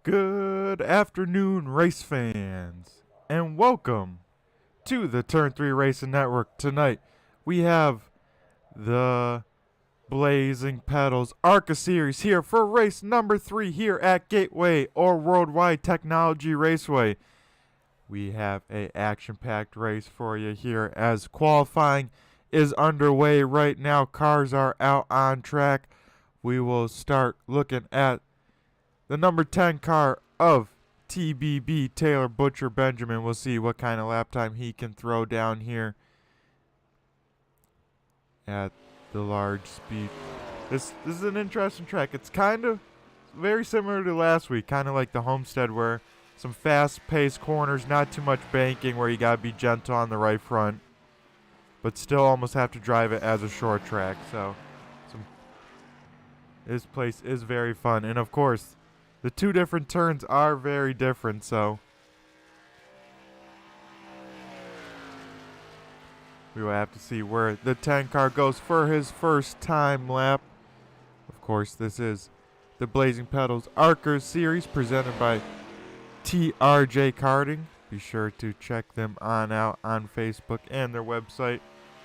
Good afternoon, race fans, and welcome to the Turn 3 Racing Network. Tonight, we have the Blazing Pedals Arca Series here for race number 3 here at Gateway or Worldwide Technology Raceway. We have a action-packed race for you here as qualifying is underway right now. Cars are out on track. We will start looking at the number 10 car of TBB, Taylor Butcher Benjamin. We'll see what kind of lap time he can throw down here at the large speed. This is an interesting track. It's kind of very similar to last week, kind of like the Homestead, where some fast-paced corners, not too much banking, where you got to be gentle on the right front, but still almost have to drive it as a short track. So this place is very fun. And, of course, the two different turns are very different, so we will have to see where the 10 car goes for his first time lap. Of course, this is the Blazing Pedals Arca Series presented by TRJ Karting. Be sure to check them out on Facebook and their website.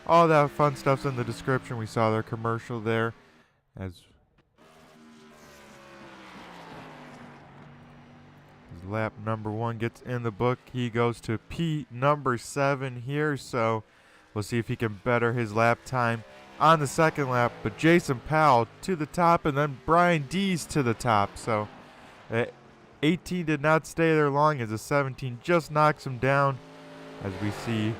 All that fun stuff's in the description. We saw their commercial there as lap number 1 gets in the book. He goes to P number 7 here, so we'll see if he can better his lap time on the second lap. But Jason Powell to the top, and then Brian Dees to the top. So 18 did not stay there long as the 17 just knocks him down, as we see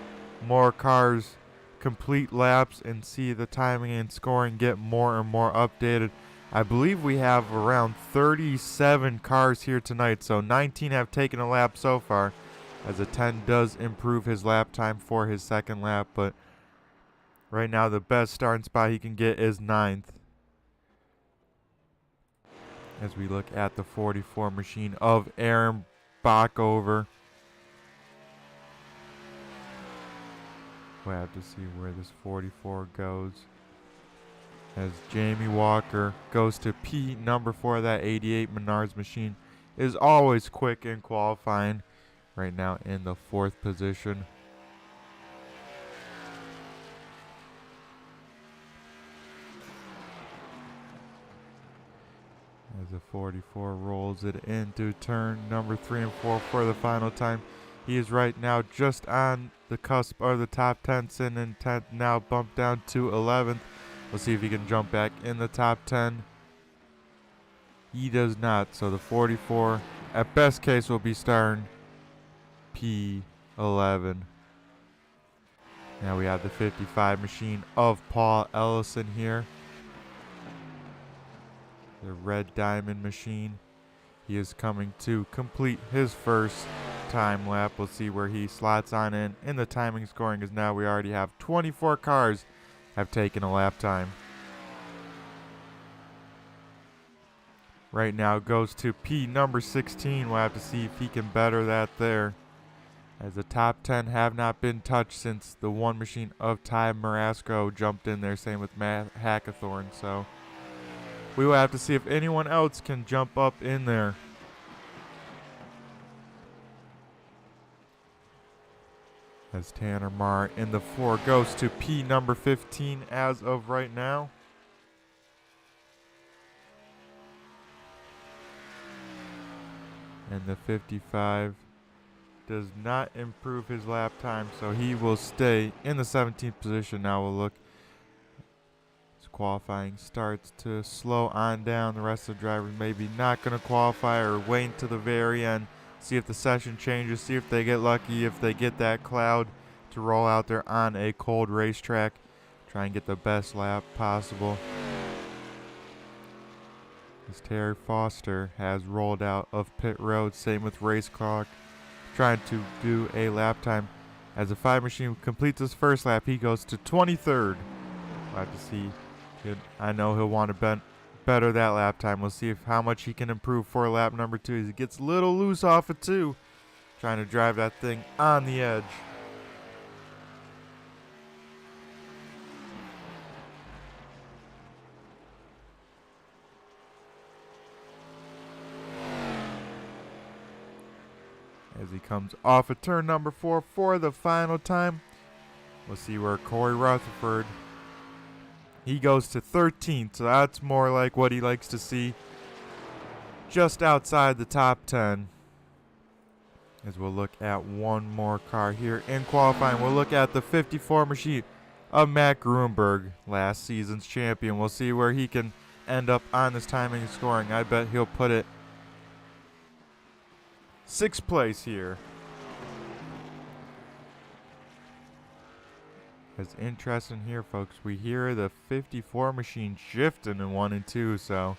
more cars complete laps and see the timing and scoring get more and more updated. I believe we have around 37 cars here tonight, so 19 have taken a lap so far, as a 10 does improve his lap time for his second lap, but right now the best starting spot he can get is 9th. As we look at the 44 machine of Aaron Bockover. We'll have to see where this 44 goes, as Jamie Walker goes to P number 4. That 88 Menards machine is always quick in qualifying, right now in the 4th position. As the 44 rolls it into turn number 3 and 4 for the final time. He is right now just on the cusp of the top 10, sitting in 10th, now bumped down to 11th. We'll see if he can jump back in the top 10. He does not, so the 44, at best case, will be starting P11. Now we have the 55 machine of Paul Ellison here. The red diamond machine. He is coming to complete his first time lap. We'll see where he slots on in the timing scoring, as now we already have 24 cars have taken a lap time. Right now goes to P number 16. We'll have to see if he can better that there, as the top 10 have not been touched since the one machine of Ty Marasco jumped in there. Same with Matt Hackathorn. So we will have to see if anyone else can jump up in there. As Tanner Marr in the 4 goes to P number 15 as of right now. And the 55 does not improve his lap time, so he will stay in the 17th position. Now we'll look as qualifying starts to slow on down. The rest of the drivers maybe not going to qualify or wait to the very end. See if the session changes, see if they get lucky, if they get that cloud to roll out there on a cold racetrack. Try and get the best lap possible. As Terry Foster has rolled out of pit road, same with Race Clock, trying to do a lap time. As the 5 machine completes his first lap, he goes to 23rd. We'll have to see. I know he'll want to better that lap time. We'll see how much he can improve for lap number 2. As he gets a little loose off of 2, trying to drive that thing on the edge. as he comes off of turn number 4 for the final time. We'll see where Corey Rutherford, he goes to 13th, so that's more like what he likes to see, just outside the top 10. As we'll look at one more car here in qualifying. We'll look at the 54 machine of Matt Gruenberg, last season's champion. We'll see where he can end up on this timing and scoring. I bet he'll put it 6th place here. It's interesting here, folks. We hear the 54 machine shifting in 1 and 2, so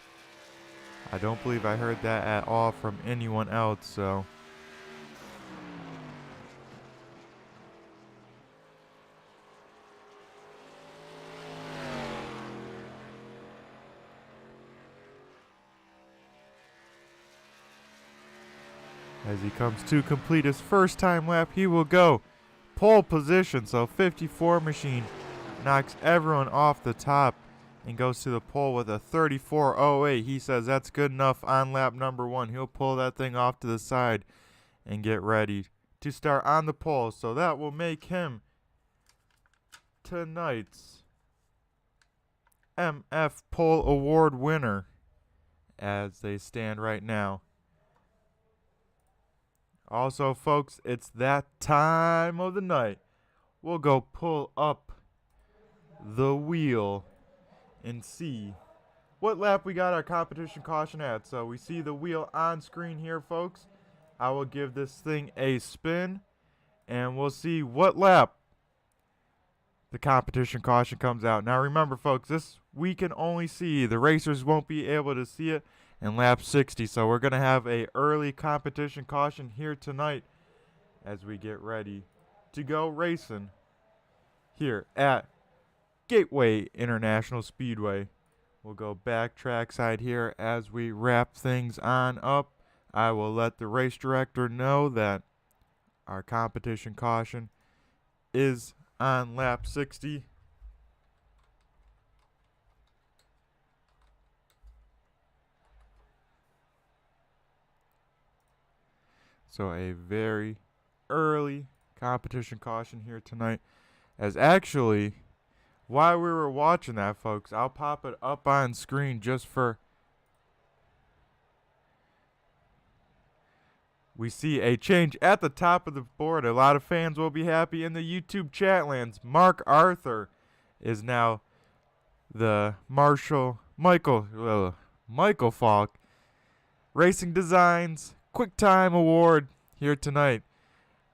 I don't believe I heard that at all from anyone else, so as he comes to complete his first time lap, he will go pole position. So 54 machine knocks everyone off the top and goes to the pole with a 34.08. He says that's good enough on lap number 1. He'll pull that thing off to the side and get ready to start on the pole. So that will make him tonight's MF Pole Award winner as they stand right now. Also, folks, it's that time of the night. We'll go pull up the wheel and see what lap we got our competition caution at. So we see the wheel on screen here, folks. I will give this thing a spin, and we'll see what lap the competition caution comes out. Now, remember, folks, this we can only see. The racers won't be able to see it in lap 60, so we're going to have a early competition caution here tonight as we get ready to go racing here at Gateway International Speedway. We'll go back trackside here as we wrap things on up. I will let the race director know that our competition caution is on lap 60. So a very early competition caution here tonight. As actually, while we were watching that, folks, I'll pop it up on screen just for... We see a change at the top of the board. A lot of fans will be happy in the YouTube chat lands. Mark Arthur is now the Michael Falk Racing Designs Quick Time Award here tonight.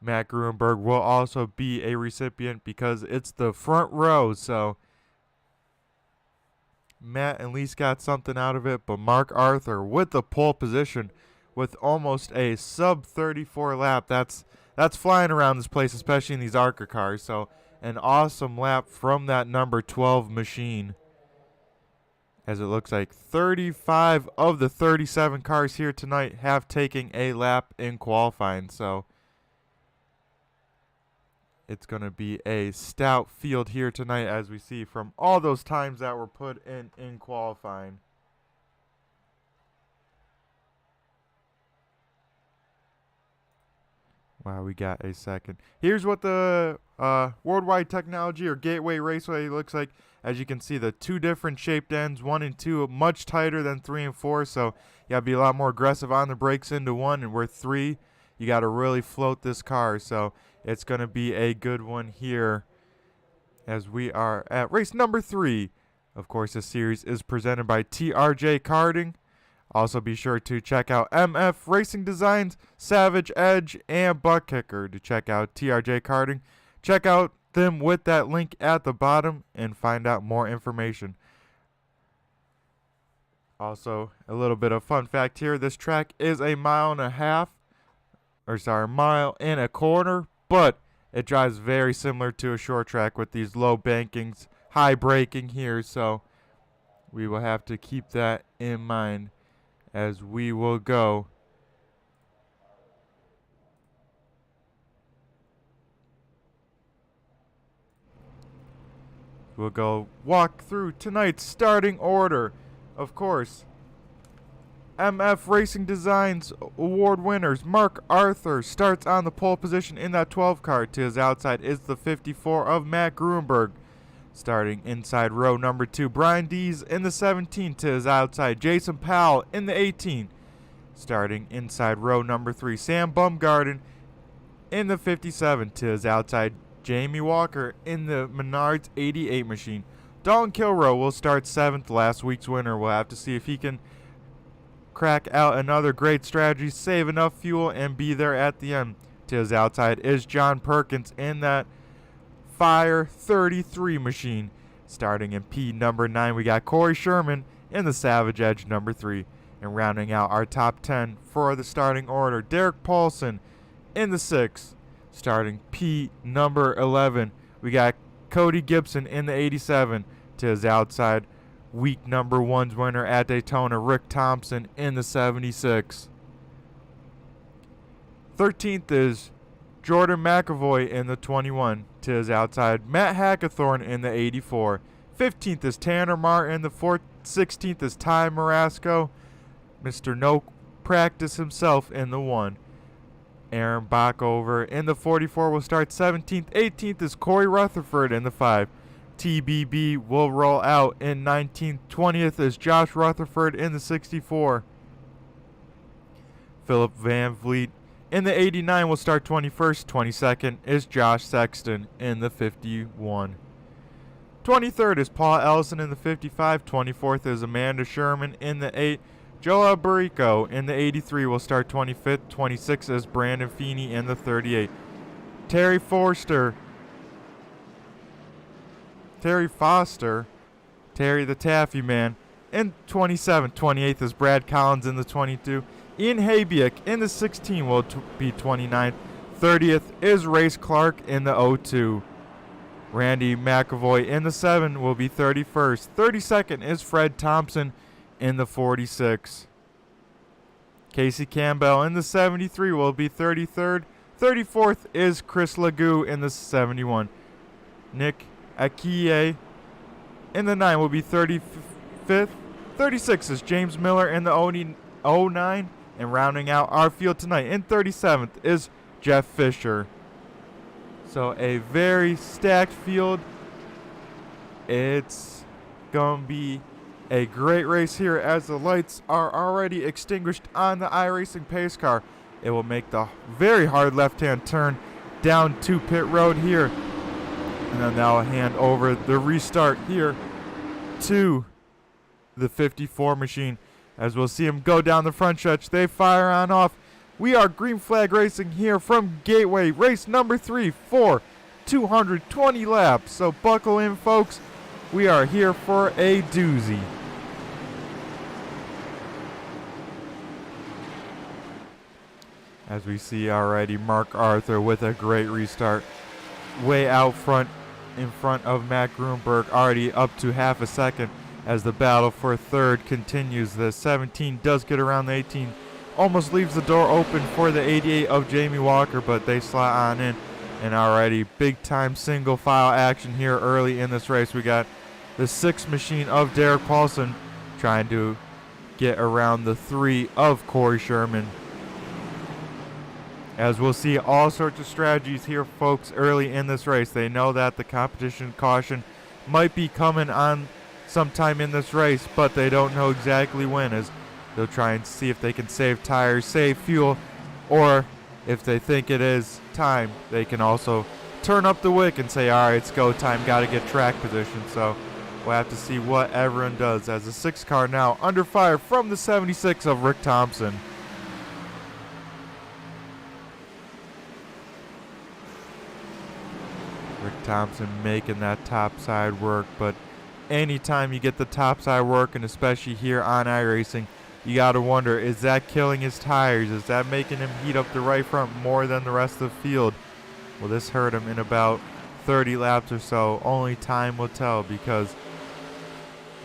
Matt Gruenberg will also be a recipient because it's the front row, so Matt at least got something out of it, but Mark Arthur with the pole position with almost a sub 34 lap. That's flying around this place, especially in these Arca cars, so an awesome lap from that number 12 machine. As it looks like 35 of the 37 cars here tonight have taken a lap in qualifying. So it's going to be a stout field here tonight, as we see from all those times that were put in qualifying. Wow, we got a second. Here's what the Worldwide Technology or Gateway Raceway looks like. As you can see, the two different shaped ends, 1 and 2, much tighter than 3 and 4. So you got to be a lot more aggressive on the brakes into 1. And where 3, you got to really float this car. So it's going to be a good one here as we are at race number 3. Of course, this series is presented by TRJ Karting. Also, be sure to check out MF Racing Designs, Savage Edge, and Butt Kicker to check out TRJ Karting. Check out them with that link at the bottom and find out more information. Also, a little bit of fun fact here. This track is a mile and a quarter, but it drives very similar to a short track with these low bankings, high braking here. So we will have to keep that in mind as we will go walk through tonight's starting order. Of course, MF Racing Designs award winners Mark Arthur starts on the pole position in that 12 car. To his outside is the 54 of Matt Gruenberg. Starting inside row number 2, Brian Dees in the 17. To his outside, Jason Powell in the 18. Starting inside row number 3, Sam Bumgarden in the 57. To his outside, Jamie Walker in the Menards 88 machine. Dalton Kilroe will start 7th, last week's winner. We'll have to see if he can crack out another great strategy, save enough fuel, and be there at the end. To his outside is John Perkins in that Fire 33 machine. Starting in P number 9, we got Corey Sherman in the Savage Edge number 3. And rounding out our top 10 for the starting order, Derek Paulson in the 6. Starting P number 11, we got Cody Gibson in the 87. To his outside, week number 1's winner at Daytona, Rick Thompson in the 76. 13th is Jordan McAvoy in the 21. To his outside, Matt Hackathorn in the 84. 15th is Tanner Martin in the 16th is Ty Marasco, Mr. No Practice himself in the 1. Aaron Backover in the 44 will start 17th. 18th is Corey Rutherford in the 5. TBB will roll out in 19th. 20th is Josh Rutherford in the 64. Philip Van Vliet in the 89 will start 21st. 22nd is Josh Sexton in the 51. 23rd is Paul Ellison in the 55. 24th is Amanda Sherman in the 8. Joe Alberico in the 83 will start 25th. 26th is Brandon Feeney in the 38. Terry Foster, Terry the Taffy Man in 27. 28th is Brad Collins in the 22. Ian Habiak in the 16 will be 29th. 30th is Race Clark in the 02. Randy McAvoy in the 7 will be 31st. 32nd is Fred Thompson in the 46. Casey Campbell in the 73 will be 33rd. 34th is Chris Legou in the 71. Nick Akie in the 9 will be 35th. 36 is James Miller in the 09. And rounding out our field tonight in 37th is Jeff Fisher. So a very stacked field. It's going to be a great race here as the lights are already extinguished on the iRacing pace car. It will make the very hard left-hand turn down to pit road here. And then now I'll hand over the restart here to the 54 machine. As we'll see them go down the front stretch, they fire on off. We are Green Flag Racing here from Gateway, race number 3 for 220 laps. So buckle in, folks. We are here for a doozy. As we see already, Mark Arthur with a great restart. Way out front, in front of Matt Gruenberg, already up to half a second. As the battle for third continues, the 17 does get around the 18. Almost leaves the door open for the 88 of Jamie Walker, but they slot on in. And already big time single file action here early in this race. We got the 6 machine of Derek Paulson trying to get around the 3 of Corey Sherman. As we'll see all sorts of strategies here, folks, early in this race. They know that the competition caution might be coming on sometime in this race, but they don't know exactly when, as they'll try and see if they can save tires, save fuel, or if they think it is time, they can also turn up the wick and say, all right, it's go time, got to get track position. So we'll have to see what everyone does, as the 6 car now under fire from the 76 of Rick Thompson. Rick Thompson making that top side work, but anytime you get the top side work, and especially here on iRacing, you got to wonder, is that killing his tires? Is that making him heat up the right front more than the rest of the field? Will this hurt him in about 30 laps or so? Only time will tell, because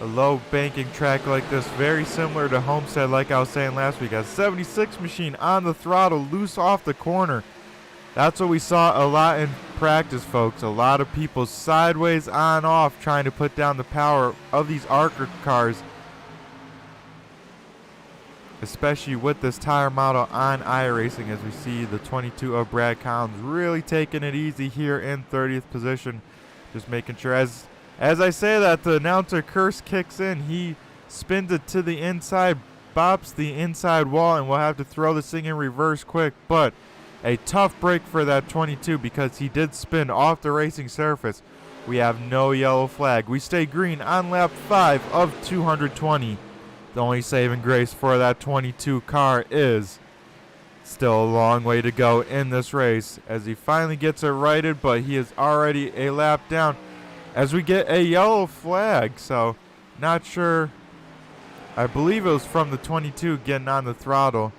a low banking track like this, very similar to Homestead, like I was saying last week, a 76 machine on the throttle, loose off the corner. That's what we saw a lot in practice, folks. A lot of people sideways on off trying to put down the power of these Arca cars. especially with this tire model on iRacing, as we see the 22 of Brad Collins really taking it easy here in 30th position. Just making sure, as I say that, the announcer curse kicks in. He spins it to the inside, bops the inside wall, and we'll have to throw this thing in reverse quick. But a tough break for that 22 because he did spin off the racing surface. We have no yellow flag. We stay green on lap 5 of 220. The only saving grace for that 22 car is still a long way to go in this race as he finally gets it righted, but he is already a lap down as we get a yellow flag. So not sure. I believe it was from the 22 getting on the throttle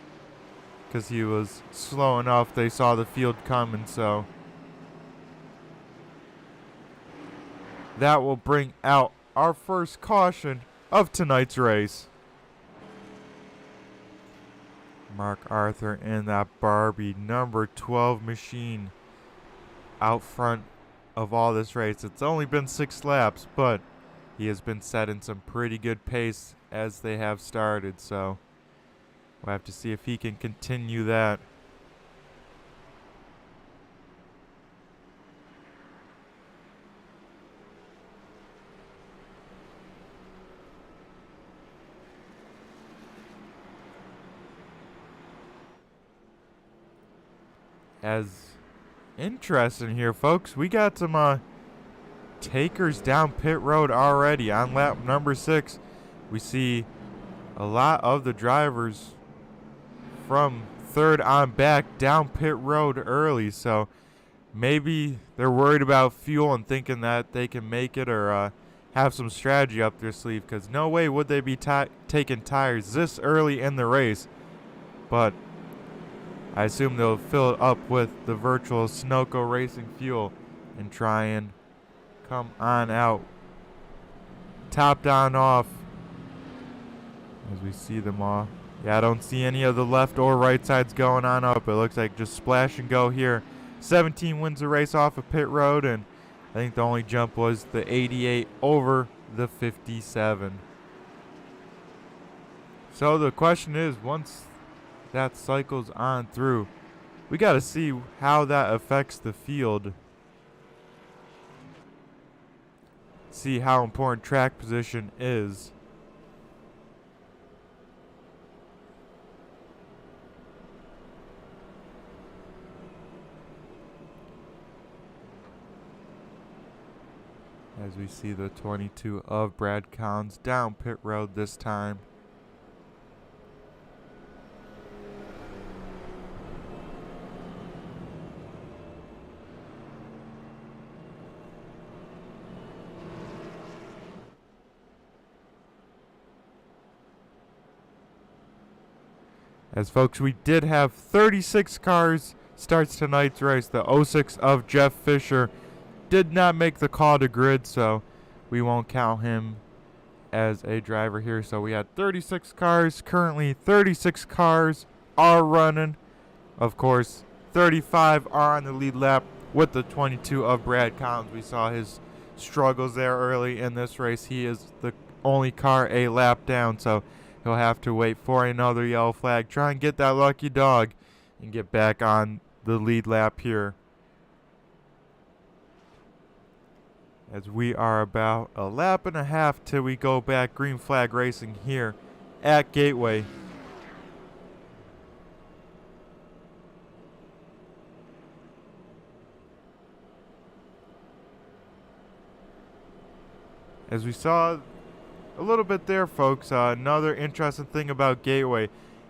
because he was slow enough. They saw the field coming, so that will bring out our first caution of tonight's race. Mark Arthur in that Barbie number 12 machine out front of all this race. It's only been 6 laps, but he has been setting some pretty good pace as they have started, so we'll have to see if he can continue that. As interesting here, folks, we got some takers down pit road already on lap number 6. We see a lot of the drivers from third on back down pit road early, so maybe they're worried about fuel and thinking that they can make it, or have some strategy up their sleeve, because no way would they be taking tires this early in the race. But I assume they'll fill it up with the virtual Sunoco Racing fuel and try and come on out. Top down off as we see them all. Yeah, I don't see any of the left or right sides going on up. It looks like just splash and go here. 17 wins the race off of pit road, and I think the only jump was the 88 over the 57. So the question is, once that cycles on through, we got to see how that affects the field. See how important track position is. As we see the 22 of Brad Collins down pit road this time. As folks, we did have 36 cars starts tonight's race. The 06 of Jeff Fisher did not make the call to grid, so we won't count him as a driver here. So we had 36 cars. Currently 36 cars are running. Of course, 35 are on the lead lap with the 22 of Brad Collins. We saw his struggles there early in this race. He is the only car a lap down, so he'll have to wait for another yellow flag. Try and get that lucky dog and get back on the lead lap here. As we are about a lap and a half till we go back green flag racing here at Gateway. As we saw a little bit there, folks, another interesting thing about Gateway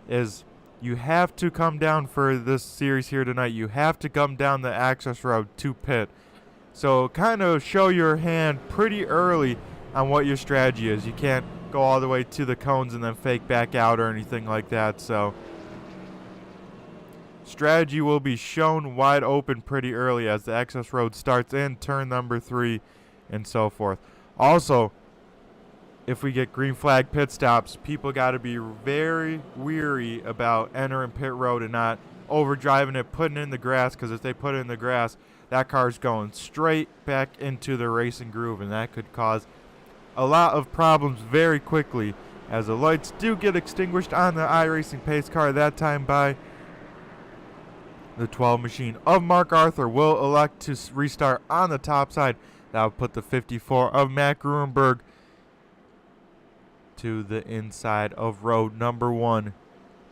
is you have to come down for this series here tonight. You have to come down the access road to pit. So kind of show your hand pretty early on what your strategy is. You can't go all the way to the cones and then fake back out or anything like that. So strategy will be shown wide open pretty early as the access road starts in turn number 3 and so forth. Also, if we get green flag pit stops, people got to be very weary about entering pit road and not overdriving it, putting it in the grass, because if they put it in the grass, that car's going straight back into the racing groove, and that could cause a lot of problems very quickly as the lights do get extinguished on the iRacing pace car, that time by the 12 machine of Mark Arthur will elect to restart on the top side. That will put the 54 of Matt Gruenberg to the inside of row number 1.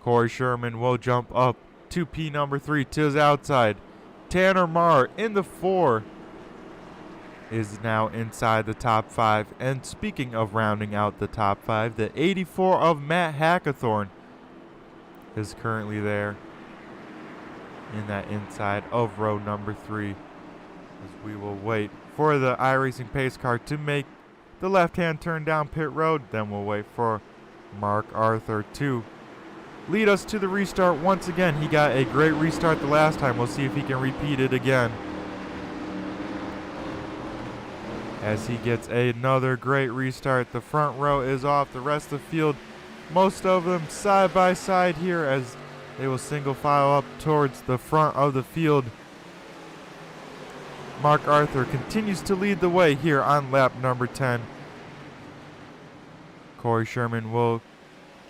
Corey Sherman will jump up to P number 3 to his outside. Tanner Marr in the 4 is now inside the top 5. And speaking of rounding out the top 5, the 84 of Matt Hackathorn is currently there in that inside of row number 3, as we will wait for the iRacing pace car to make the left-hand turn down pit road. Then we'll wait for Mark Arthur to lead us to the restart once again. He got a great restart the last time. We'll see if he can repeat it again, as he gets another great restart. The front row is off. The rest of the field, most of them side by side here, as they will single file up towards the front of the field. Mark Arthur continues to lead the way here on lap number 10. Corey Sherman will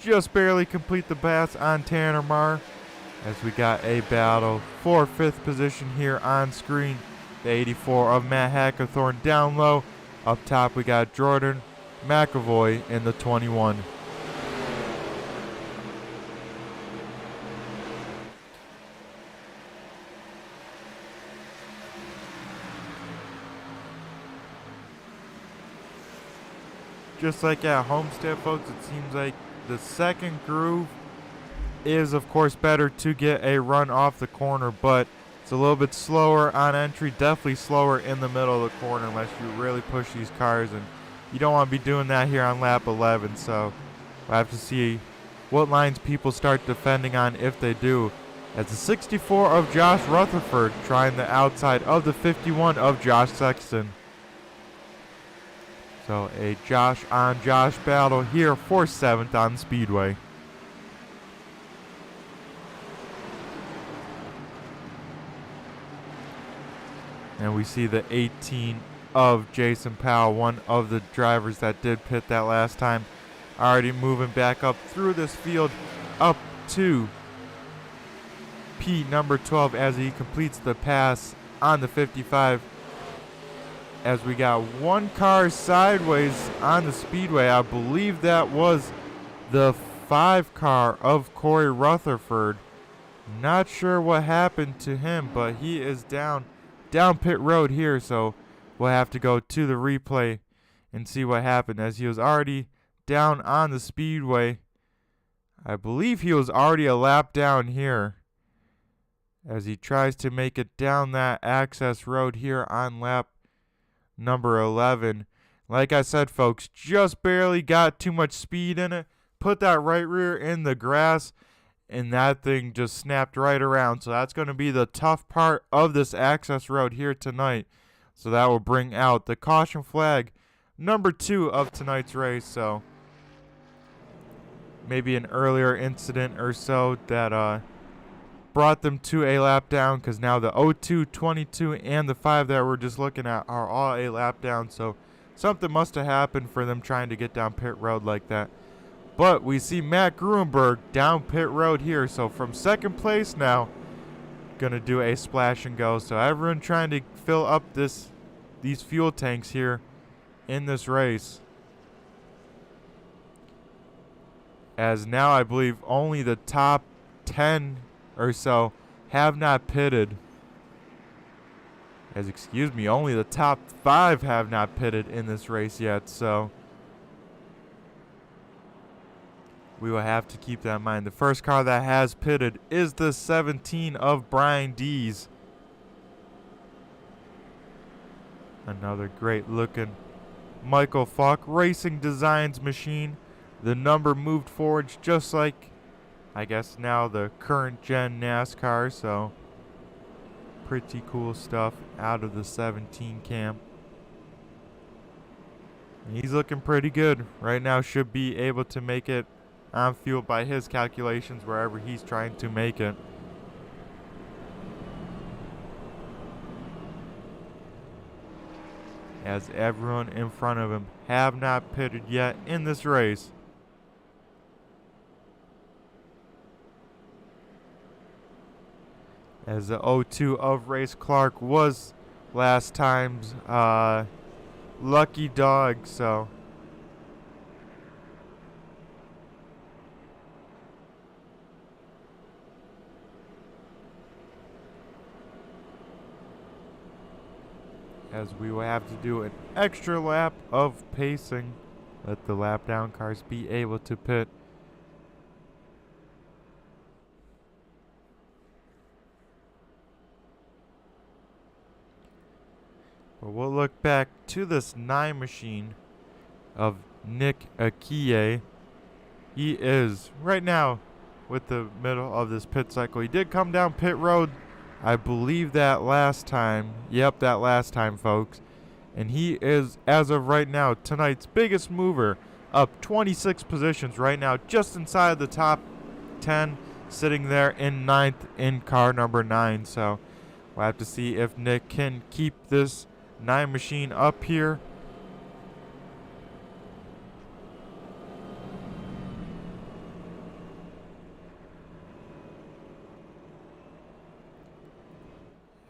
just barely complete the pass on Tanner Marr, as we got a battle for 5th position here on screen. The 84 of Matt Hackathorn down low. Up top we got Jordan McAvoy in the 21. Just like at Homestead, folks, it seems like the second groove is, of course, better to get a run off the corner, but it's a little bit slower on entry, definitely slower in the middle of the corner unless you really push these cars, and you don't want to be doing that here on lap 11, so we'll have to see what lines people start defending on if they do. As the 64 of Josh Rutherford trying the outside of the 51 of Josh Sexton. So a Josh on Josh battle here for 7th on the Speedway. And we see the 18 of Jason Powell, one of the drivers that did pit that last time, already moving back up through this field up to P number 12 as he completes the pass on the 55. As we got one car sideways on the speedway. I believe that was the 5 car of Corey Rutherford. Not sure what happened to him, but he is down pit road here, so we'll have to go to the replay and see what happened, as he was already down on the speedway. I believe he was already a lap down here as he tries to make it down that access road here on lap number 11. Like I said, folks, just barely got too much speed in it. Put that right rear in the grass, and that thing just snapped right around. So that's going to be the tough part of this access road here tonight. So that will bring out the caution flag number 2 of tonight's race. So maybe an earlier incident or so that brought them to a lap down, because now the 02, 22, and the 5 that we're just looking at are all a lap down. So something must have happened for them trying to get down pit road like that. But we see Matt Gruenberg down pit road here. So from second place now, going to do a splash and go. So everyone trying to fill up these fuel tanks here in this race. As now I believe only the top 10 or so have not pitted. Only the top 5 have not pitted in this race yet, so we will have to keep that in mind. The first car that has pitted is the 17 of Brian Dees. Another great looking Michael Falk Racing Designs machine. The number moved forward just like, I guess, now the current gen NASCAR, so pretty cool stuff out of the 17 camp. He's looking pretty good right now. Should be able to make it on field by his calculations wherever he's trying to make it. As everyone in front of him have not pitted yet in this race. as the 0-2 of Race Clark was last time's lucky dog. So as we will have to do an extra lap of pacing, let the lap down cars be able to pit. But we'll look back to this 9 machine of Nick Akie. He is right now with the middle of this pit cycle. He did come down pit road, I believe, that last time. Yep, that last time, folks. And he is, as of right now, tonight's biggest mover, up 26 positions right now, just inside the top 10, sitting there in 9th in car number 9. So we'll have to see if Nick can keep this 9 machine up here.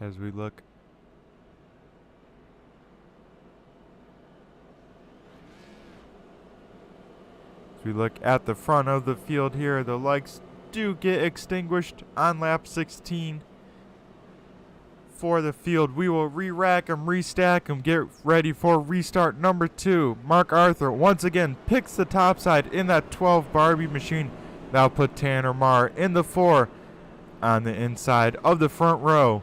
As we look at the front of the field here, the lights do get extinguished on lap 16 for the field. We will re-rack them, restack them, get ready for restart number 2. Mark Arthur once again picks the top side in that 12 Barbie machine. That'll put Tanner Marr in the 4 on the inside of the front row.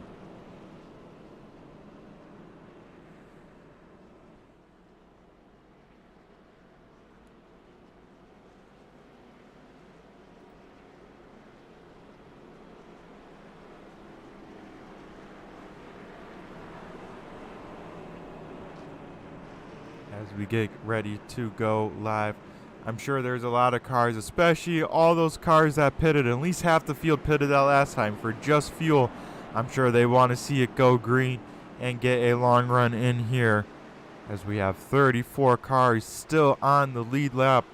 As we get ready to go live, I'm sure there's a lot of cars, especially all those cars that pitted. At least half the field pitted that last time for just fuel. I'm sure they want to see it go green and get a long run in here, as we have 34 cars still on the lead lap.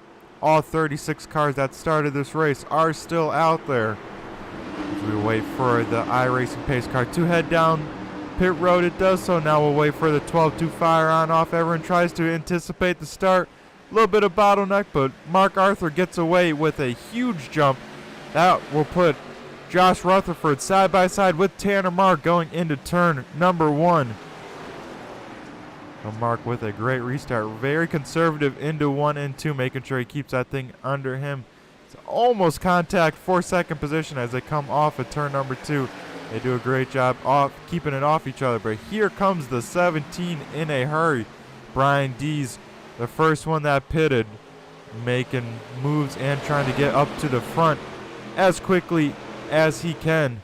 All 36 cars that started this race are still out there. As we wait for the iRacing pace car to head down pit road, it does so. Now we'll wait for the 12 to fire on off. Everyone tries to anticipate the start. A little bit of bottleneck, but Mark Arthur gets away with a huge jump. That will put Josh Rutherford side by side with Tanner Marr going into turn number 1. So Mark with a great restart. Very conservative into 1 and 2, making sure he keeps that thing under him. It's almost contact for second position as they come off of turn number 2. They do a great job off keeping it off each other. But here comes the 17 in a hurry. Brian Dees, the first one that pitted, making moves and trying to get up to the front as quickly as he can.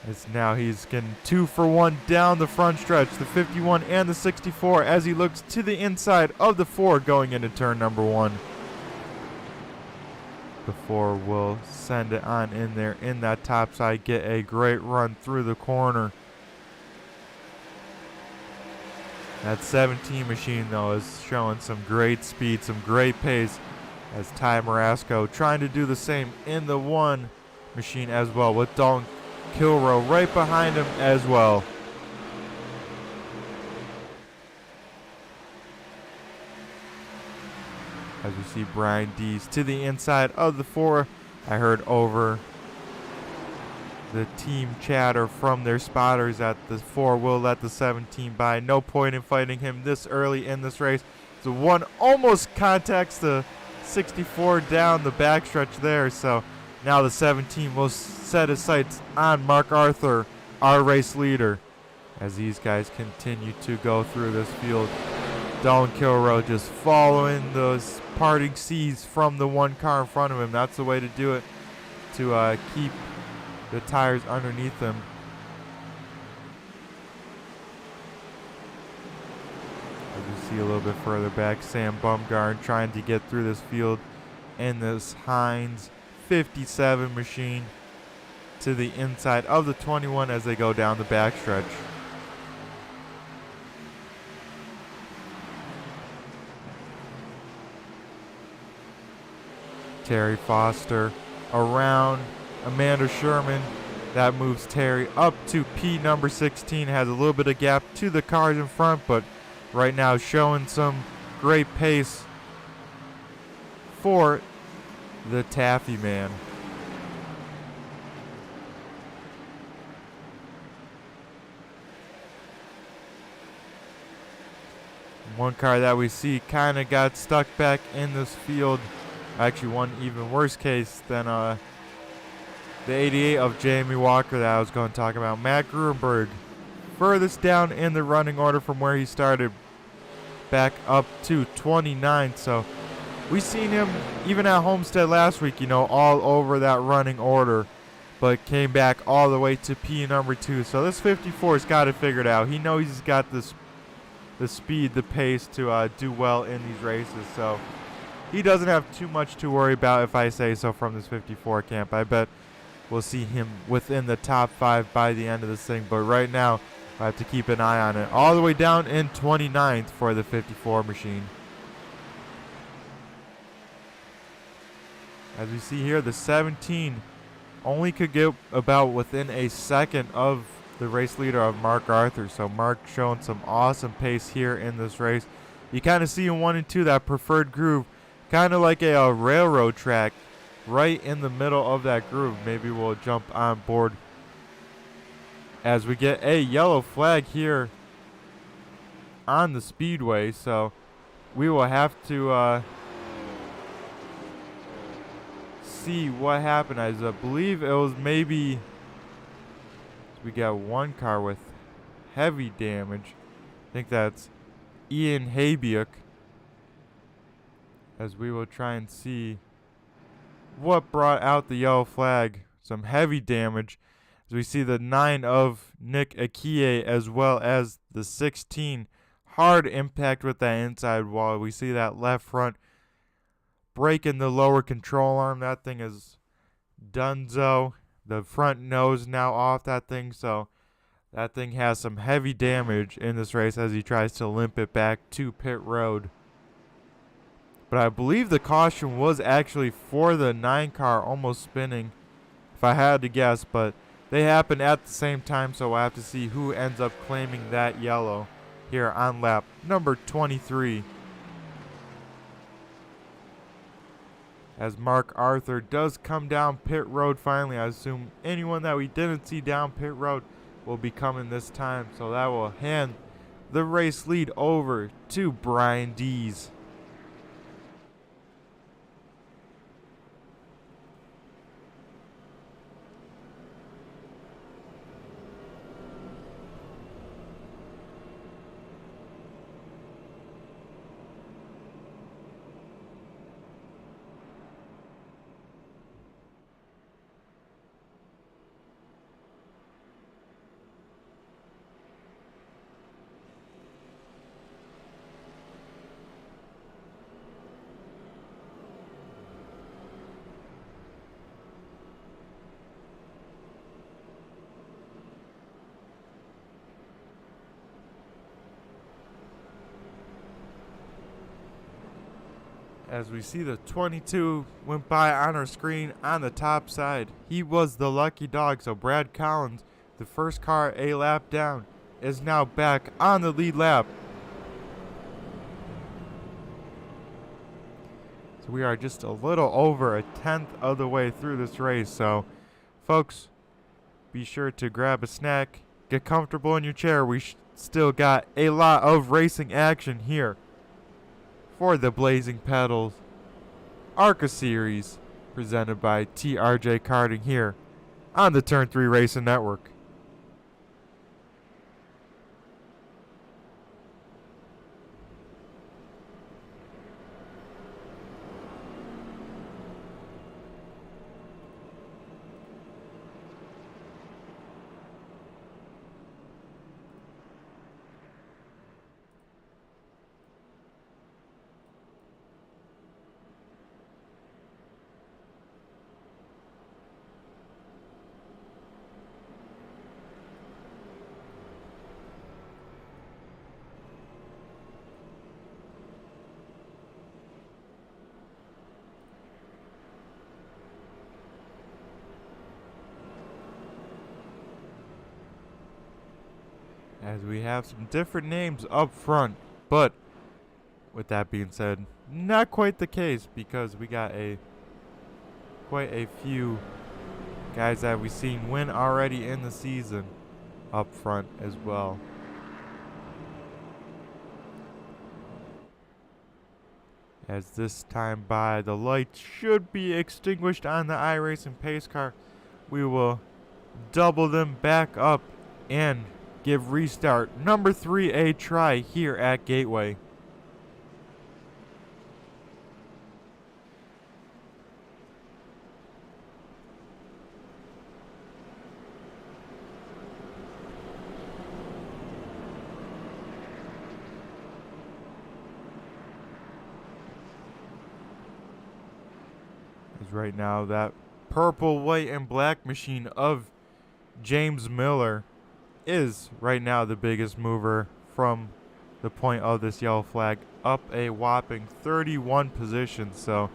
As now he's getting 2 for 1 down the front stretch, the 51 and the 64, as he looks to the inside of the 4 going into turn number 1. The 4 will send it on in there in that top side, get a great run through the corner. That 17 machine, though, is showing some great speed, some great pace, as Ty Marasco trying to do the same in the 1 machine as well, with Dalton Kilrow right behind him as well. As we see Brian Dees to the inside of the 4. I heard over the team chatter from their spotters that the 4 will let the 17 by. No point in fighting him this early in this race. The 1 almost contacts the 64 down the backstretch there. So now the 17 will set his sights on Mark Arthur, our race leader, as these guys continue to go through this field. Dalton Kilrow just following those parting seas from the 1 car in front of him. That's the way to do it, to keep the tires underneath them. As you see a little bit further back, Sam Bumgarn trying to get through this field in this Heinz 57 machine to the inside of the 21 as they go down the backstretch. Terry Foster around Amanda Sherman That moves Terry up to P number 16. Has a little bit of gap to the cars in front, but right now showing some great pace for the Taffy man. One car that we see kind of got stuck back in this field. Actually, one even worse case than the 88 of Jamie Walker that I was going to talk about. Matt Gruenberg, furthest down in the running order from where he started, back up to 29. So we seen him even at Homestead last week, you know, all over that running order, but came back all the way to P number 2. So this 54's got it figured out. He knows he's got the speed, the pace to do well in these races. So he doesn't have too much to worry about, if I say so, from this 54 camp. I bet we'll see him within the top 5 by the end of this thing. But right now, I have to keep an eye on it. All the way down in 29th for the 54 machine. As we see here, the 17 only could get about within a second of the race leader of Mark Arthur. So Mark showing some awesome pace here in this race. You kind of see in 1 and 2 that preferred groove, kind of like a railroad track right in the middle of that groove. Maybe we'll jump on board as we get a yellow flag here on the speedway. So we will have to see what happened. As I believe it was maybe we got one car with heavy damage. I think that's Ian Habiuk. As we will try and see what brought out the yellow flag. Some heavy damage. As we see the 9 of Nick Akie as well as the 16. Hard impact with that inside wall. We see that left front breaking the lower control arm. That thing is donezo. The front nose now off that thing. So that thing has some heavy damage in this race as he tries to limp it back to pit road. But I believe the caution was actually for the 9 car almost spinning, if I had to guess, but they happen at the same time, so we'll have to see who ends up claiming that yellow here on lap number 23. As Mark Arthur does come down pit road finally. I assume anyone that we didn't see down pit road will be coming this time, so that will hand the race lead over to Brian Dees. As we see the 22 went by on our screen on the top side. He was the lucky dog. So Brad Collins, the first car a lap down, is now back on the lead lap. So we are just a little over a 10th of the way through this race. So folks, be sure to grab a snack, get comfortable in your chair. We still got a lot of racing action here for the Blazing Pedals Arca Series, presented by TRJ Karting here on the Turn 3 Racing Network. as we have some different names up front. But with that being said, not quite the case, because we got quite a few guys that we've seen win already in the season up front as well. As this time by, the lights should be extinguished on the iRacing pace car. We will double them back up and give restart number 3 a try here at Gateway. Right now, that purple, white, and black machine of James Miller is right now the biggest mover from the point of this yellow flag, up a whopping 31 positions. So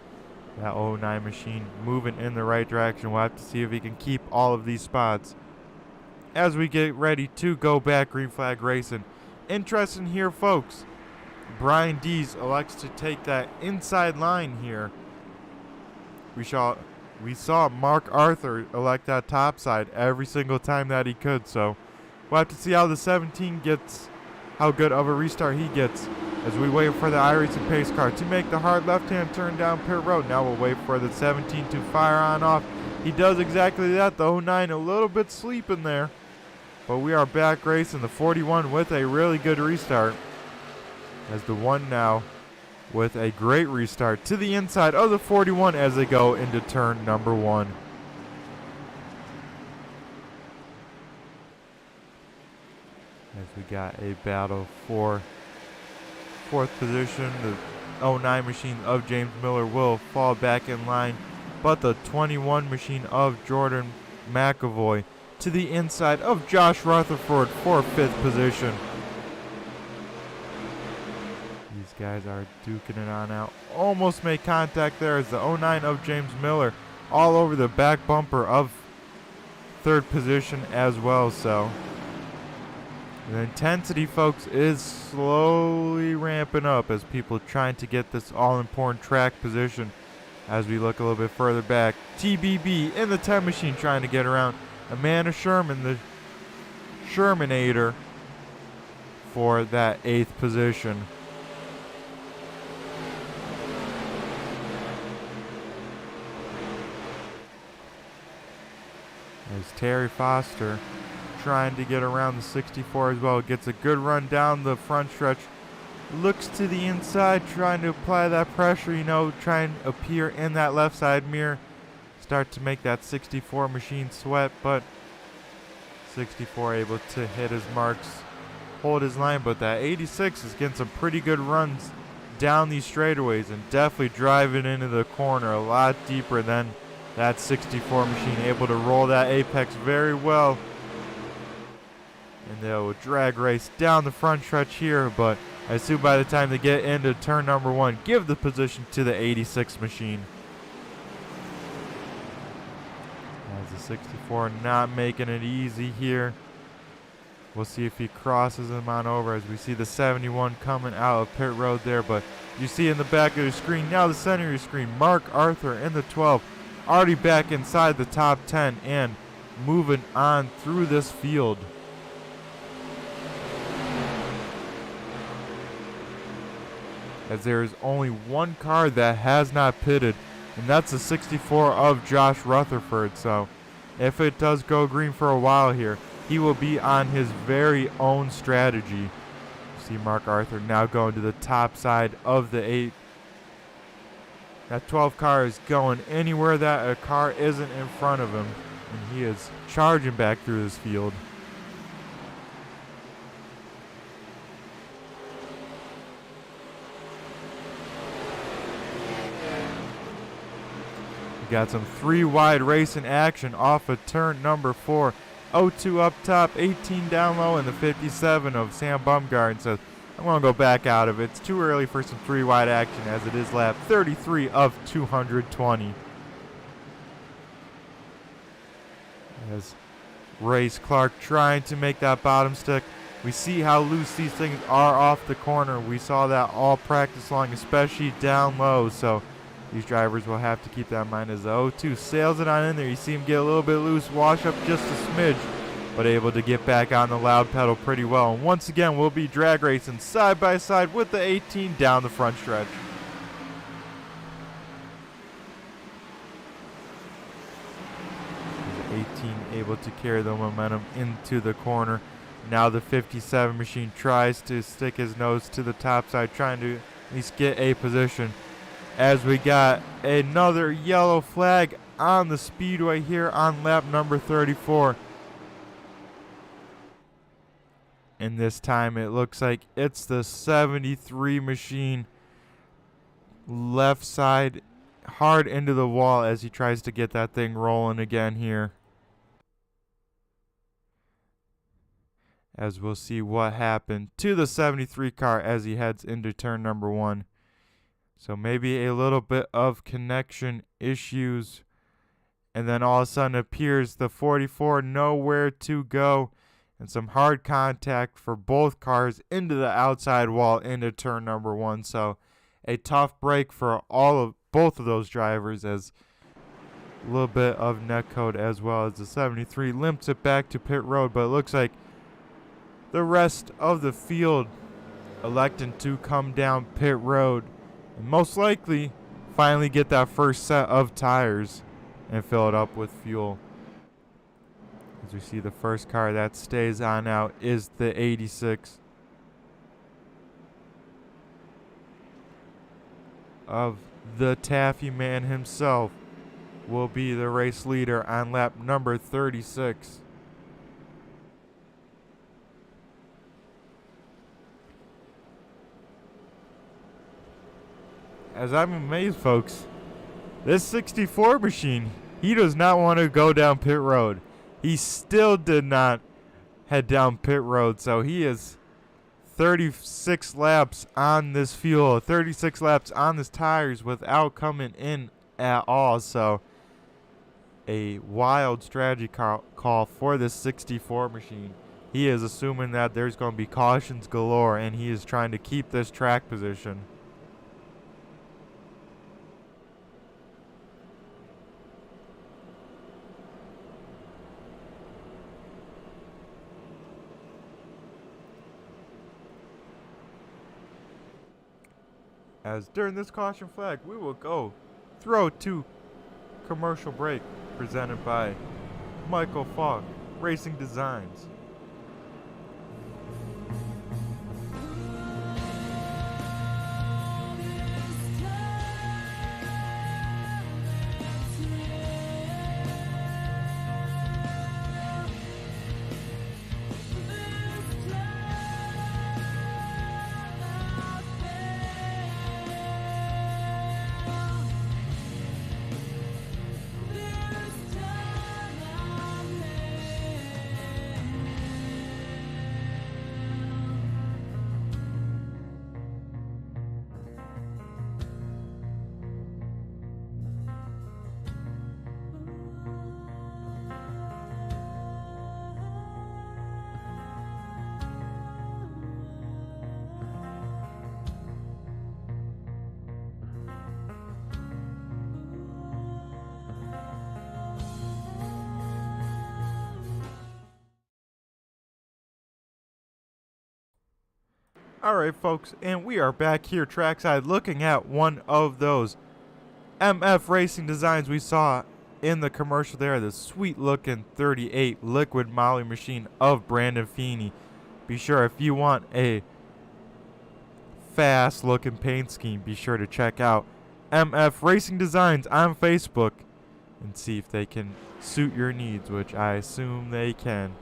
that 09 machine moving in the right direction. We'll have to see if he can keep all of these spots as we get ready to go back green flag racing. Interesting here, folks. Brian Dees elects to take that inside line here. We saw Mark Arthur elect that top side every single time that he could, so we'll have to see how the 17 gets, how good of a restart he gets, as we wait for the iRacing pace car to make the hard left-hand turn down pit road. Now we'll wait for the 17 to fire on off. He does exactly that. The 09 a little bit sleeping there, but we are back racing the 41 with a really good restart, as the 1 now with a great restart to the inside of the 41 as they go into turn number 1. As we got a battle for 4th position, the 09 machine of James Miller will fall back in line, but the 21 machine of Jordan McAvoy to the inside of Josh Rutherford for 5th position. Guys are duking it on out. Almost made contact there as the 09 of James Miller all over the back bumper of 3rd position as well. So the intensity, folks, is slowly ramping up as people trying to get this all-important track position. As we look a little bit further back, TBB in the 10 machine trying to get around Amanda Sherman, the Shermanator, for that 8th position. As Terry Foster trying to get around the 64 as well. Gets a good run down the front stretch. Looks to the inside, trying to apply that pressure, try and appear in that left side mirror. Start to make that 64 machine sweat, but 64 able to hit his marks, hold his line. But that 86 is getting some pretty good runs down these straightaways and definitely driving into the corner a lot deeper than that 64 machine, able to roll that apex very well. And they'll drag race down the front stretch here, but I assume by the time they get into turn number 1, give the position to the 86 machine. As the 64 not making it easy here. We'll see if he crosses him on over, as we see the 71 coming out of pit road there. But you see in the back of your screen, now the center of your screen, Mark Arthur in the 12. Already back inside the top 10 and moving on through this field. As there is only one car that has not pitted, and that's the 64 of Josh Rutherford. So if it does go green for a while here, he will be on his very own strategy. See Mark Arthur now going to the top side of the 8. That 12 car is going anywhere that a car isn't in front of him, and he is charging back through this field. We got some 3 wide racing action off of turn number 4. 02 up top, 18 down low, and the 57 of Sam Bumgarden says, I'm going to go back out of it. It's too early for some 3 wide action, as it is lap 33 of 220. As Race Clark trying to make that bottom stick. We see how loose these things are off the corner. We saw that all practice long, especially down low. So these drivers will have to keep that in mind as the 0-2 sails it on in there. You see him get a little bit loose, wash up just a smidge, but able to get back on the loud pedal pretty well. And once again, we'll be drag racing side by side with the 18 down the front stretch. The 18 able to carry the momentum into the corner. Now the 57 machine tries to stick his nose to the top side, trying to at least get a position. As we got another yellow flag on the speedway here on lap number 34. And this time it looks like it's the 73 machine. Left side hard into the wall as he tries to get that thing rolling again here. As we'll see what happened to the 73 car as he heads into turn number 1. So maybe a little bit of connection issues. And then all of a sudden appears the 44 nowhere to go. And some hard contact for both cars into the outside wall into turn number 1. So a tough break for both of those drivers, as a little bit of netcode as well as the 73 limps it back to pit road. But it looks like the rest of the field electing to come down pit road and most likely finally get that first set of tires and fill it up with fuel. As we see, the first car that stays on out is the 86 of the Taffy man himself, will be the race leader on lap number 36. As I'm amazed, folks, this 64 machine, he does not want to go down pit road. He still did not head down pit road, so he is 36 laps on this fuel, 36 laps on this tires without coming in at all. So a wild strategy call for this 64 machine. He is assuming that there's going to be cautions galore, and he is trying to keep this track position. As during this caution flag, we will go throw to commercial break presented by Michael Falk Racing Designs. Alright folks, and we are back here trackside looking at one of those MF Racing Designs we saw in the commercial there. The sweet looking 38 liquid moly machine of Brandon Feeney. Be sure, if you want a fast looking paint scheme, be sure to check out MF Racing Designs on Facebook and see if they can suit your needs, which I assume they can.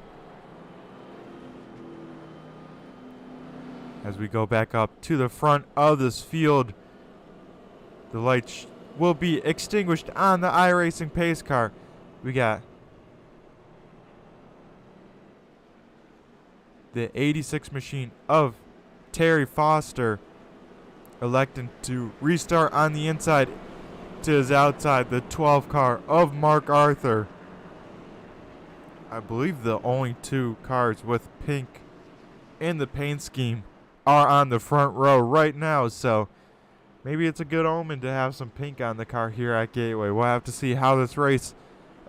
As we go back up to the front of this field, the lights will be extinguished on the iRacing pace car. We got the 86 machine of Terry Foster electing to restart on the inside to his outside. The 12 car of Mark Arthur. I believe the only two cars with pink in the paint scheme are on the front row right now, so maybe it's a good omen to have some pink on the car here at Gateway. We'll have to see how this race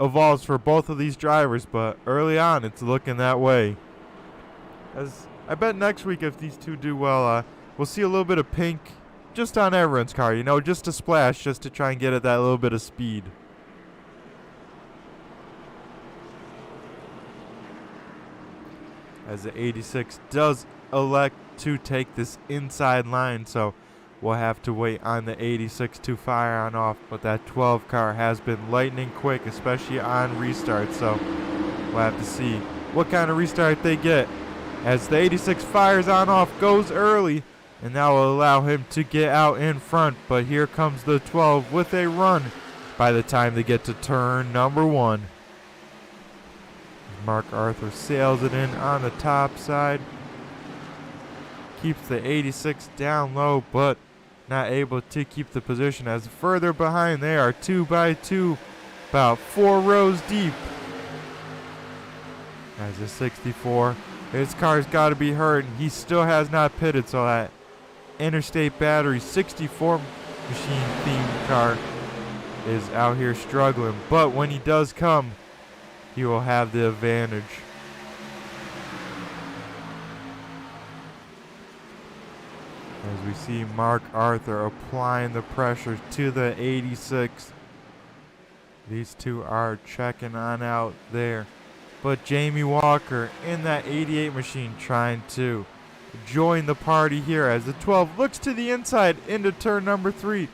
evolves for both of these drivers, but early on it's looking that way. As I bet next week if these two do well, we'll see a little bit of pink just on everyone's car, you know, just a splash, just to try and get at that little bit of speed. As the 86 does elect to take this inside line, so we'll have to wait on the 86 to fire on off, but that 12 car has been lightning quick, especially on restart, so we'll have to see what kind of restart they get. As the 86 fires on off, goes early, and that will allow him to get out in front, but here comes the 12 with a run by the time they get to turn number 1. Mark Arthur sails it in on the top side. Keeps the 86 down low, but not able to keep the position, as further behind they are 2 by 2, about 4 rows deep. As the 64, his car's got to be hurt, and he still has not pitted, so that Interstate Battery 64 machine themed car is out here struggling, but when he does come, he will have the advantage. As we see Mark Arthur applying the pressure to the 86. These two are checking on out there. But Jamie Walker in that 88 machine trying to join the party here as the 12 looks to the inside into turn number 3.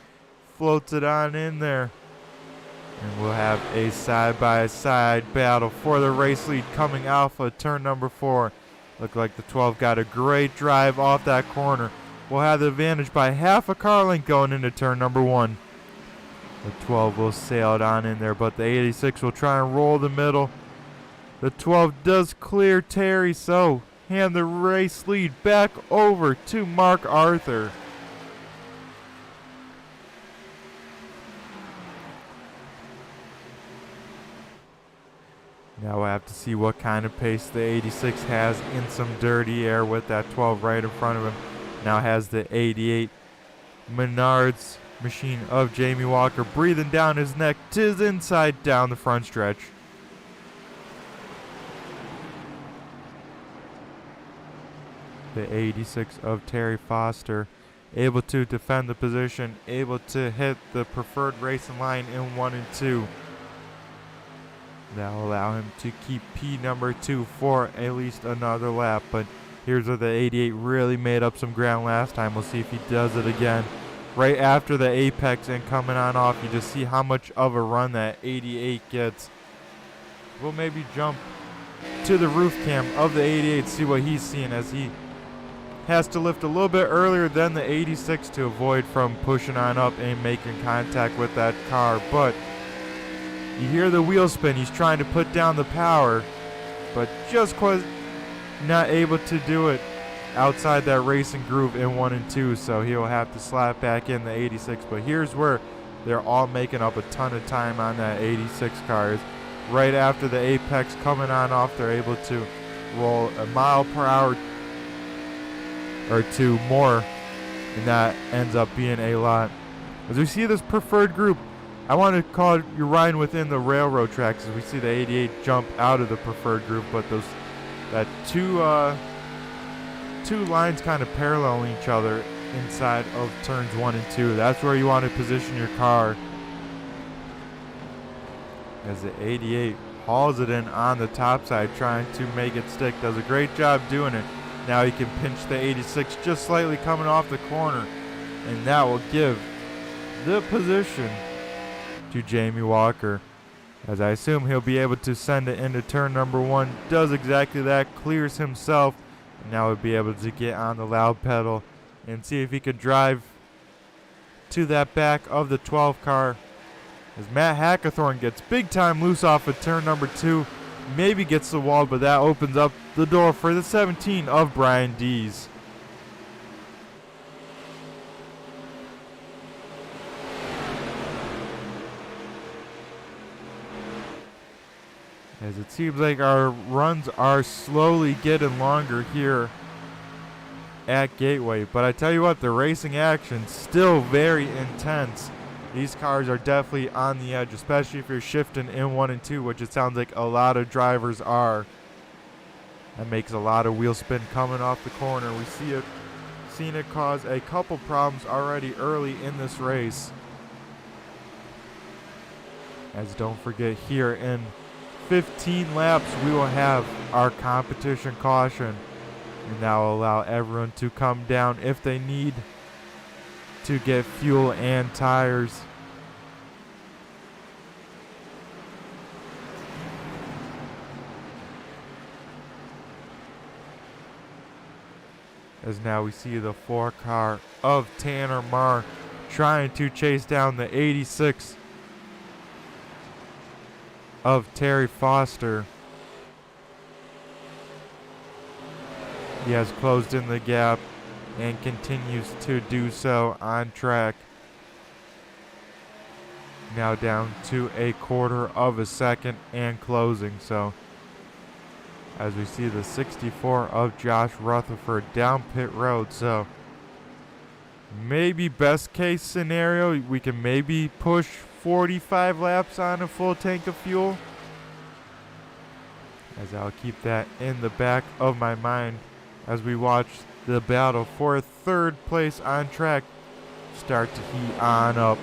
Floats it on in there. And we'll have a side-by-side battle for the race lead coming off of turn number 4. Look like the 12 got a great drive off that corner. We'll have the advantage by half a car length going into turn number 1. The 12 will sail it on in there, but the 86 will try and roll the middle. The 12 does clear Terry, so hand the race lead back over to Mark Arthur. Now we'll have to see what kind of pace the 86 has in some dirty air with that 12 right in front of him. Now has the 88 Menards machine of Jamie Walker breathing down his neck to his inside down the front stretch. The 86 of Terry Foster able to defend the position, able to hit the preferred racing line in 1 and 2. That will allow him to keep P number 2 for at least another lap. But here's where the 88 really made up some ground last time. We'll see if he does it again. Right after the apex and coming on off, you just see how much of a run that 88 gets. We'll maybe jump to the roof cam of the 88, see what he's seeing, as he has to lift a little bit earlier than the 86 to avoid from pushing on up and making contact with that car. But you hear the wheel spin. He's trying to put down the power, but just quite not able to do it outside that racing groove in 1 and 2, so he'll have to slap back in the 86. But here's where they're all making up a ton of time on that 86 car. Right after the apex coming on off, they're able to roll a mile per hour or 2 more, and that ends up being a lot. As we see this preferred group, I want to call it you're riding within the railroad tracks, as we see the 88 jump out of the preferred group, but that two lines kind of paralleling each other inside of turns 1 and 2. That's where you want to position your car. As the 88 hauls it in on the top side, trying to make it stick. Does a great job doing it. Now he can pinch the 86 just slightly coming off the corner, and that will give the position to Jamie Walker, as I assume he'll be able to send it into turn number 1. Does exactly that, clears himself, and now he'll be able to get on the loud pedal and see if he could drive to that back of the 12 car, as Matt Hackathorn gets big time loose off of turn number 2, maybe gets the wall, but that opens up the door for the 17 of Brian Dees. As it seems like our runs are slowly getting longer here at Gateway. But I tell you what, the racing action still very intense. These cars are definitely on the edge, especially if you're shifting in 1 and 2, which it sounds like a lot of drivers are. That makes a lot of wheel spin coming off the corner. We seen it cause a couple problems already early in this race. As don't forget, here in 15 laps we will have our competition caution, and that will allow everyone to come down if they need to get fuel and tires. As now we see the 4 car of Tanner Marr trying to chase down the 86 of Terry Foster. He has closed in the gap and continues to do so on track. Now down to a quarter of a second and closing. So as we see the 64 of Josh Rutherford down pit road. So maybe best case scenario, we can maybe push 45 laps on a full tank of fuel. As I'll keep that in the back of my mind as we watch the battle for 3rd place on track start to heat on up.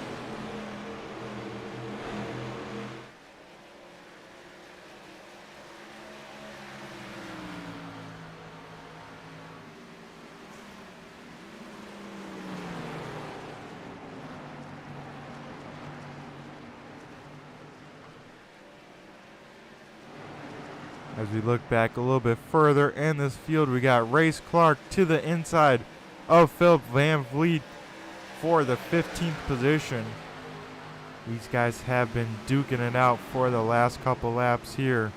As we look back a little bit further in this field, we got Race Clark to the inside of Philip Van Vliet for the 15th position. These guys have been duking it out for the last couple laps here.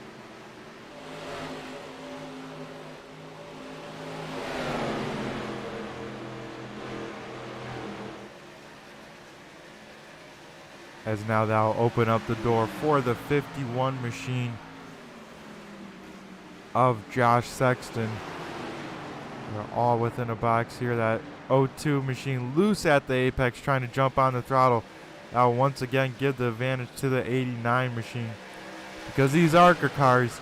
As now that'll open up the door for the 51 machine of Josh Sexton. We're all within a box here. That 02 machine loose at the apex trying to jump on the throttle. That'll once again give the advantage to the 89 machine. Because these Arca cars,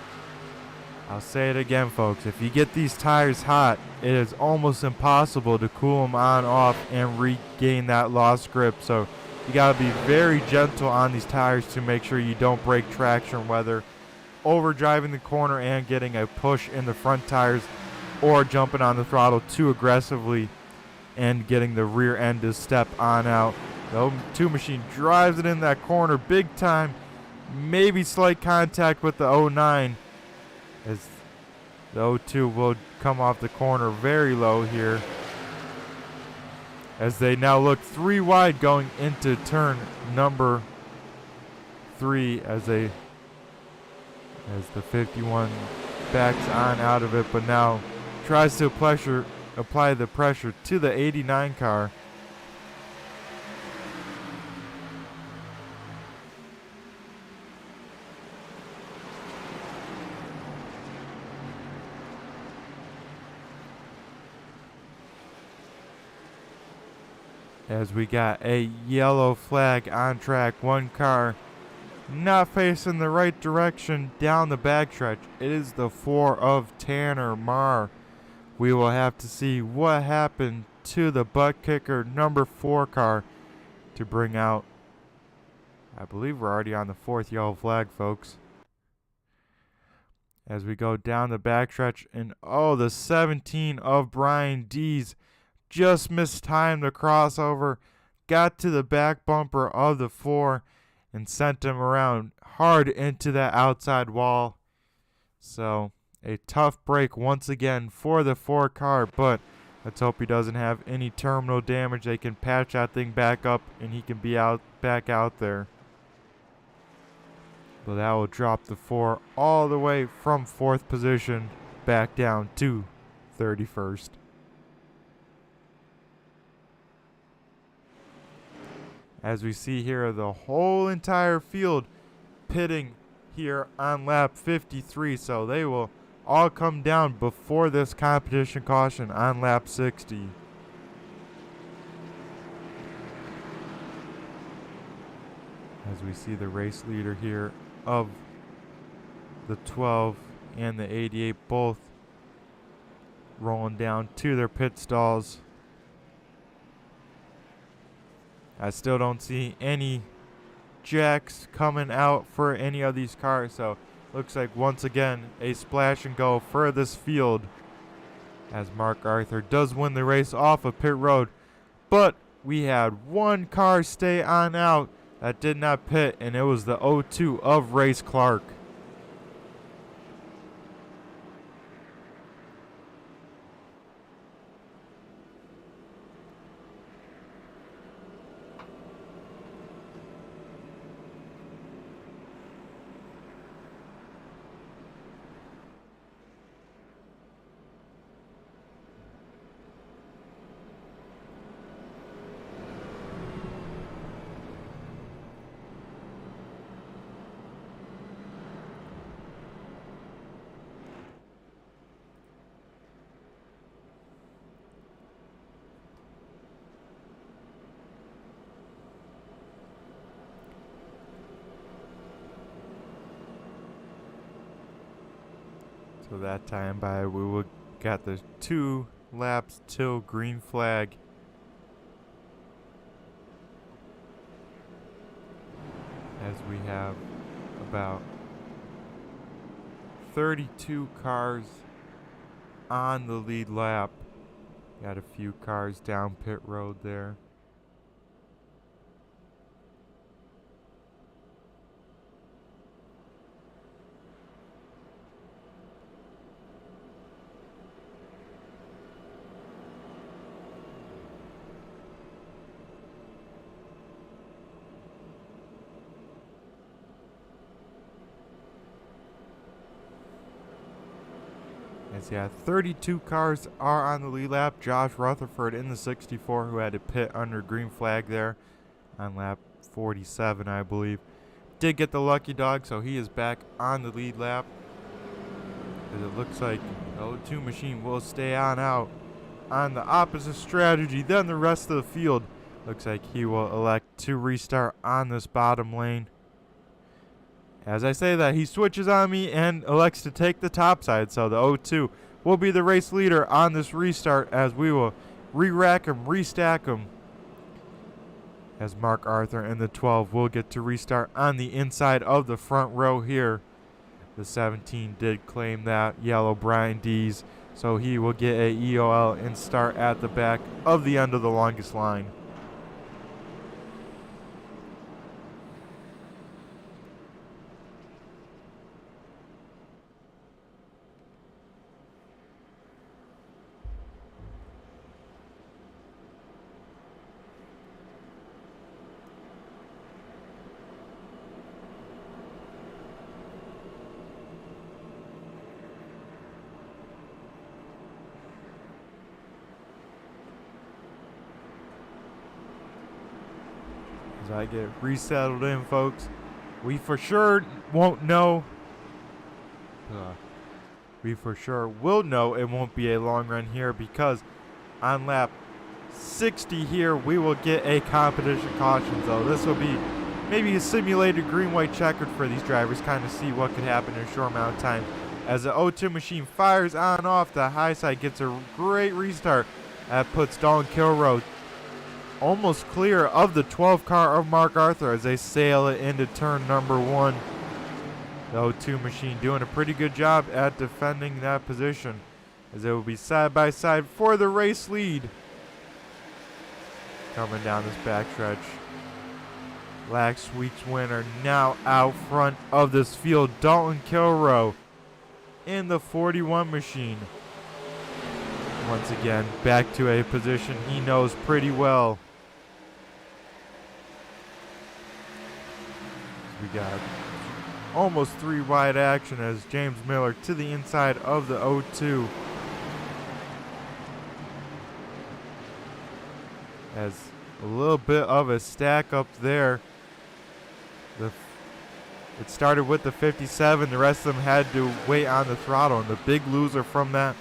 I'll say it again folks, if you get these tires hot, it is almost impossible to cool them on, off, and regain that lost grip. So you gotta be very gentle on these tires to make sure you don't break traction, whether overdriving the corner and getting a push in the front tires or jumping on the throttle too aggressively and getting the rear end to step on out. The 02 machine drives it in that corner big time, maybe slight contact with the 09 as the 02 will come off the corner very low here as they now look 3 wide going into turn number 3 as the 51 backs on out of it, but now tries to apply the pressure to the 89 car. As we got a yellow flag on track, 1 car not facing the right direction down the backstretch. It is the 4 of Tanner Marr. We will have to see what happened to the butt kicker number 4 car to bring out. I believe we're already on the 4th yellow flag, folks. As we go down the backstretch, and the 17 of Brian Dees just mistimed the crossover, got to the back bumper of the 4 and sent him around hard into that outside wall. So a tough break once again for the 4 car, but let's hope he doesn't have any terminal damage. They can patch that thing back up and he can be back out there. But that will drop the 4 all the way from 4th position back down to 31st. As we see here, the whole entire field pitting here on lap 53. So they will all come down before this competition caution on lap 60. As we see the race leader here of the 12 and the 88 both rolling down to their pit stalls. I still don't see any jacks coming out for any of these cars, so looks like once again a splash and go for this field as Mark Arthur does win the race off of pit road. But we had one car stay on out that did not pit, and it was the 02 of Race Clark. So that time by, we will got the 2 laps till green flag. As we have about 32 cars on the lead lap. Got a few cars down pit road there. As yeah, 32 cars are on the lead lap. Josh Rutherford in the 64, who had to pit under green flag there on lap 47, I believe, did get the lucky dog, so he is back on the lead lap. As it looks like the 02 machine will stay on out on the opposite strategy than the rest of the field. Looks like he will elect to restart on this bottom lane. As I say that, he switches on me and elects to take the top side, so the 02 will be the race leader on this restart, as we will re-rack him, restack him, as Mark Arthur and the 12 will get to restart on the inside of the front row here. The 17 did claim that yellow Brian Dees, so he will get a EOL and start at the back of the end of the longest line. As I get resettled in, folks, we for sure won't know. We for sure will know it won't be a long run here, because on lap 60 here we will get a competition caution. So this will be maybe a simulated green-white checkered for these drivers, kind of see what could happen in a short amount of time. As the 02 machine fires on off the high side, gets a great restart. That puts Dalton Kilroe almost clear of the 12 car of Mark Arthur as they sail it into turn number 1. The 02 machine doing a pretty good job at defending that position, as it will be side by side for the race lead. Coming down this backstretch, last week's winner now out front of this field, Dalton Kilroe in the 41 machine. Once again, back to a position he knows pretty well. We got almost 3 wide action as James Miller to the inside of the 02. As a little bit of a stack up there. The It started with the 57. The rest of them had to wait on the throttle. And the big loser from that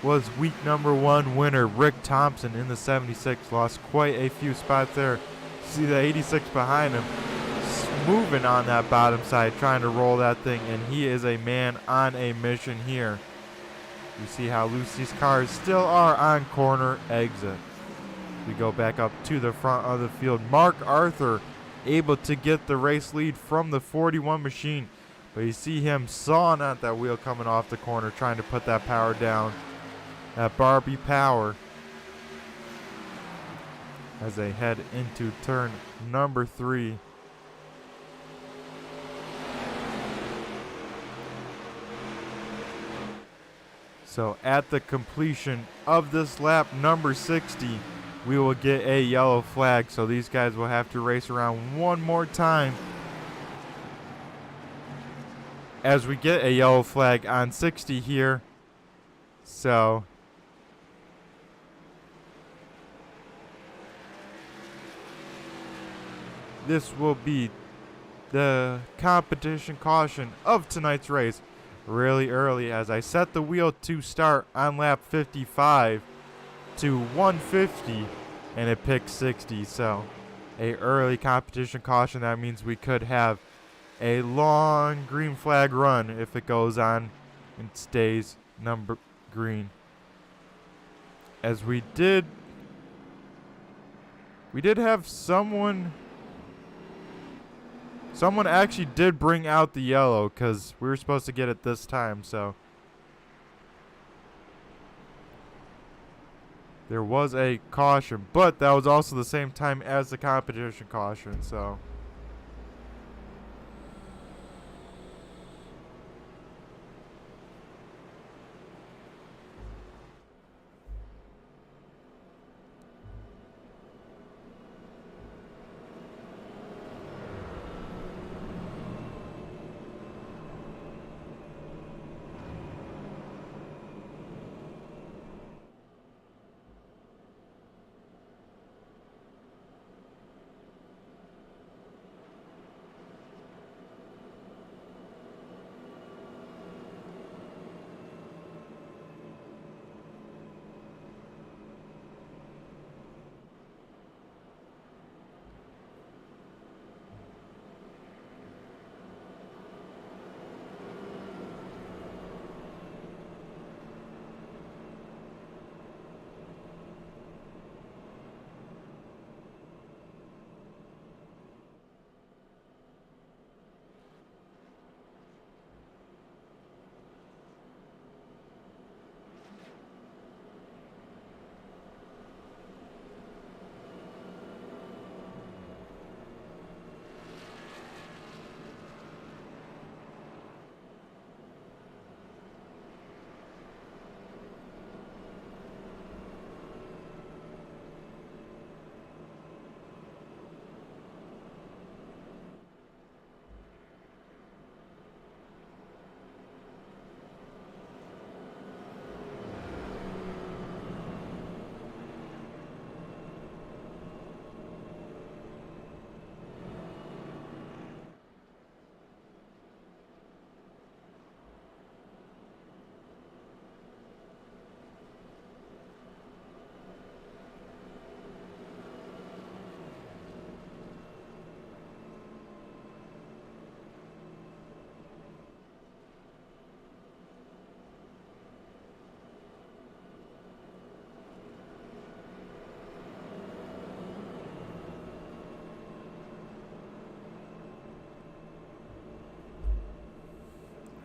was week number 1 winner Rick Thompson in the 76. Lost quite a few spots there. See the 86 behind him moving on that bottom side, trying to roll that thing. And he is a man on a mission here. You see how loose these cars still are on corner exit. We go back up to the front of the field. Mark Arthur able to get the race lead from the 41 machine. But you see him sawing at that wheel coming off the corner, trying to put that power down. That Barbie power. As they head into turn number 3. So at the completion of this lap number 60, we will get a yellow flag. So these guys will have to race around one more time as we get a yellow flag on 60 here. So this will be the competition caution of tonight's race. Really early as I set the wheel to start on lap 55 to 150 and it picked 60. So a early competition caution. That means we could have a long green flag run if it goes on and stays number green. As we did have someone actually did bring out the yellow because we were supposed to get it this time. So there was a caution, but that was also the same time as the competition caution. So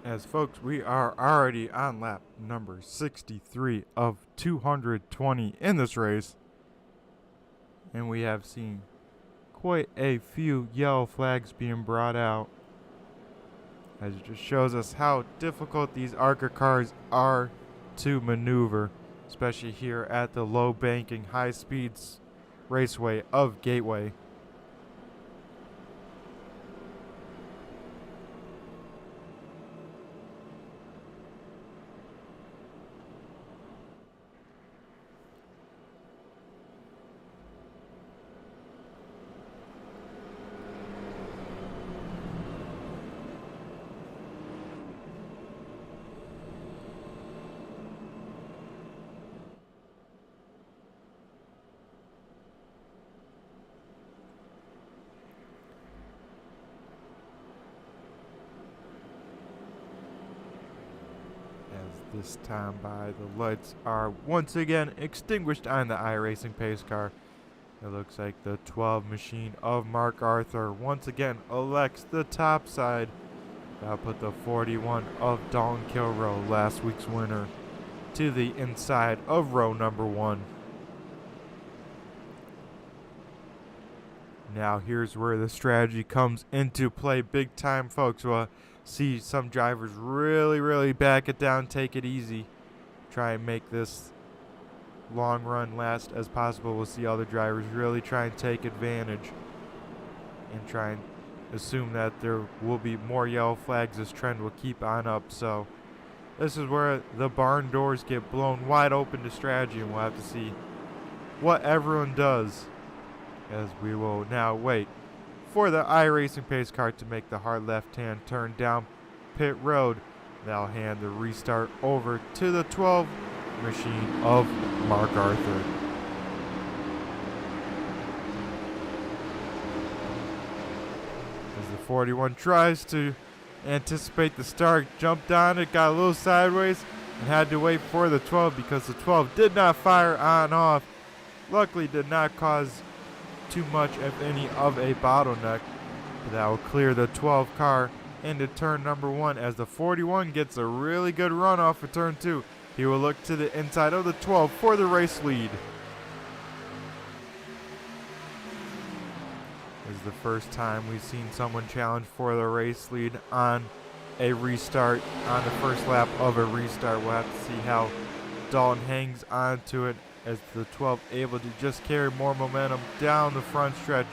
as folks, we are already on lap number 63 of 220 in this race. And we have seen quite a few yellow flags being brought out. As it just shows us how difficult these Arca cars are to maneuver, especially here at the low banking, high speeds raceway of Gateway. this time by. The lights are once again extinguished on the iRacing pace car. It looks like the 12 machine of Mark Arthur once again elects the top side. That'll put the 41 of Dalton Kilroe, last week's winner, to the inside of row number 1. Now here's where the strategy comes into play big time, folks. We'll see some drivers really back it down, take it easy, try and make this long run last as possible. We'll see other drivers really try and take advantage and try and assume that there will be more yellow flags. This trend will keep on up. So this is where the barn doors get blown wide open to strategy, and we'll have to see what everyone does, as we will now wait for the iRacing pace car to make the hard left-hand turn down pit road. They'll hand the restart over to the 12 machine of Mark Arthur. As the 41 tries to anticipate the start, jumped on it, got a little sideways, and had to wait for the 12 because the 12 did not fire on off. Luckily did not cause too much, if any, of a bottleneck. But that will clear the 12 car into turn number 1 as the 41 gets a really good run off of turn 2. He will look to the inside of the 12 for the race lead. This is the first time we've seen someone challenge for the race lead on a restart, on the first lap of a restart. We'll have to see how Dalton hangs on to it, as the 12 able to just carry more momentum down the front stretch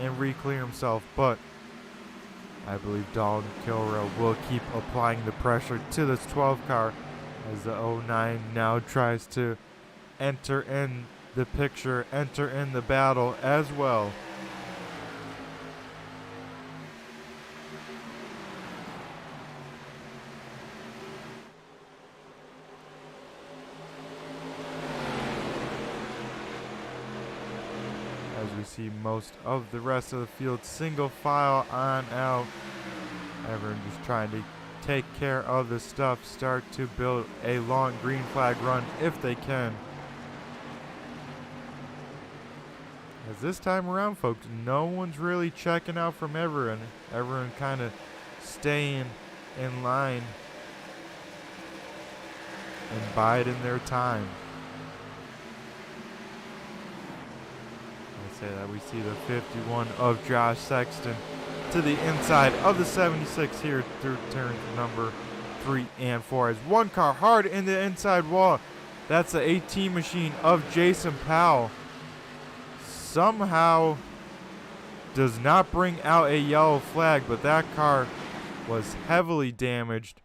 and re-clear himself. But I believe Dalton Kilroe will keep applying the pressure to this 12 car as the 09 now tries to enter in the picture, enter in the battle as well. As we see most of the rest of the field single file on out. Everyone just trying to take care of the stuff, start to build a long green flag run if they can. As this time around, folks, no one's really checking out from everyone. Everyone kind of staying in line and biding their time. Say that we see the 51 of Josh Sexton to the inside of the 76 here through turns number 3 and 4 as one car hard in the inside wall. That's the 18 machine of Jason Powell. Somehow does not bring out a yellow flag, but that car was heavily damaged,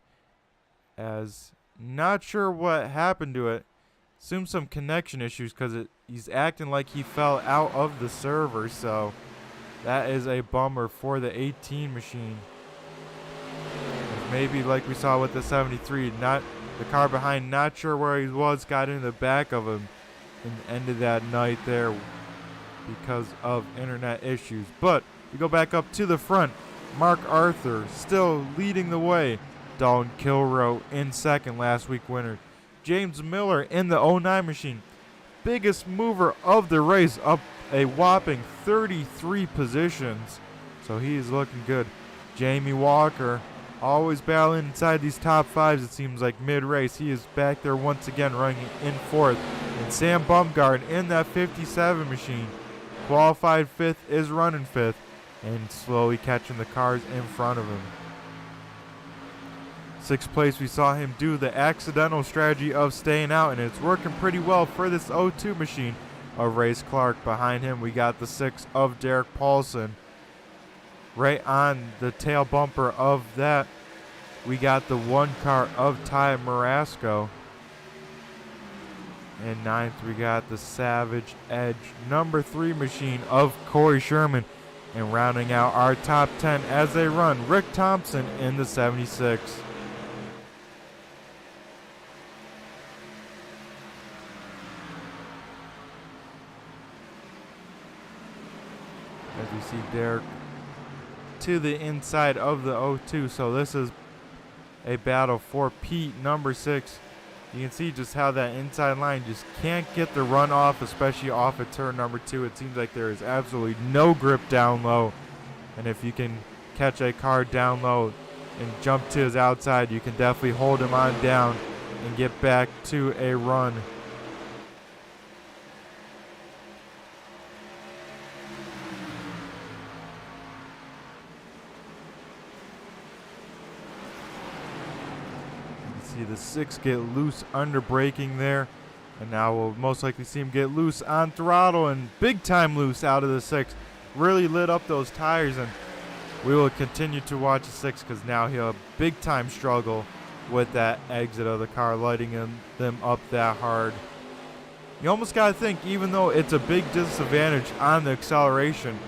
as not sure what happened to it. Assume some connection issues, because he's acting like he fell out of the server, so that is a bummer for the 18 machine. Maybe like we saw with the 73, not the car behind, not sure where he was, got into the back of him and ended that night there because of internet issues. But we go back up to the front. Mark Arthur still leading the way. Dalton Kilroe in second, last week winner. James Miller in the 09 machine, biggest mover of the race, up a whopping 33 positions, so he's looking good. Jamie Walker always battling inside these top fives, it seems like mid-race. He is back there once again running in fourth. And Sam Bumgard in that 57 machine, qualified fifth, is running fifth and slowly catching the cars in front of him. Sixth place, we saw him do the accidental strategy of staying out, and it's working pretty well for this 02 machine of Race Clark. Behind him, we got the 6 of Derek Paulson. Right on the tail bumper of that, we got the 1 car of Ty Marasco. And ninth, we got the Savage Edge number 3 machine of Corey Sherman. And rounding out our top 10 as they run, Rick Thompson in the 76. As we see Derek to the inside of the 02. So this is a battle for Pete, number 6, You can see just how that inside line just can't get the run off, especially off of turn number 2. It seems like there is absolutely no grip down low. And if you can catch a car down low and jump to his outside, you can definitely hold him on down and get back to a run. See the 6 get loose under braking there, and now we'll most likely see him get loose on throttle, and big time loose out of the 6. Really lit up those tires, and we will continue to watch the 6 because now he'll have big time struggle with that exit of the car, lighting them up that hard. You almost got to think, even though it's a big disadvantage on the acceleration,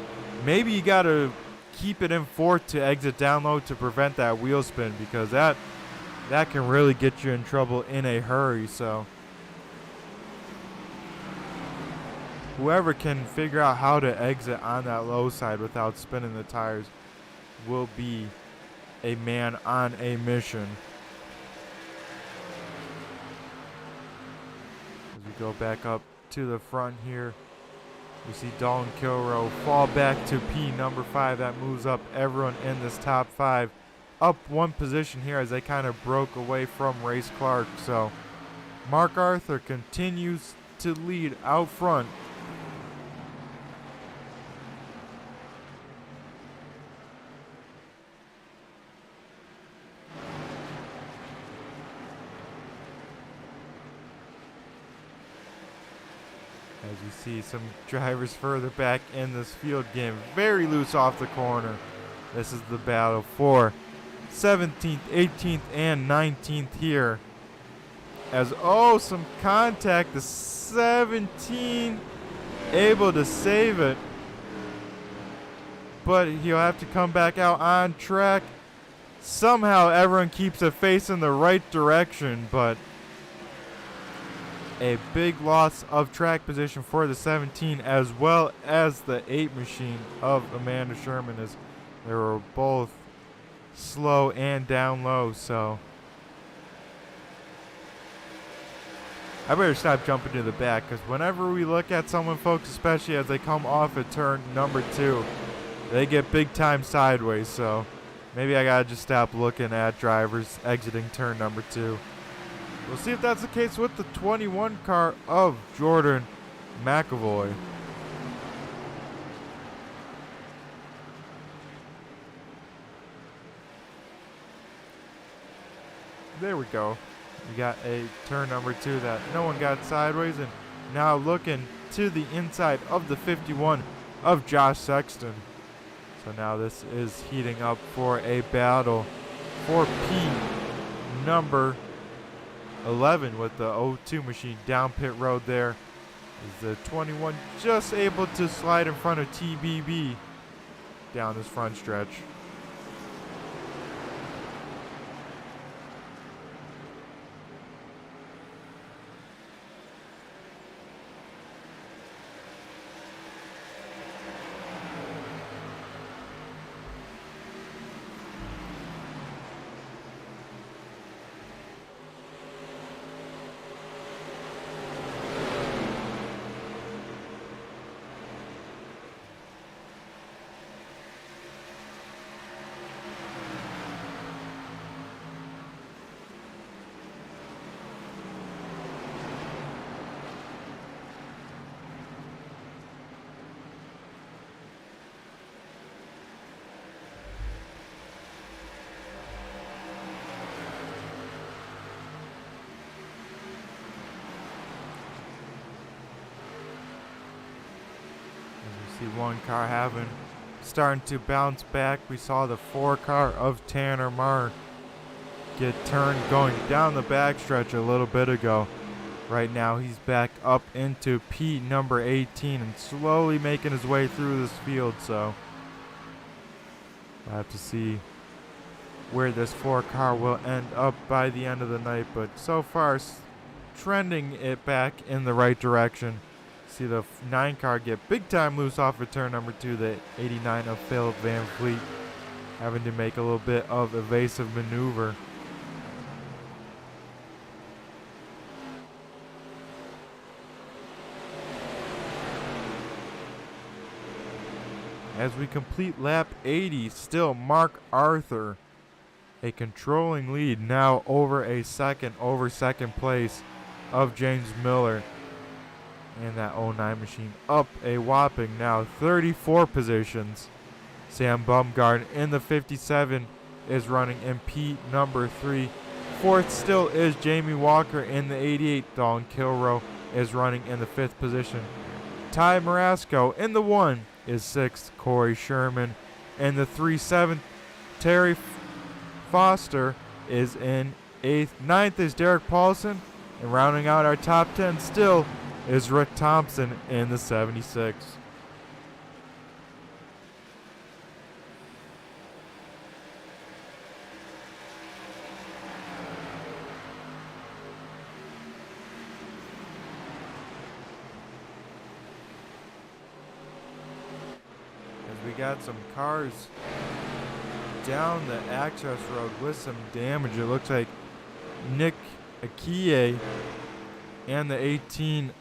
maybe you got to keep it in 4th to exit down low to prevent that wheel spin, because that can really get you in trouble in a hurry. So whoever can figure out how to exit on that low side without spinning the tires will be a man on a mission. As we go back up to the front here, we see Dalton Kilroe fall back to P number 5. That moves up everyone in this top 5 up 1 position here as they kind of broke away from Race Clark. So Mark Arthur continues to lead out front. As you see some drivers further back in this field game, very loose off the corner. This is the battle for 17th, 18th, and 19th here. As, some contact. The 17 able to save it. But he'll have to come back out on track. Somehow everyone keeps it facing the right direction, but a big loss of track position for the 17 as well as the 8 machine of Amanda Sherman, as they were both slow and down low. So I better stop jumping to the back, because whenever we look at someone, folks, especially as they come off at turn number 2, they get big time sideways. So maybe I gotta just stop looking at drivers exiting turn number 2. We'll see if that's the case with the 21 car of Jordan McAvoy. There we go. We got a turn number 2 that no one got sideways, and now looking to the inside of the 51 of Josh Sexton. So now this is heating up for a battle for P number 11 with the 02 machine down pit road. There is the 21 just able to slide in front of TBB down this front stretch. See one car starting to bounce back. We saw the 4 car of Tanner Marr get turned going down the backstretch a little bit ago. Right now he's back up into P number 18 and slowly making his way through this field. So we'll have to see where this 4 car will end up by the end of the night. But so far, trending it back in the right direction. See the 9 car get big time loose off of turn number 2. The 89 of Philip Van Fleet having to make a little bit of evasive maneuver. as we complete lap 80. Still Mark Arthur, a controlling lead now over second place of James Miller and that 09 machine, up a whopping now 34 positions. Sam Bumgarn in the 57 is running in P number 3. Fourth still is Jamie Walker in the 88. Dalton Kilroe is running in the 5th position. Ty Marasco in the 1 is 6th. Corey Sherman in the 3-7. Terry Foster is in 8th. 9th is Derek Paulson. And rounding out our top 10 still is Rick Thompson in the 76. As we got some cars down the access road with some damage. It looks like Nick Akie and the 18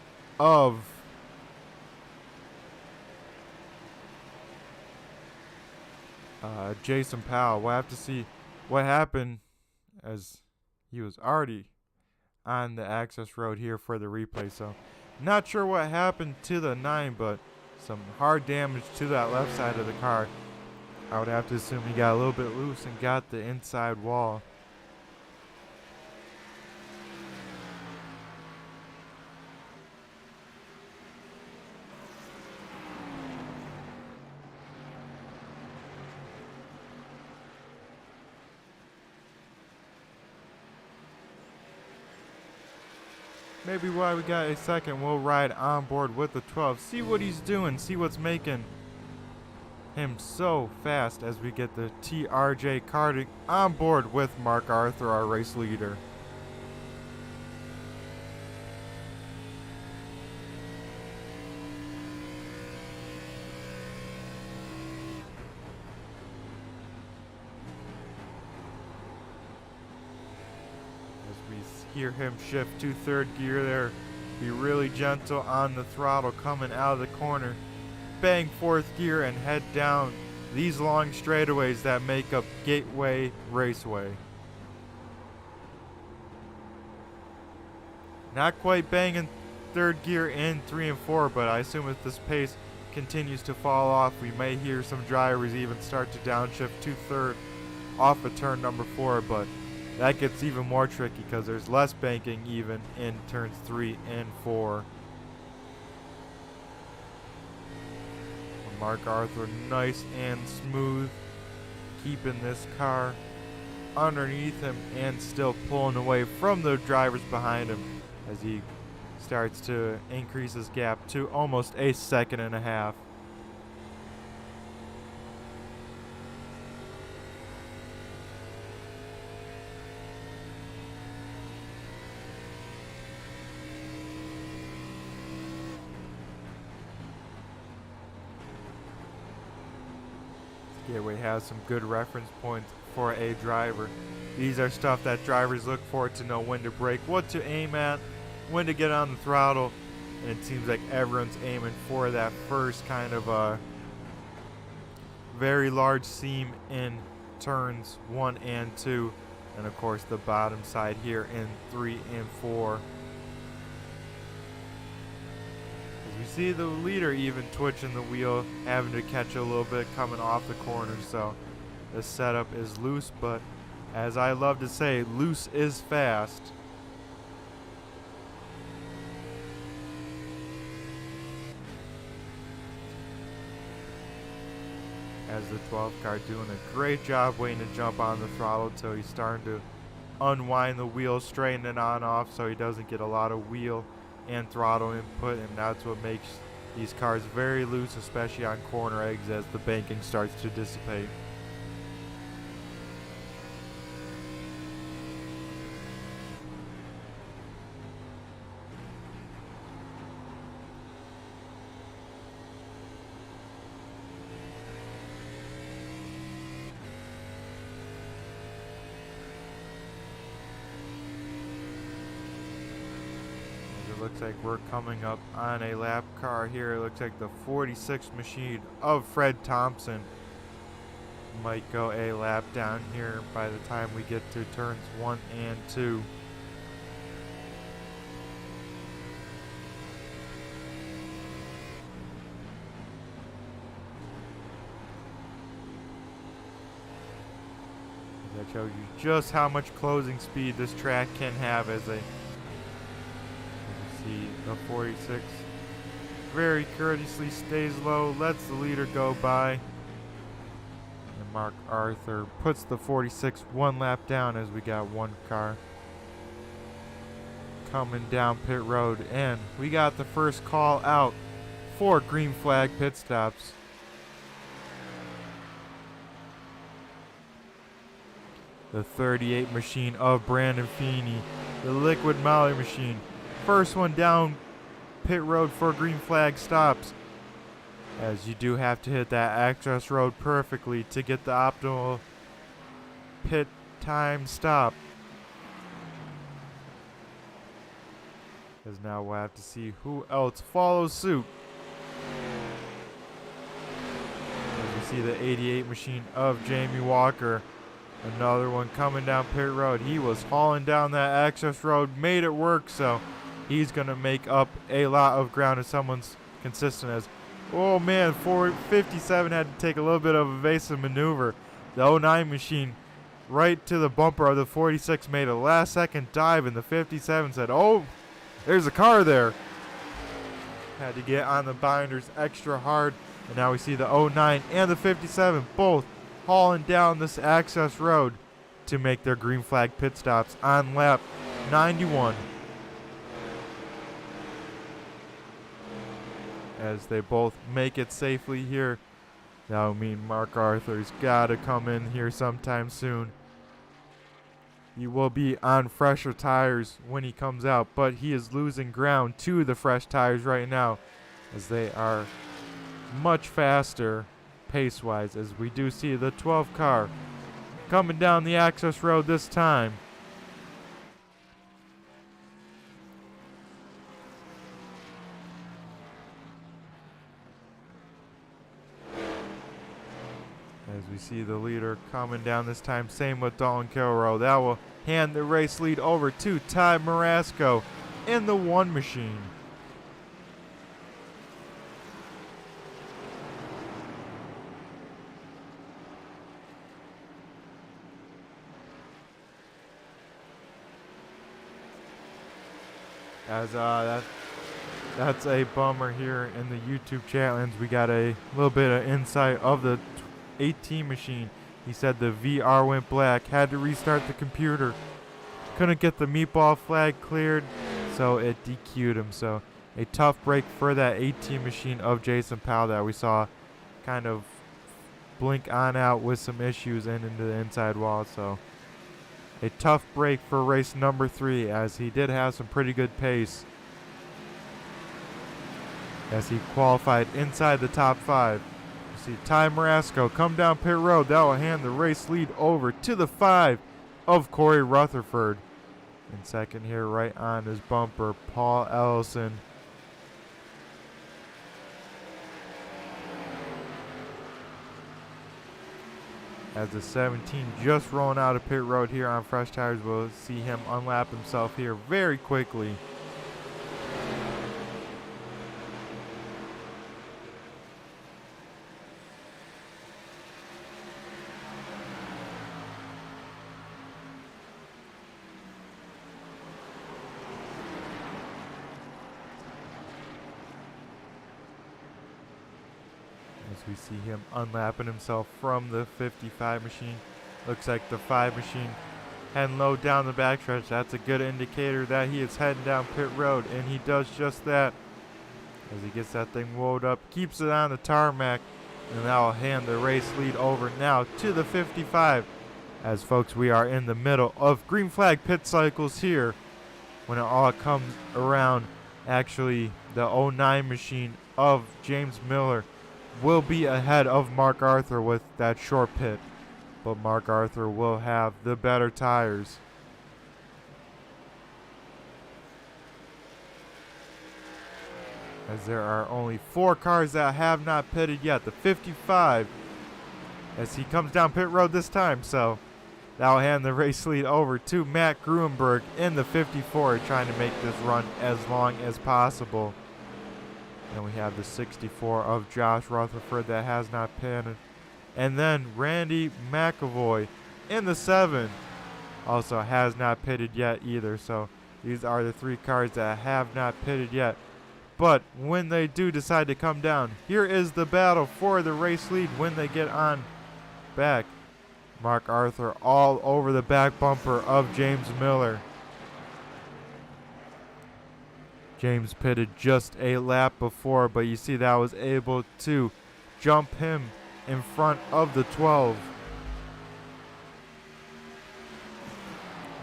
of Jason Powell. We'll have to see what happened, as he was already on the access road here for the replay. So not sure what happened to the 9, but some hard damage to that left side of the car. I would have to assume he got a little bit loose and got the inside wall. Maybe while we got a second, we'll ride on board with the 12. See what he's doing. See what's making him so fast as we get the TRJ Karting on board with Mark Arthur, our race leader. Hear him shift to 3rd gear there. Be really gentle on the throttle coming out of the corner. Bang 4th gear and head down these long straightaways that make up Gateway Raceway. Not quite banging 3rd gear in 3 and 4, but I assume if this pace continues to fall off, we may hear some drivers even start to downshift to 3rd off of turn number 4, but that gets even more tricky because there's less banking even in turns 3 and 4. Mark Arthur, nice and smooth, keeping this car underneath him and still pulling away from the drivers behind him as he starts to increase his gap to almost a 1.5 seconds. Gateway has some good reference points for a driver. These are stuff that drivers look for to know when to brake, what to aim at, when to get on the throttle, and it seems like everyone's aiming for that first kind of very large seam in turns 1 and 2, and of course the bottom side here in 3 and 4. We see the leader even twitching the wheel, having to catch a little bit coming off the corner. So the setup is loose, but as I love to say, loose is fast. As the 12 car doing a great job waiting to jump on the throttle till he's starting to unwind the wheel, straighten it on off so he doesn't get a lot of wheel and throttle input, and that's what makes these cars very loose, especially on corner eggs as the banking starts to dissipate. looks like we're coming up on a lap car here. It looks like the 46 machine of Fred Thompson might go a lap down here by the time we get to turns 1 and 2. That shows you just how much closing speed this track can have as you see the 46 very courteously stays low, lets the leader go by. And Mark Arthur puts the 46 one lap down as we got one car coming down pit road. And we got the first call out for green flag pit stops. The 38 machine of Brandon Feeney, the liquid moly machine. First one down pit road for green flag stops, as you do have to hit that access road perfectly to get the optimal pit time stop. As now we'll have to see who else follows suit. As we see the 88 machine of Jamie Walker. Another one coming down pit road. He was hauling down that access road, made it work, so he's going to make up a lot of ground if someone's consistent as, oh man, 457 had to take a little bit of evasive maneuver. The 09 machine right to the bumper of the 46 made a last second dive, and the 57 said, oh, there's a car there. Had to get on the binders extra hard, and now we see the 09 and the 57 both hauling down this access road to make their green flag pit stops on lap 91. As they both make it safely here. That would mean Mark Arthur's got to come in here sometime soon. He will be on fresher tires when he comes out, but he is losing ground to the fresh tires right now, as they are much faster pace-wise, as we do see the 12 car coming down the access road this time. As we see the leader coming down this time, same with Dalton Kilroy. That will hand the race lead over to Ty Marasco in the 1 machine. As that's a bummer here in the YouTube challenge. We got a little bit of insight of the 18 machine. He said the VR went black, had to restart the computer, couldn't get the meatball flag cleared, so it DQ'd him. So a tough break for that 18 machine of Jason Powell that we saw kind of blink on out with some issues and into the inside wall. So a tough break for race number 3, as he did have some pretty good pace as he qualified inside the top 5. You see Ty Marasco come down pit road. That will hand the race lead over to the 5 of Corey Rutherford. In second here, right on his bumper, Paul Ellison. As the 17 just rolling out of pit road here on fresh tires, we'll see him unlap himself here very quickly. As we see him unlapping himself from the 55 machine. Looks like the 5 machine heading low down the backstretch. That's a good indicator that he is heading down pit road, and he does just that. As he gets that thing wound up, keeps it on the tarmac, and that will hand the race lead over now to the 55. As folks, we are in the middle of green flag pit cycles here. When it all comes around, actually the 09 machine of James Miller will be ahead of Mark Arthur with that short pit, but Mark Arthur will have the better tires. as there are only 4 cars that have not pitted yet. The 55, as he comes down pit road this time, so that'll hand the race lead over to Matt Gruenberg in the 54, trying to make this run as long as possible. And we have the 64 of Josh Rutherford that has not pitted. And then Randy McAvoy in the 7 also has not pitted yet either. So these are the 3 cars that have not pitted yet. But when they do decide to come down, here is the battle for the race lead when they get on back. Mark Arthur all over the back bumper of James Miller. James pitted just a lap before, but you see that was able to jump him in front of the 12.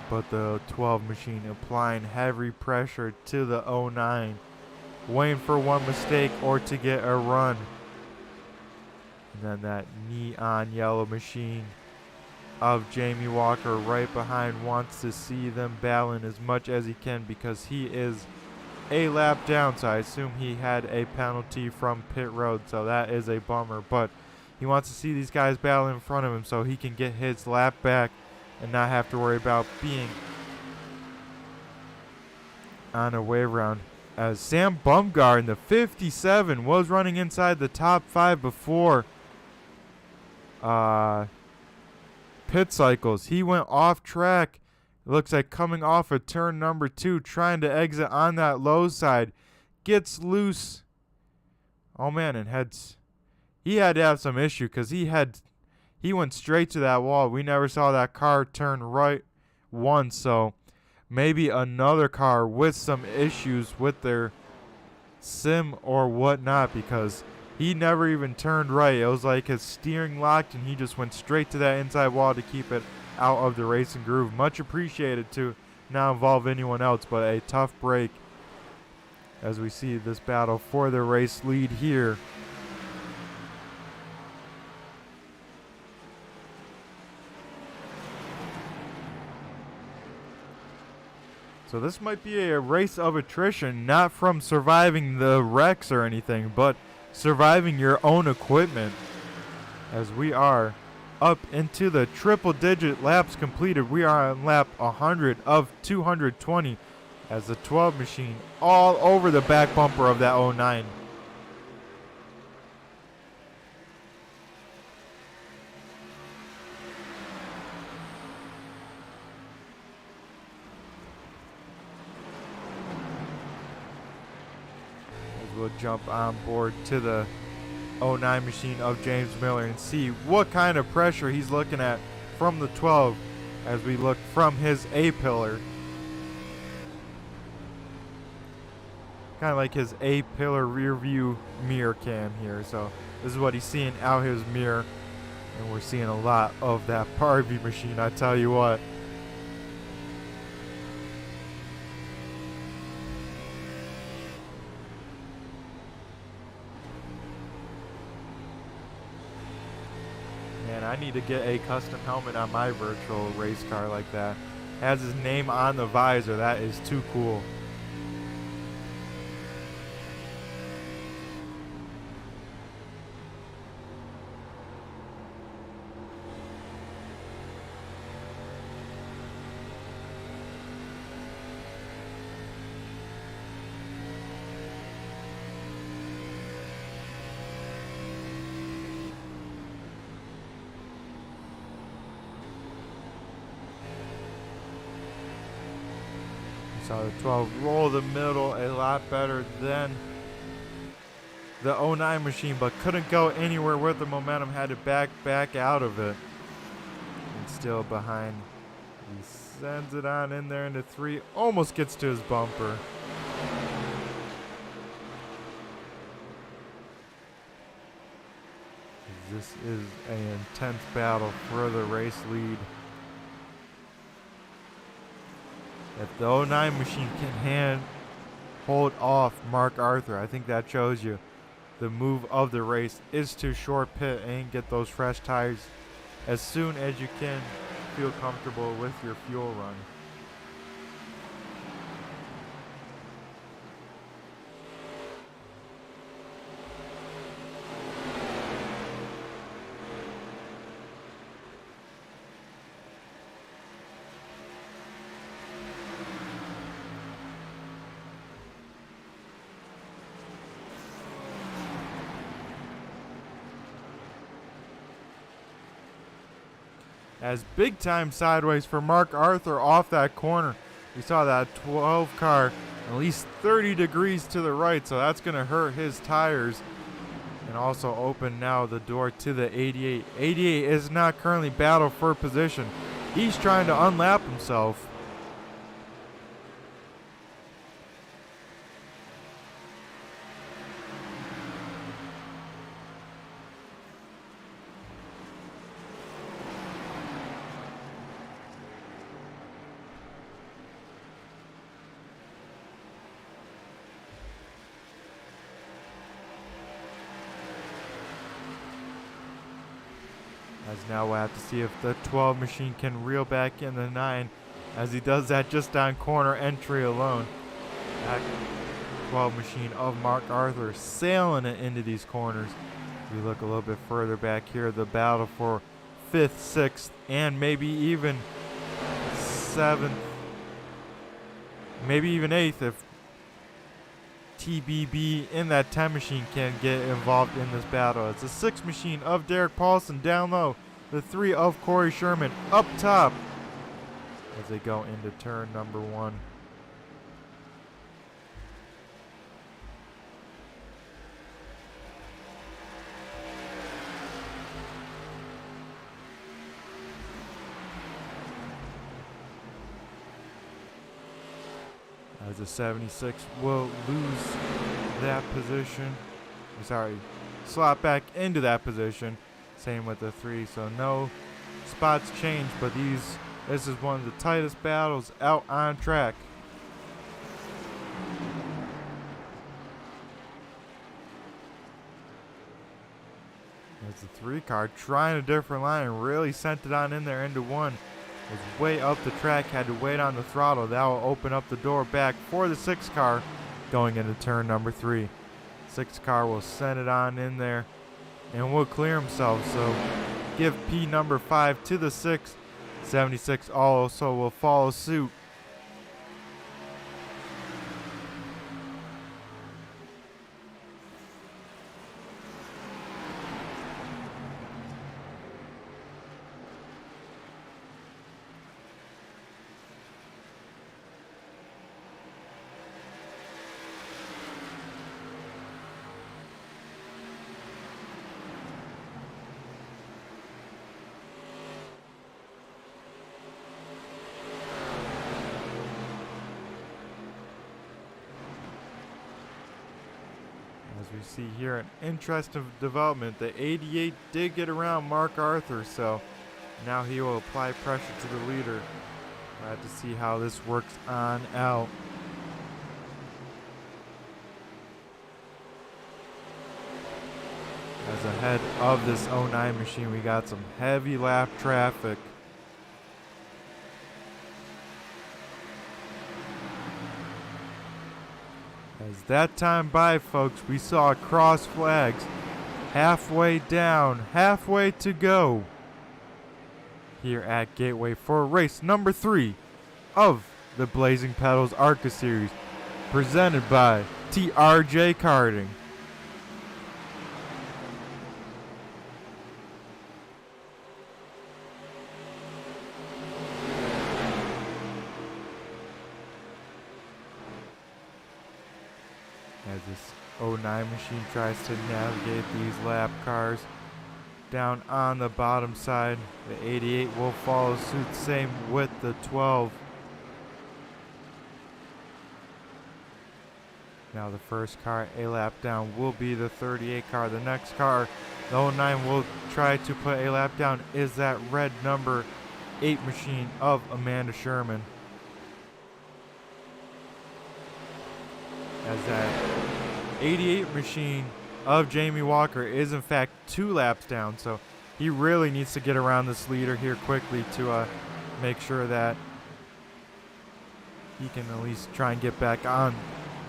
But the 12 machine applying heavy pressure to the 09, waiting for one mistake or to get a run. And then that neon yellow machine of Jamie Walker right behind wants to see them battling as much as he can because he is a lap down, so I assume he had a penalty from pit road, so that is a bummer. But he wants to see these guys battle in front of him so he can get his lap back and not have to worry about being on a wave round. As Sam Bumgar in the 57 was running inside the top 5 before pit cycles. He went off track. Looks like coming off of turn number 2, trying to exit on that low side. Gets loose. Oh man, and he had to have some issue because he went straight to that wall. We never saw that car turn right once, so maybe another car with some issues with their sim or whatnot, because he never even turned right. It was like his steering locked and he just went straight to that inside wall to keep it out of the racing groove. Much appreciated to not involve anyone else, but a tough break as we see this battle for the race lead here. So this might be a race of attrition, not from surviving the wrecks or anything, but surviving your own equipment, as we are up into the triple-digit laps completed. We are on lap 100 of 220 as the 12 machine all over the back bumper of that 09. As we'll jump on board to the 09 machine of James Miller and see what kind of pressure he's looking at from the 12 as we look from his A-pillar. Kind of like his A-pillar rear view mirror cam here. So this is what he's seeing out his mirror, and we're seeing a lot of that Barbie machine, I tell you what. Man, I need to get a custom helmet on my virtual race car like that. Has his name on the visor. That is too cool. So the 12 roll the middle a lot better than the 09 machine, but couldn't go anywhere with the momentum, had to back out of it. And still behind. He sends it on in there into 3, almost gets to his bumper. This is an intense battle for the race lead. If the 09 machine can hold off Mark Arthur, I think that shows you the move of the race is to short pit and get those fresh tires as soon as you can feel comfortable with your fuel run. as big time sideways for Mark Arthur off that corner. We saw that 12 car at least 30 degrees to the right, so that's going to hurt his tires and also open now the door to the 88. 88 is not currently battle for position. He's trying to unlap himself. As now we'll have to see if the 12 machine can reel back in the 9 as he does that just on corner entry alone. Back 12 machine of Mark Arthur sailing it into these corners. We look a little bit further back here, the battle for 5th, 6th, and maybe even 7th, maybe even 8th if TBB in that 10 machine can get involved in this battle. It's the 6 machine of Derek Paulson down low. The 3 of Corey Sherman up top as they go into turn number 1. As the 76 will lose that position. Slot back into that position. Same with the 3, so no spots change, but this is one of the tightest battles out on track. As the 3 car trying a different line and really sent it on in there into 1. Was way up the track, had to wait on the throttle. That will open up the door back for the 6 car going into turn number 3. 6 car will send it on in there and will clear himself. So give P number 5 to the 6. 76 also will follow suit. As we see here, an interesting development. The 88 did get around Mark Arthur, so now he will apply pressure to the leader. We'll have to see how this works on out. As ahead of this 09 machine, we got some heavy lap traffic. As that time by, folks, we saw cross flags halfway down, halfway to go here at Gateway for race number 3 of the Blazing Pedals Arca Series, presented by TRJ Karting. As this 09 machine tries to navigate these lap cars down on the bottom side, the 88 will follow suit, same with the 12. Now the first car a lap down will be the 38 car. The next car, the 09, will try to put a lap down is that red number 8 machine of Amanda Sherman. As that 88 machine of Jamie Walker is in fact 2 laps down, so he really needs to get around this leader here quickly to make sure that he can at least try and get back on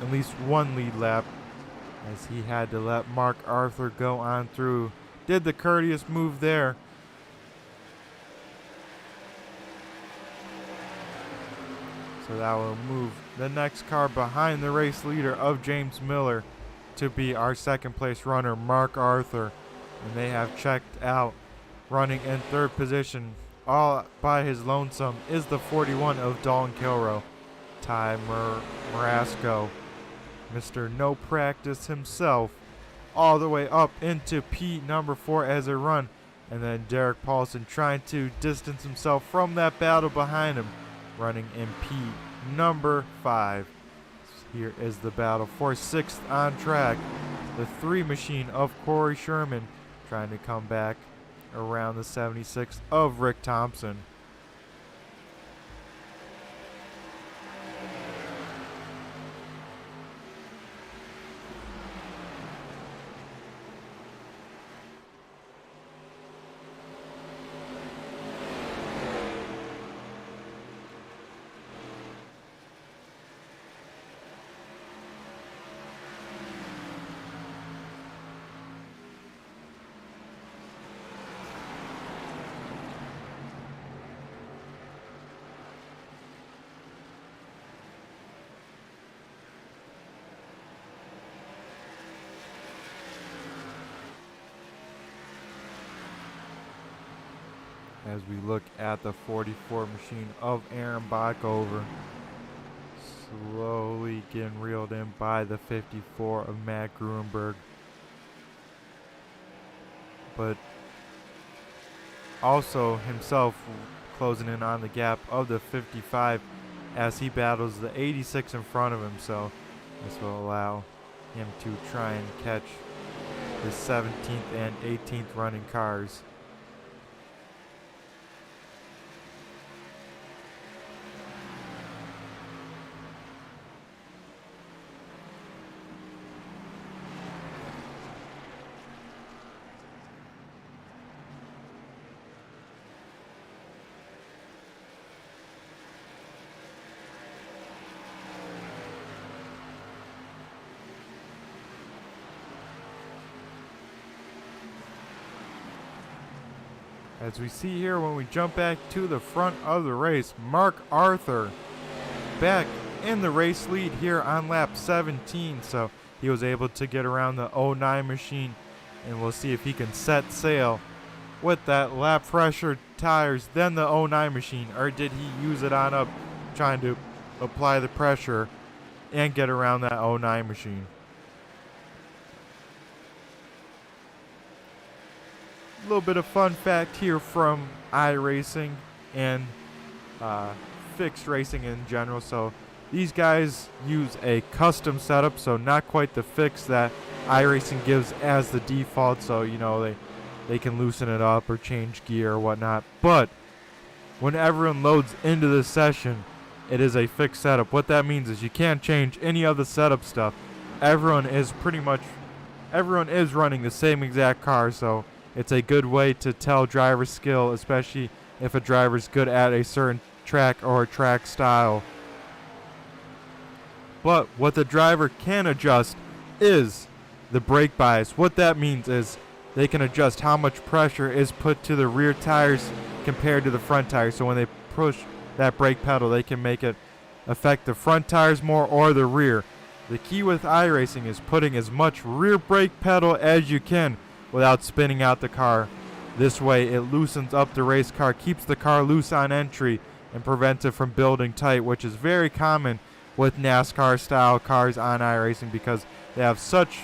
at least one lead lap, as he had to let Mark Arthur go on through. Did the courteous move there. So that will move the next car behind the race leader of James Miller to be our second place runner, Mark Arthur. And they have checked out running in 3rd position all by his lonesome is the 41 of Dalton Kilrow, Ty Marasco, Mr. No Practice himself, all the way up into P number 4 as a run. And then Derek Paulson trying to distance himself from that battle behind him, running in P number 5. Here is the battle for 6th on track. The 3 machine of Corey Sherman trying to come back around the 76 of Rick Thompson. As we look at the 44 machine of Aaron Bockover, slowly getting reeled in by the 54 of Matt Gruenberg. But also himself closing in on the gap of the 55 as he battles the 86 in front of him. So this will allow him to try and catch the 17th and 18th running cars. As we see here when we jump back to the front of the race, Mark Arthur back in the race lead here on lap 17. So he was able to get around the 09 machine, and we'll see if he can set sail with that lap fresher tires than the 09 machine, or did he use it on up trying to apply the pressure and get around that 09 machine. A little bit of fun fact here from iRacing and fixed racing in general. So these guys use a custom setup, so not quite the fix that iRacing gives as the default. So, you know, they can loosen it up or change gear or whatnot. But when everyone loads into this session, it is a fixed setup. What that means is you can't change any of the setup stuff. Everyone is running the same exact car, so it's a good way to tell driver skill, especially if a driver's good at a certain track or track style. But what the driver can adjust is the brake bias. What that means is they can adjust how much pressure is put to the rear tires compared to the front tires. So when they push that brake pedal, they can make it affect the front tires more or the rear. The key with iRacing is putting as much rear brake pedal as you can without spinning out the car. This way it loosens up the race car, keeps the car loose on entry, and prevents it from building tight, which is very common with NASCAR style cars on iRacing because they have such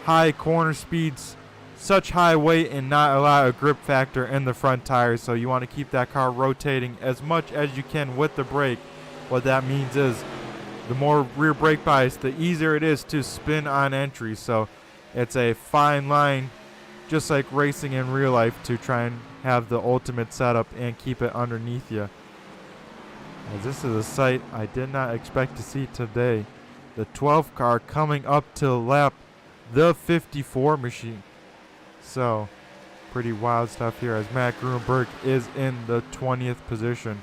high corner speeds, such high weight, and not a lot of grip factor in the front tires. So you want to keep that car rotating as much as you can with the brake. What that means is the more rear brake bias, the easier it is to spin on entry. So it's a fine line, just like racing in real life, to try and have the ultimate setup and keep it underneath you. As this is a sight I did not expect to see today. The 12th car coming up to lap the 54 machine. So pretty wild stuff here as Matt Gruenberg is in the 20th position.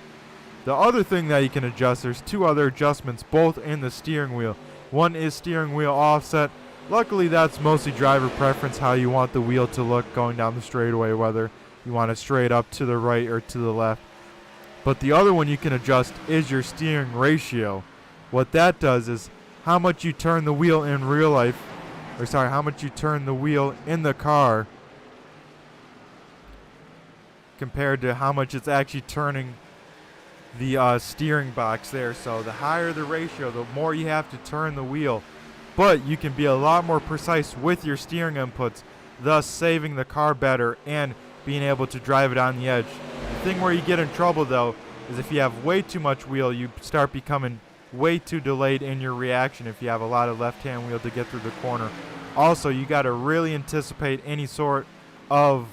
The other thing that you can adjust, there's two other adjustments both in the steering wheel. One is steering wheel offset. Luckily, that's mostly driver preference, how you want the wheel to look going down the straightaway, whether you want it straight up to the right or to the left. But the other one you can adjust is your steering ratio. What that does is how much you turn the wheel in real life, how much you turn the wheel in the car compared to how much it's actually turning the steering box there. So the higher the ratio, the more you have to turn the wheel. But you can be a lot more precise with your steering inputs, thus saving the car better and being able to drive it on the edge. The thing where you get in trouble, though, is if you have way too much wheel, you start becoming way too delayed in your reaction if you have a lot of left-hand wheel to get through the corner. Also, you got to really anticipate any sort of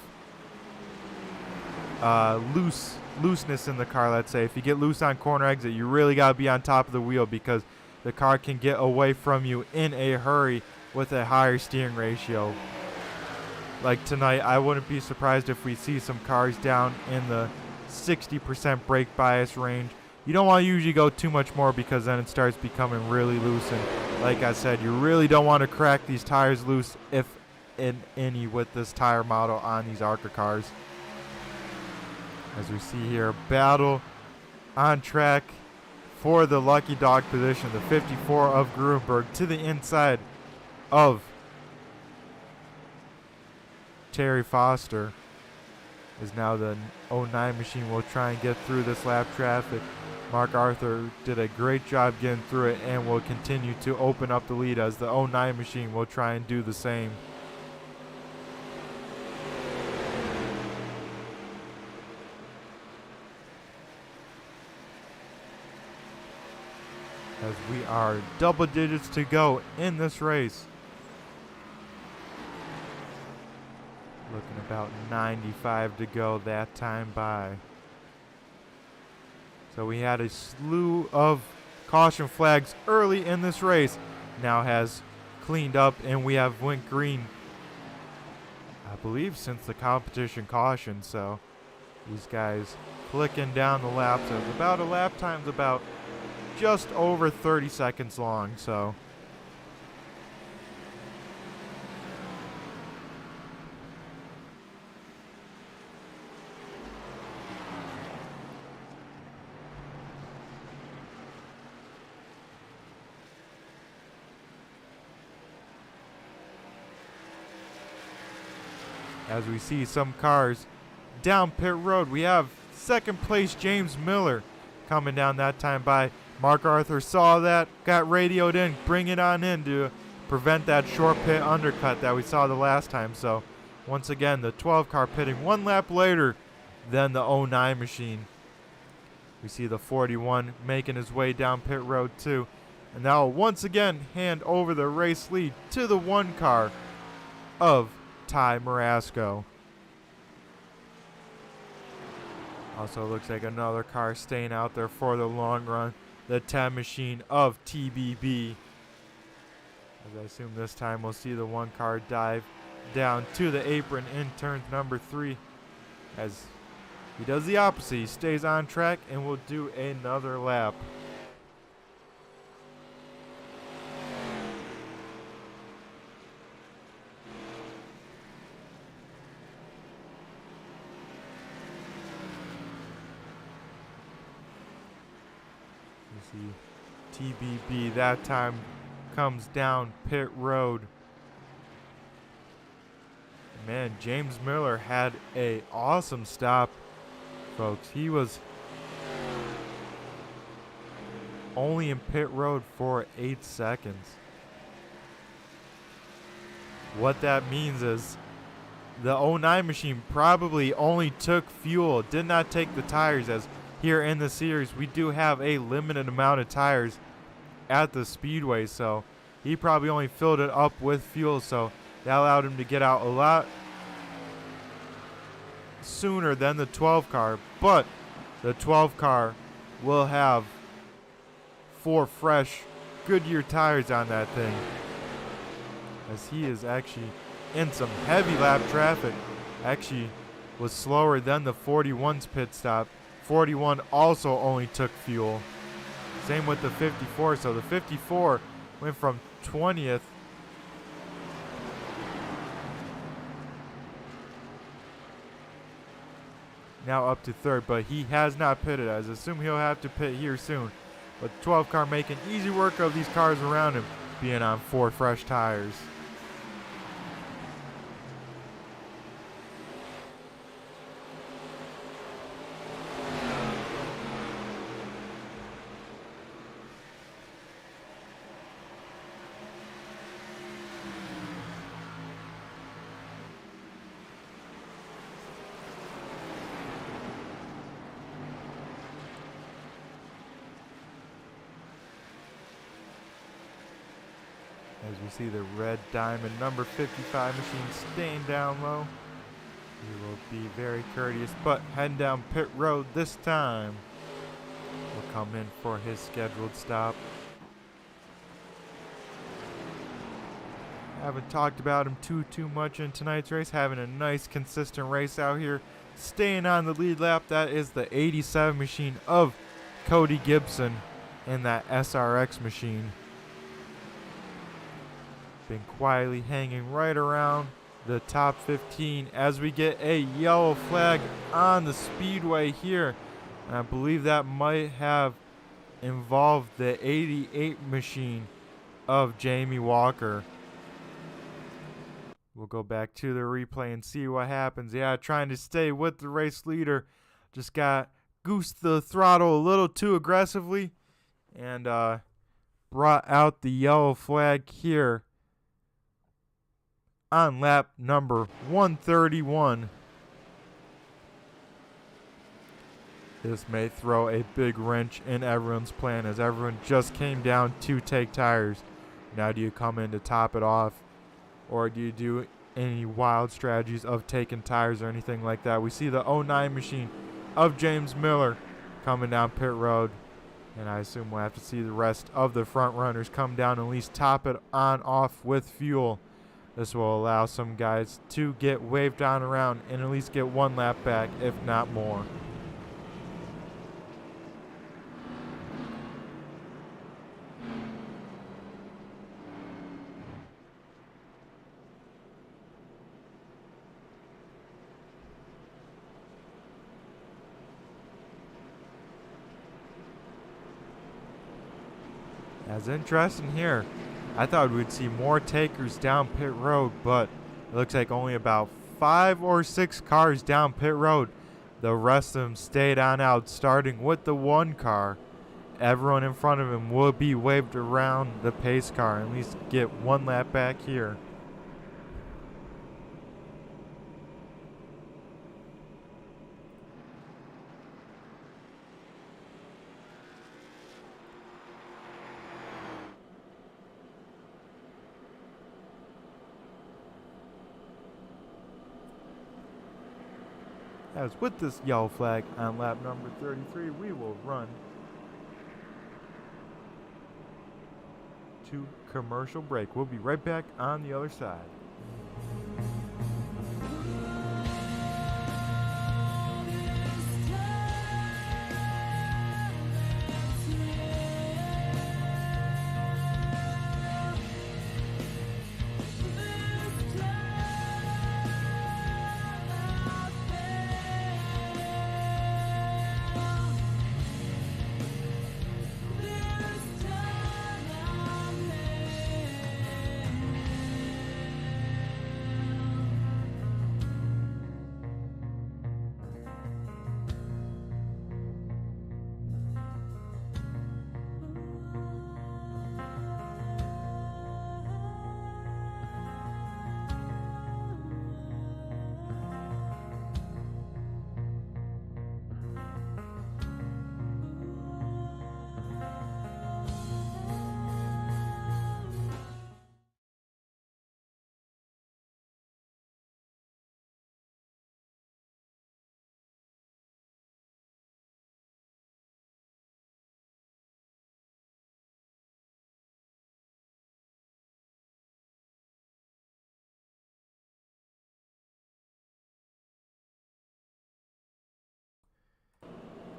looseness in the car. Let's say if you get loose on corner exit, you really got to be on top of the wheel because the car can get away from you in a hurry with a higher steering ratio. Like tonight, I wouldn't be surprised if we see some cars down in the 60% brake bias range. You don't want to usually go too much more because then it starts becoming really loose. And like I said, you really don't want to crack these tires loose, if in any, with this tire model on these Arca cars. As we see here, battle on track for the lucky dog position. The 54 of Gruenberg to the inside of Terry Foster. Is now the 09 machine will try and get through this lap traffic. Mark Arthur did a great job getting through it and will continue to open up the lead as the 09 machine will try and do the same. As we are double digits to go in this race. Looking about 95 to go that time by. So we had a slew of caution flags early in this race. Now has cleaned up and we have went green, I believe, since the competition caution. So these guys clicking down the laps. About a lap time's about just over 30 seconds long. So as we see some cars down pit road, we have second place James Miller coming down that time by. Mark Arthur saw that, got radioed in, bring it on in to prevent that short pit undercut that we saw the last time. So once again, the 12 car pitting one lap later than the 09 machine. We see the 41 making his way down pit road too. And now once again hand over the race lead to the 1 car of Ty Marasco. Also looks like another car staying out there for the long run. The 10 machine of TBB. As I assume this time we'll see the 1 car dive down to the apron in turn number 3. As he does the opposite, he stays on track and will do another lap. TBB that time comes down pit road. Man, James Miller had a awesome stop, folks. He was only in pit road for 8 seconds. What that means is the 09 machine probably only took fuel, did not take the tires, as here in the series we do have a limited amount of tires at the speedway, so he probably only filled it up with fuel, so that allowed him to get out a lot sooner than the 12 car. But the 12 car will have 4 fresh Goodyear tires on that thing, as he is actually in some heavy lap traffic. Actually was slower than the 41's pit stop. 41 also only took fuel. Same with the 54. So the 54 went from 20th now up to 3rd, but he has not pitted. I assume he'll have to pit here soon. But the 12 car making easy work of these cars around him, being on 4 fresh tires. As we see the red diamond number 55 machine staying down low. He will be very courteous, but heading down pit road this time. Will come in for his scheduled stop. Haven't talked about him too much in tonight's race. Having a nice consistent race out here. Staying on the lead lap. That is the 87 machine of Cody Gibson in that SRX machine. Been quietly hanging right around the top 15 as we get a yellow flag on the speedway here. And I believe that might have involved the 88 machine of Jamie Walker. We'll go back to the replay and see what happens. Yeah, trying to stay with the race leader. Just got goosed the throttle a little too aggressively and brought out the yellow flag here on lap number 131. This may throw a big wrench in everyone's plan as everyone just came down to take tires. Now do you come in to top it off, or do you do any wild strategies of taking tires or anything like that? We see the 09 machine of James Miller coming down pit road, and I assume we'll have to see the rest of the front runners come down and at least top it on off with fuel. This will allow some guys to get waved down around and at least get one lap back, if not more. As interesting here. I thought we'd see more takers down pit road, but it looks like only about 5 or 6 cars down pit road. The rest of them stayed on out, starting with the 1 car. Everyone in front of him will be waved around the pace car and at least get one lap back here. As with this yellow flag on lap number 33, we will run to commercial break. We'll be right back on the other side.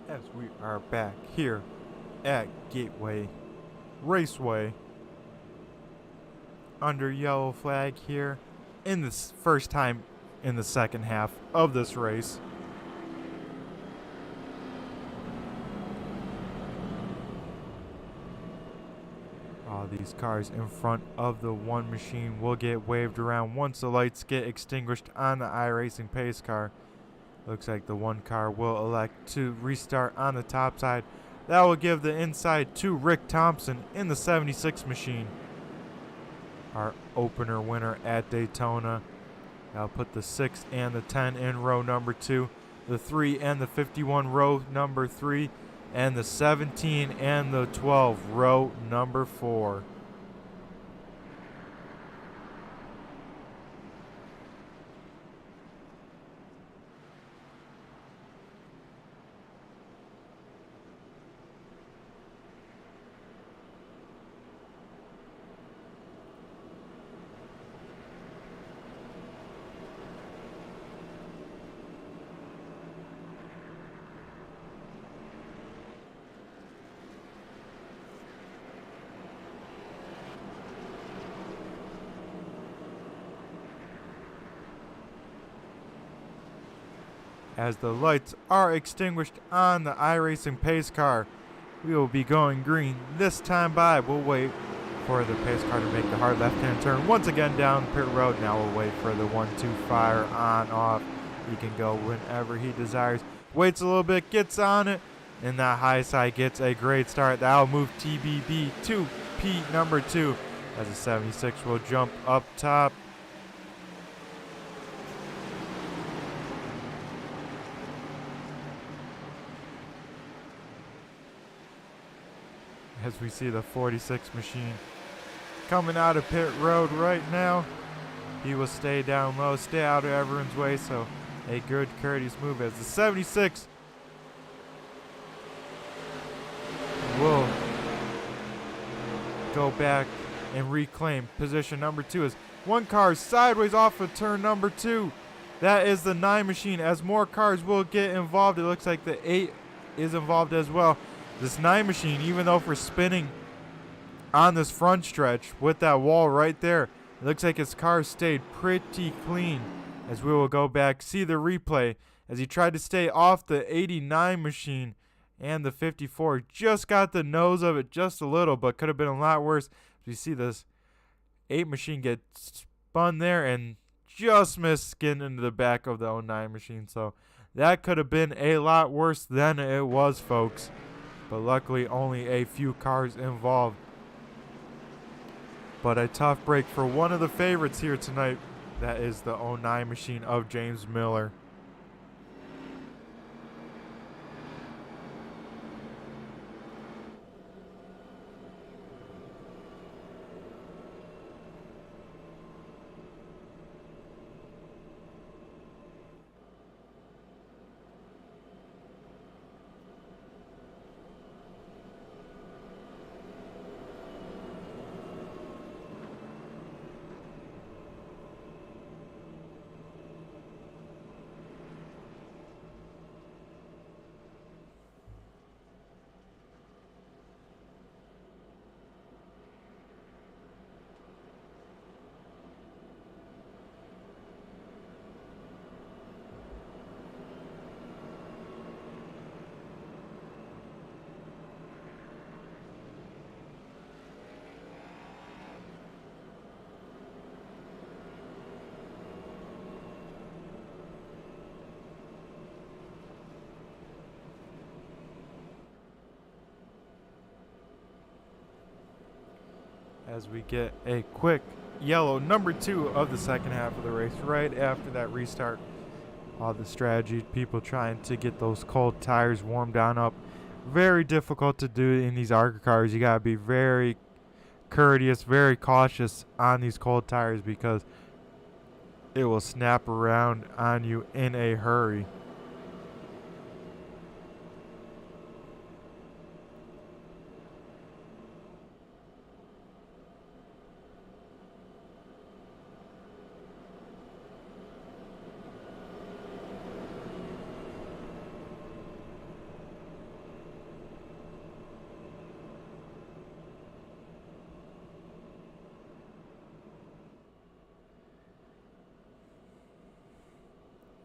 As we are back here at Gateway Raceway under yellow flag here in this first time in the second half of this race. All these cars in front of the 1 machine will get waved around once the lights get extinguished on the iRacing pace car. Looks like the 1 car will elect to restart on the top side. That will give the inside to Rick Thompson in the 76 machine. Our opener winner at Daytona. That'll put the 6 and the 10 in row number 2. The 3 and the 51 row number 3. And the 17 and the 12 row number 4. As the lights are extinguished on the iRacing pace car, we will be going green this time by. We'll wait for the pace car to make the hard left-hand turn once again down pit road. Now we'll wait for the 1-2 fire on off. He can go whenever he desires. Waits a little bit, gets on it, and that high side gets a great start. That'll move TBB to P number 2 as the 76 will jump up top. As we see the 46 machine coming out of pit road right now. He will stay down low, stay out of everyone's way, so a good courteous move as the 76 will go back and reclaim position number 2 as one car sideways off of turn number 2. That is the 9 machine. As more cars will get involved, it looks like the 8 is involved as well. This 9 machine, even though for spinning on this front stretch with that wall right there, it looks like his car stayed pretty clean. As we will go back, see the replay as he tried to stay off the 89 machine, and the 54 just got the nose of it just a little, but could have been a lot worse. You see this 8 machine get spun there and just missed skin into the back of the 09 machine. So that could have been a lot worse than it was, folks. But luckily only a few cars involved. But a tough break for one of the favorites here tonight. That is the 09 machine of James Miller. As we get a quick yellow number 2 of the second half of the race right after that restart. All the strategy, people trying to get those cold tires warmed down up. Very difficult to do in these Arca cars. You got to be very courteous, very cautious on these cold tires because it will snap around on you in a hurry.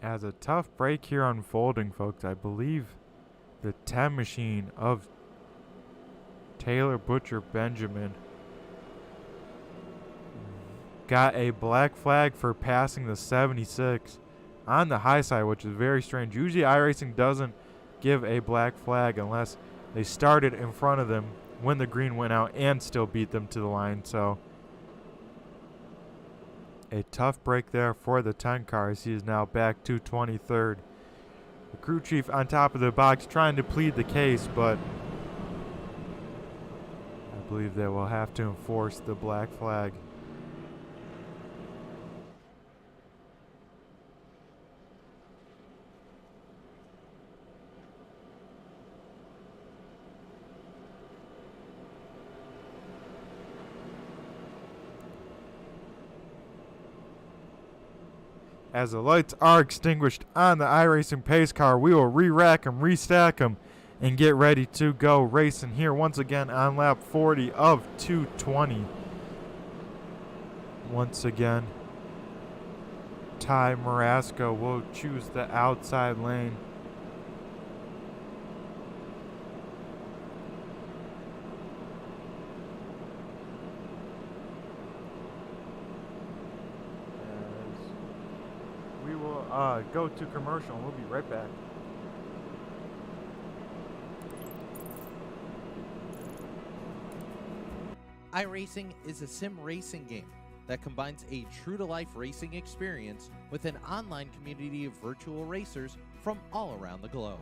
As a tough break here unfolding, folks, I believe the 10 machine of Taylor Butcher Benjamin got a black flag for passing the 76 on the high side, which is very strange. Usually iRacing doesn't give a black flag unless they started in front of them when the green went out and still beat them to the line. So a tough break there for the 10 cars. He is now back to 23rd. The crew chief on top of the box trying to plead the case, but I believe they will have to enforce the black flag. As the lights are extinguished on the iRacing pace car, we will re-rack them, restack them, and get ready to go racing here once again on lap 40 of 220. Once again, Ty Marasco will choose the outside lane. As we will go to commercial and we'll be right back. iRacing is a sim racing game that combines a true-to-life racing experience with an online community of virtual racers from all around the globe.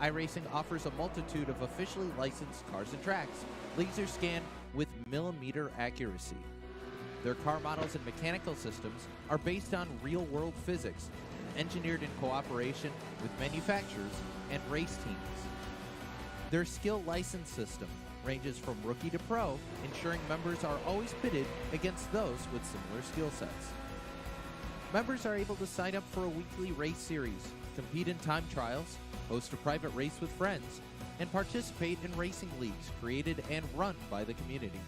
iRacing offers a multitude of officially licensed cars and tracks, laser scanned with millimeter accuracy. Their car models and mechanical systems are based on real-world physics, engineered in cooperation with manufacturers and race teams. Their skill license system ranges from rookie to pro, ensuring members are always pitted against those with similar skill sets. Members are able to sign up for a weekly race series, compete in time trials, host a private race with friends, and participate in racing leagues created and run by the community.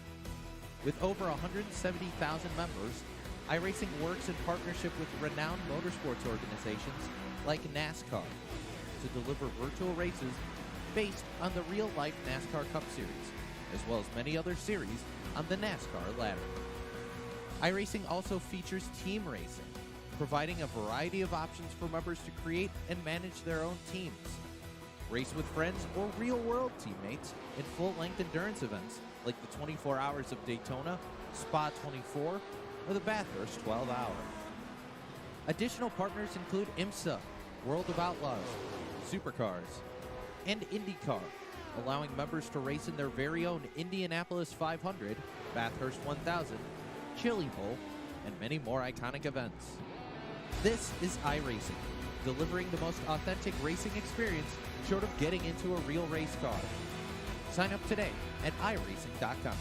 With over 170,000 members, iRacing works in partnership with renowned motorsports organizations like NASCAR to deliver virtual races based on the real-life NASCAR Cup Series, as well as many other series on the NASCAR ladder. iRacing also features team racing, providing a variety of options for members to create and manage their own teams. Race with friends or real-world teammates in full-length endurance events like the 24 Hours of Daytona, Spa 24, or the Bathurst 12 Hour. Additional partners include IMSA, World of Outlaws, Supercars, and IndyCar, allowing members to race in their very own Indianapolis 500, Bathurst 1000, Chili Bowl, and many more iconic events. This is iRacing, delivering the most authentic racing experience short of getting into a real race car. Sign up today at iRacing.com.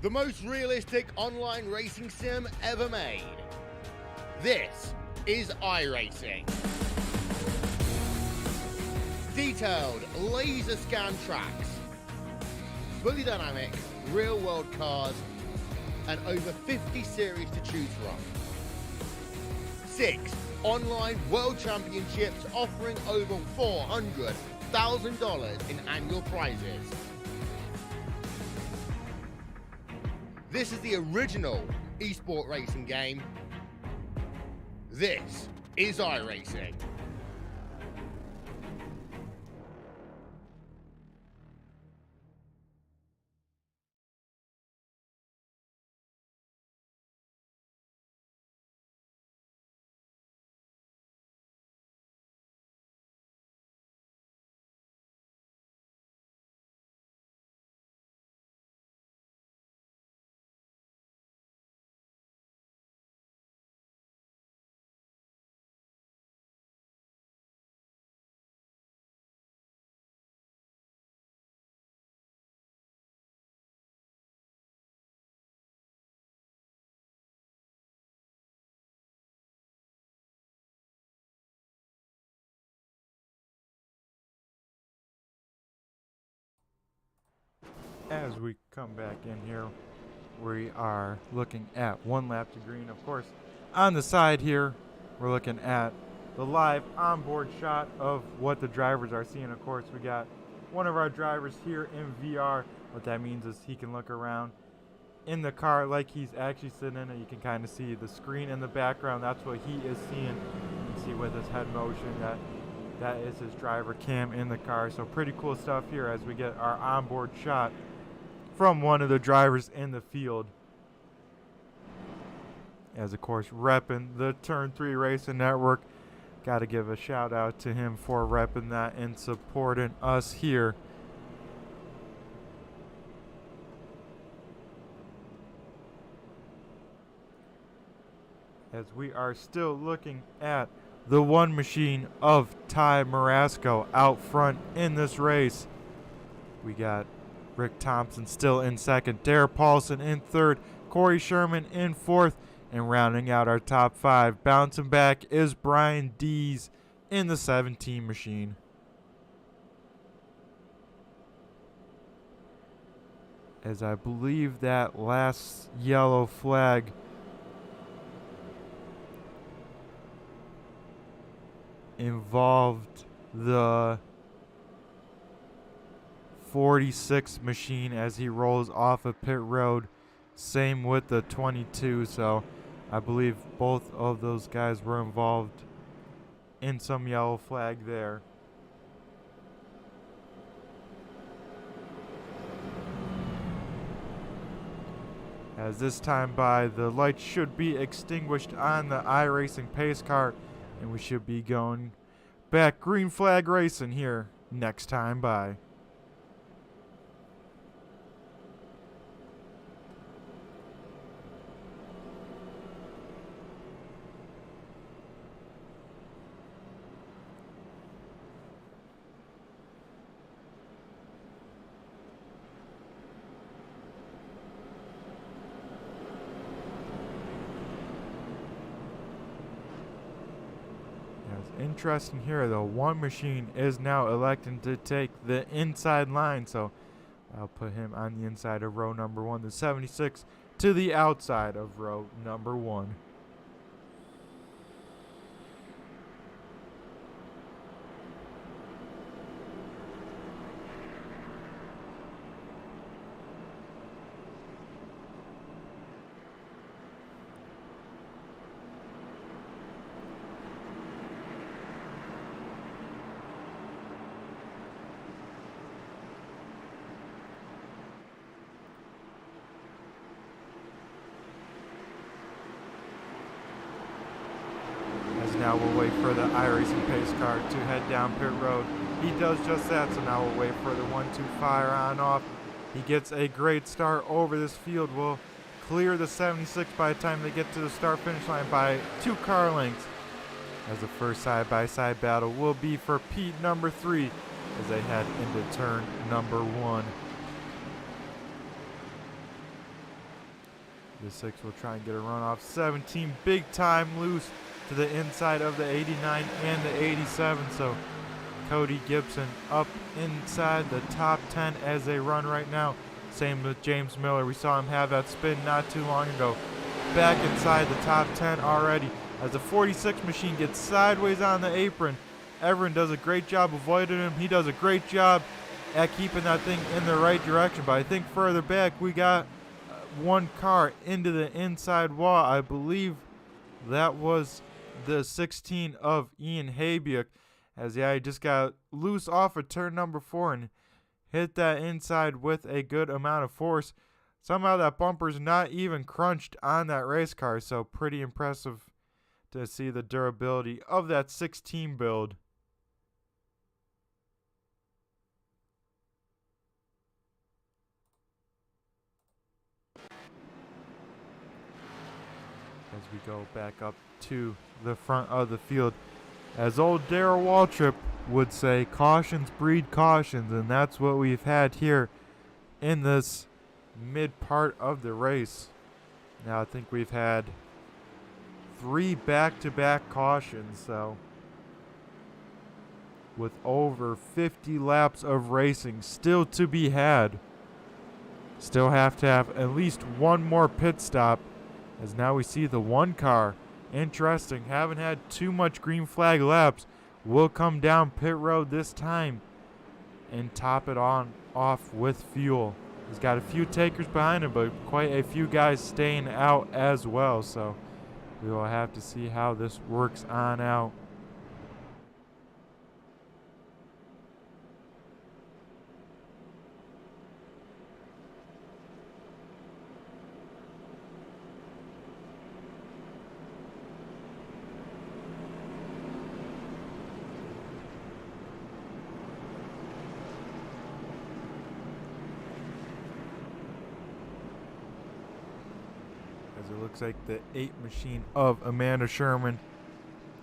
The most realistic online racing sim ever made. This is iRacing. Detailed laser scan tracks, fully dynamic real world cars, and over 50 series to choose from. 6 online world championships offering over $400,000 in annual prizes. This is the original esport racing game. This is iRacing. As we come back in here, we are looking at one lap to green. Of course, on the side here, we're looking at the live onboard shot of what the drivers are seeing. Of course, we got one of our drivers here in VR. What that means is he can look around in the car like he's actually sitting in it. You can kind of see the screen in the background. That's what he is seeing. You can see with his head motion that is his driver cam in the car. So pretty cool stuff here as we get our onboard shot from one of the drivers in the field. As of course repping the Turn 3 Racing Network. Got to give a shout out to him for repping that and supporting us here. As we are still looking at the one machine of Ty Marasco out front in this race. We got Rick Thompson still in second, Dare Paulson in third, Corey Sherman in fourth, And rounding out our top 5, bouncing back, is Brian Dees in the 17 machine. As I believe that last yellow flag involved the 46 machine as he rolls off of pit road. Same with the 22, so I believe both of those guys were involved in some yellow flag there. As this time by, the lights should be extinguished on the iRacing pace car, and we should be going back green flag racing here next time by. Interesting here though, one machine is now electing to take the inside line, so I'll put him on the inside of row number 1, the 76 to the outside of row number 1. Now we'll wait for the iRacing pace car to head down pit road. He does just that, so now we'll wait for the 1-2 fire on off. He gets a great start over this field. Will clear the 76 by the time they get to the start-finish line by 2 car lengths. As the first side-by-side battle will be for Pete number 3 as they head into turn number 1. The 6 will try and get a run off. 17 big time loose to the inside of the 89 and the 87, so Cody Gibson up inside the top 10 as they run right now. Same with James Miller. We saw him have that spin not too long ago. Back inside the top 10 already as the 46 machine gets sideways on the apron. Everyone does a great job avoiding him. He does a great job at keeping that thing in the right direction, but I think further back we got one car into the inside wall. I believe that was the 16 of Ian Habiuk, as he just got loose off of turn number 4 and hit that inside with a good amount of force. Somehow that bumper's not even crunched on that race car, so pretty impressive to see the durability of that 16 build. As we go back up to the front of the field, as old Darrell Waltrip would say, cautions breed cautions, and that's what we've had here in this mid part of the race. Now I think we've had 3 back-to-back cautions, so with over 50 laps of racing still to be had. Still have to have at least one more pit stop, as now we see the 1 car. Interesting, haven't had too much green flag laps. Will come down pit road this time and top it on off with fuel. He's got a few takers behind him, but quite a few guys staying out as well, so we will have to see how this works on out. It looks like the 8 machine of Amanda Sherman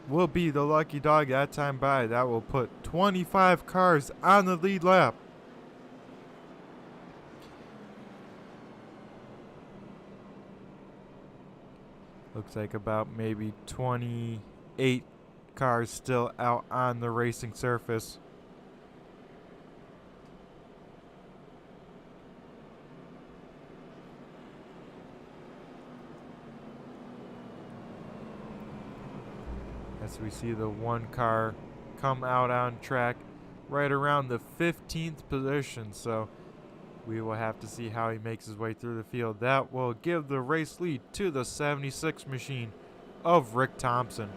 will be the lucky dog that time by. That will put 25 cars on the lead lap. Looks like about maybe 28 cars still out on the racing surface. As we see the one car come out on track right around the 15th position, so we will have to see how he makes his way through the field. That will give the race lead to the 76 machine of Rick Thompson.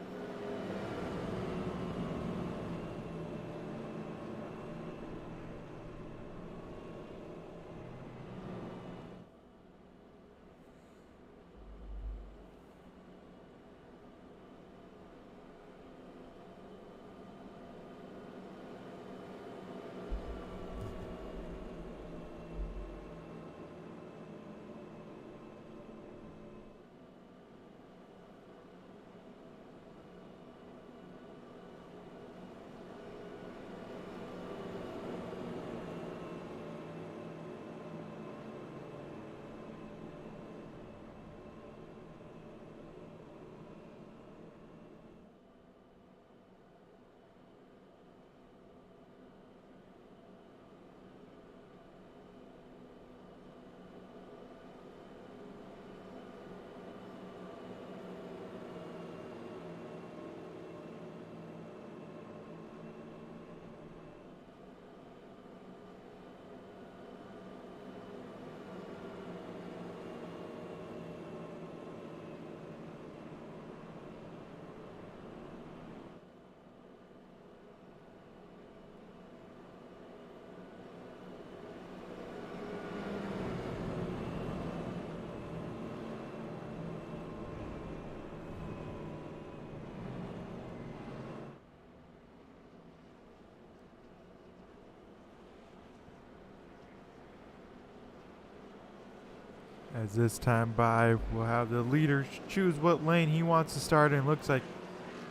As this time by, we'll have the leader choose what lane he wants to start in. Looks like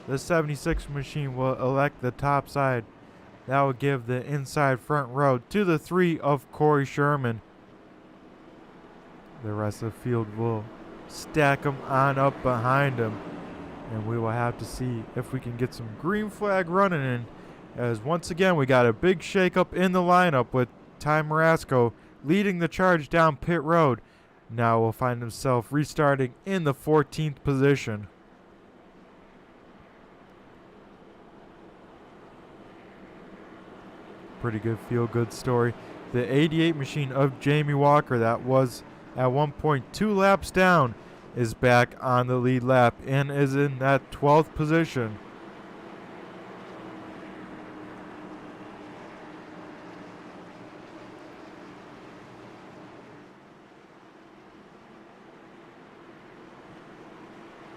the 76 machine will elect the top side. That will give the inside front row to the 3 of Corey Sherman. The rest of the field will stack them on up behind him. And we will have to see if we can get some green flag running in. As once again, we got a big shakeup in the lineup with Ty Marasco leading the charge down pit road. Now will find himself restarting in the 14th position. Pretty good feel-good story. The 88 machine of Jamie Walker that was at one point 2 laps down is back on the lead lap and is in that 12th position.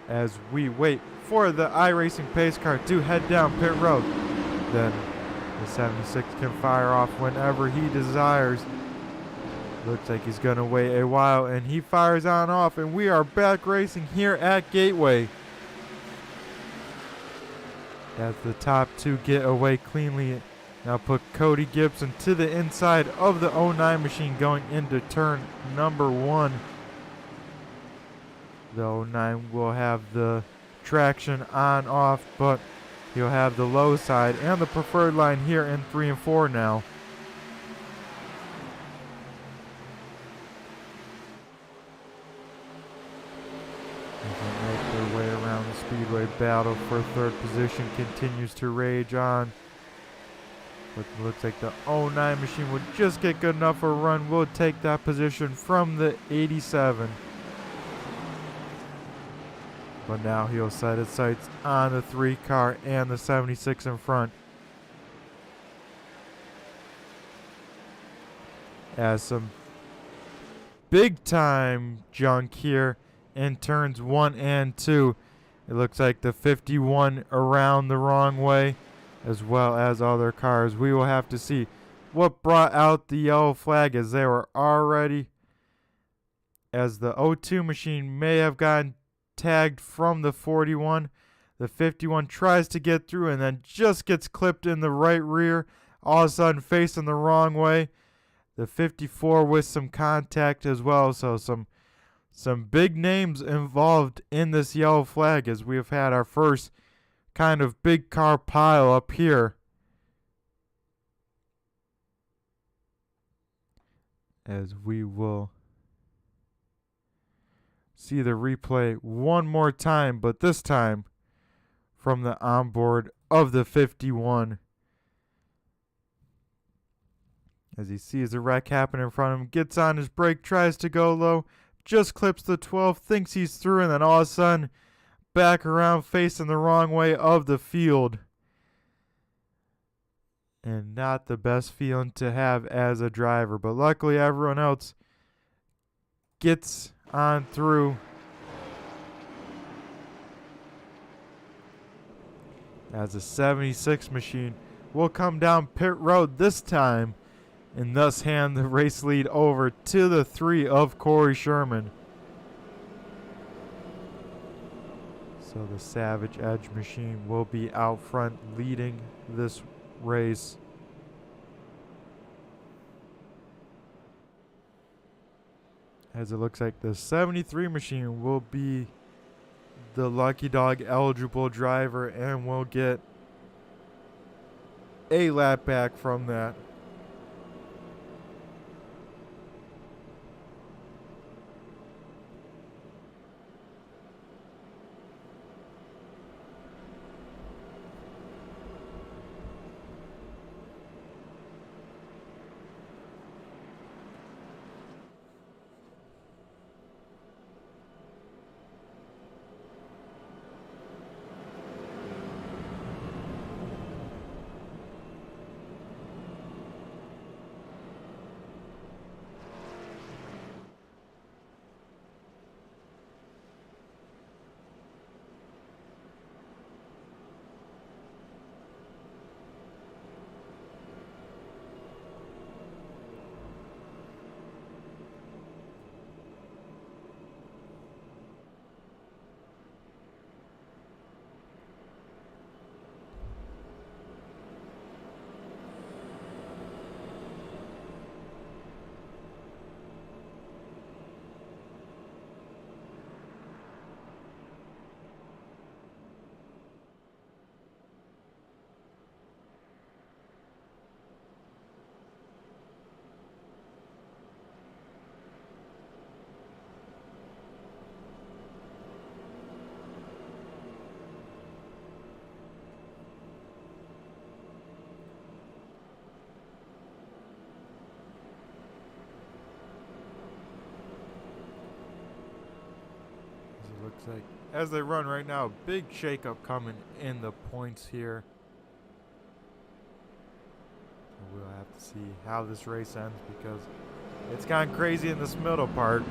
As we wait for the iRacing pace car to head down pit road, then the 76 can fire off whenever he desires. Looks like he's going to wait a while, and he fires on off, and we are back racing here at Gateway. As the top 2 get away cleanly, now put Cody Gibson to the inside of the 09 machine going into turn number 1. The 09 will have the traction on off, but he'll have the low side and the preferred line here in 3 and 4 now. As they make their way around the speedway, battle for third position continues to rage on. But it looks like the 09 machine would just get good enough for a run. Will take that position from the 87. But now he'll set his sights on the 3 car and the 76 in front. As some big time junk here in turns 1 and 2. It looks like the 51 around the wrong way as well as other cars. We will have to see what brought out the yellow flag, as they were already, as the 02 machine may have gotten tagged from the 41. The 51 tries to get through and then just gets clipped in the right rear, all of a sudden facing the wrong way. The 54 with some contact as well, so some some big names involved in this yellow flag, as we have had our first kind of big car pile up here. As we will see the replay one more time, but this time from the onboard of the 51. As he sees the wreck happen in front of him, gets on his brake, tries to go low, just clips the 12, thinks he's through, and then all of a sudden, back around facing the wrong way of the field. And not the best feeling to have as a driver, but luckily everyone else gets on through. As the 76 machine will come down pit road this time and thus hand the race lead over to the 3 of Corey Sherman. So the Savage Edge machine will be out front leading this race. As it looks like the 73 machine will be the Lucky Dog eligible driver and will get a lap back from that. Looks like as they run right now, big shakeup coming in the points here. We'll have to see how this race ends because it's gone crazy in this middle part.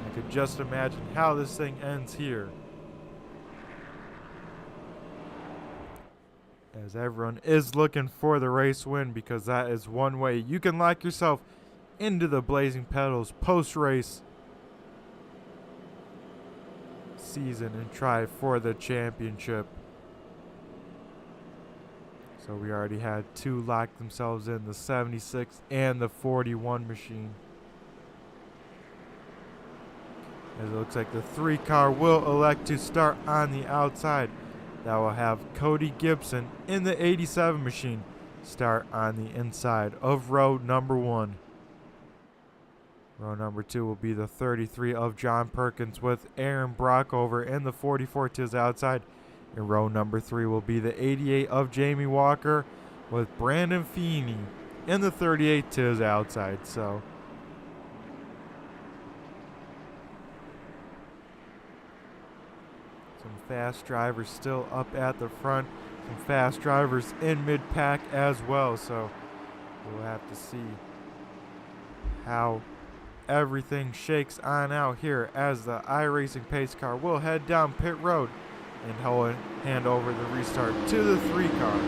I could just imagine how this thing ends here. As everyone is looking for the race win because that is one way you can lock yourself into the Blazing Pedals post-race season and try for the championship. So we already had 2 lock themselves in, the 76 and the 41 machine. As it looks like the 3 car will elect to start on the outside. That will have Cody Gibson in the 87 machine start on the inside of row number 1. Row number 2 will be the 33 of John Perkins with Aaron Brockover in the 44 to his outside. And row number 3 will be the 88 of Jamie Walker with Brandon Feeney in the 38 to his outside. So some fast drivers still up at the front. Some fast drivers in mid-pack as well. So we'll have to see how everything shakes on out here as the iRacing pace car will head down pit road and he'll hand over the restart to the 3 car.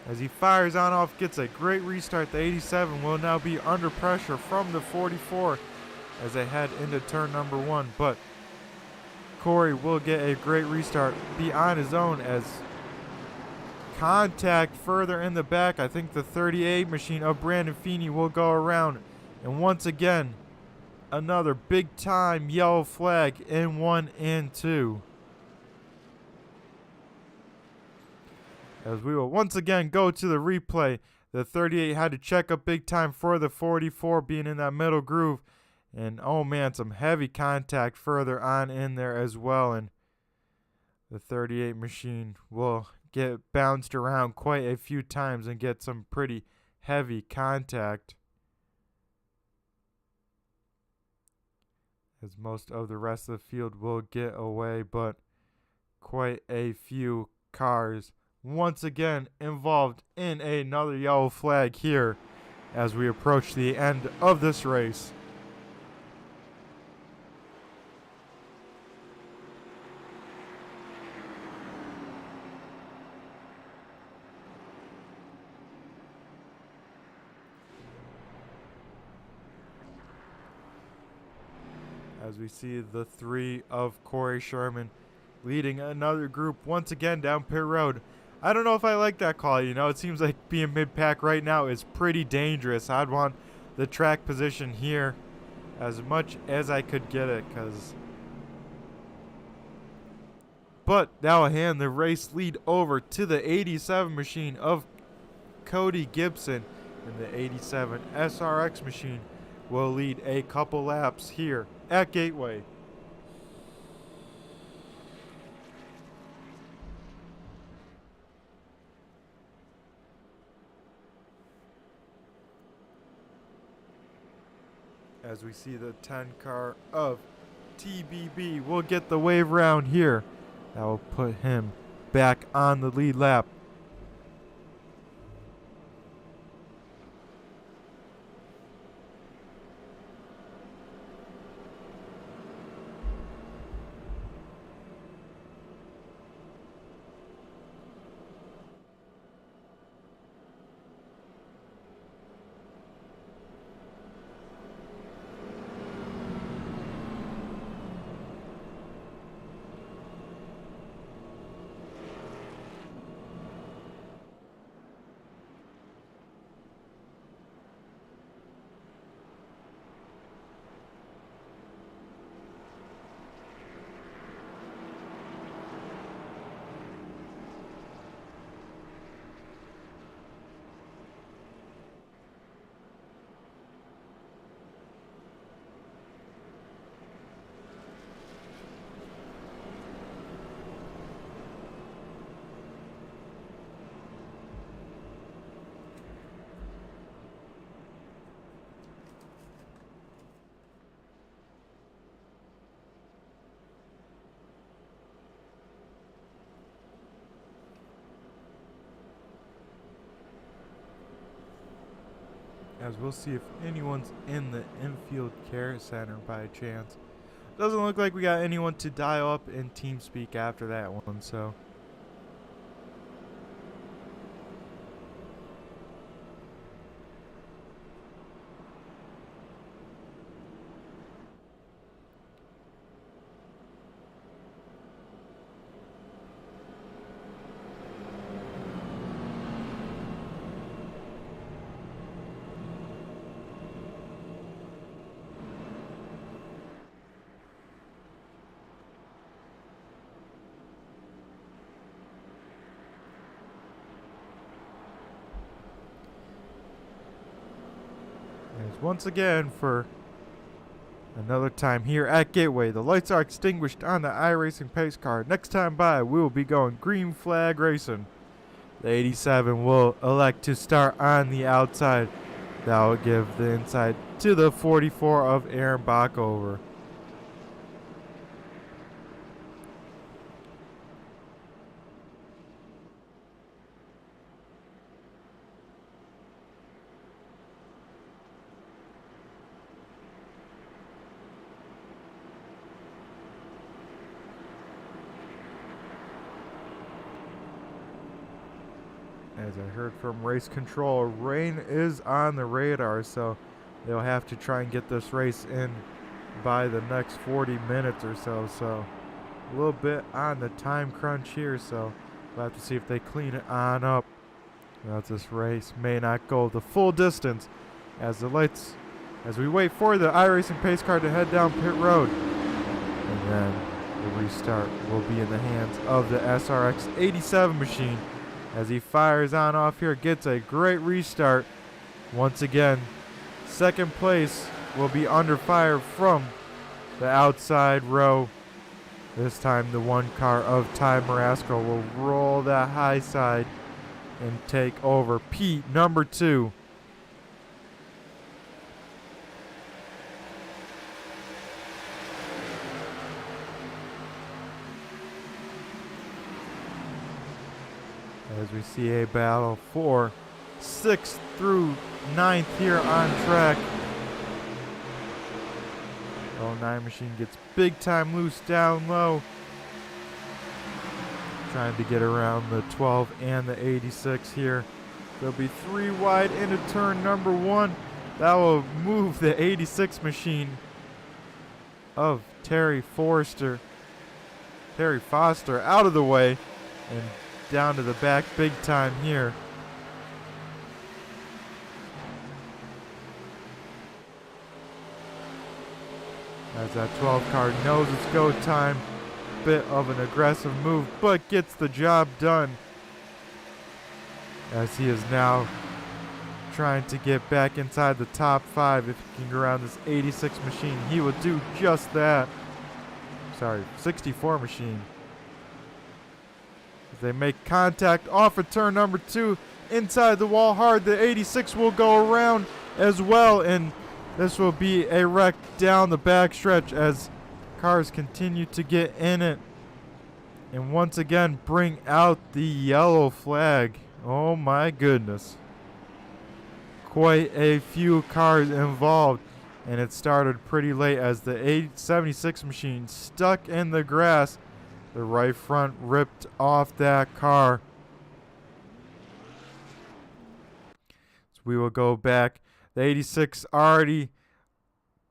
As he fires on off, gets a great restart, the 87 will now be under pressure from the 44 as they head into turn number 1, but Corey will get a great restart, be on his own as contact further in the back. I think the 38 machine of Brandon Feeney will go around. And once again, another big time yellow flag in 1 and 2. As we will once again go to the replay. The 38 had to check up big time for the 44 being in that middle groove. And oh man, some heavy contact further on in there as well. And the 38 machine will get bounced around quite a few times and get some pretty heavy contact. As most of the rest of the field will get away, but quite a few cars once again involved in another yellow flag here as we approach the end of this race. As we see the 3 of Corey Sherman leading another group once again down pit road. I don't know if I like that call. You know, it seems like being mid-pack right now is pretty dangerous. I'd want the track position here as much as I could get it, but that will hand the race lead over to the 87 machine of Cody Gibson, and the 87 SRX machine will lead a couple laps here at Gateway. As we see the 10 car of TBB will get the wave round here. That will put him back on the lead lap. As we'll see if anyone's in the infield care center by chance. Doesn't look like we got anyone to dial up in TeamSpeak after that one, so. Once again, for another time here at Gateway, the lights are extinguished on the iRacing pace car. Next time by, we will be going green flag racing. The 87 will elect to start on the outside. That will give the inside to the 44 of Aaron Backover. As I heard from race control, rain is on the radar, so they'll have to try and get this race in by the next 40 minutes or so. So a little bit on the time crunch here, so We'll have to see if they clean it on up. This race may not go the full distance as we wait for the iRacing pace car to head down pit road. And then the restart will be in the hands of the SRX 87 machine as he fires on off here, gets a great restart. Once again, second place will be under fire from the outside row. This time the one car of Ty Marasco will roll that high side and take over P number 2. As we see a battle for 6th through 9th here on track. 09 machine gets big time loose down low. Trying to get around the 12 and the 86 here. There'll be 3 wide into turn number 1. That will move the 86 machine of Terry Foster out of the way and down to the back big time here. As that 12 car knows it's go time. Bit of an aggressive move, but gets the job done. As he is now trying to get back inside the top 5. If he can go around this 86 machine, he will do just that. Sorry, 64 machine. As they make contact off of turn number 2, inside the wall hard, the 86 will go around as well, and this will be a wreck down the backstretch as cars continue to get in it and once again bring out the yellow flag. Oh my goodness. Quite a few cars involved, and it started pretty late as the 76 machine stuck in the grass. The right front ripped off that car. So we will go back. The 86 already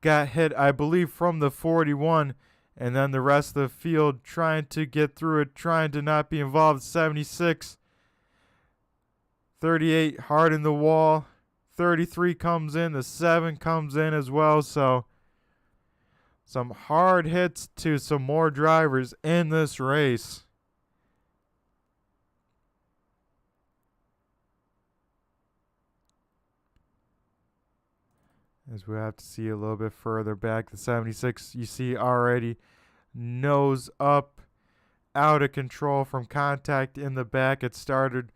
got hit, I believe, from the 41, and then the rest of the field trying to get through it, trying to not be involved. 76, 38 hard in the wall, 33 comes in, the 7 comes in as well, so some hard hits to some more drivers in this race. As we have to see a little bit further back, the 76 you see already nose up, out of control from contact in the back. It started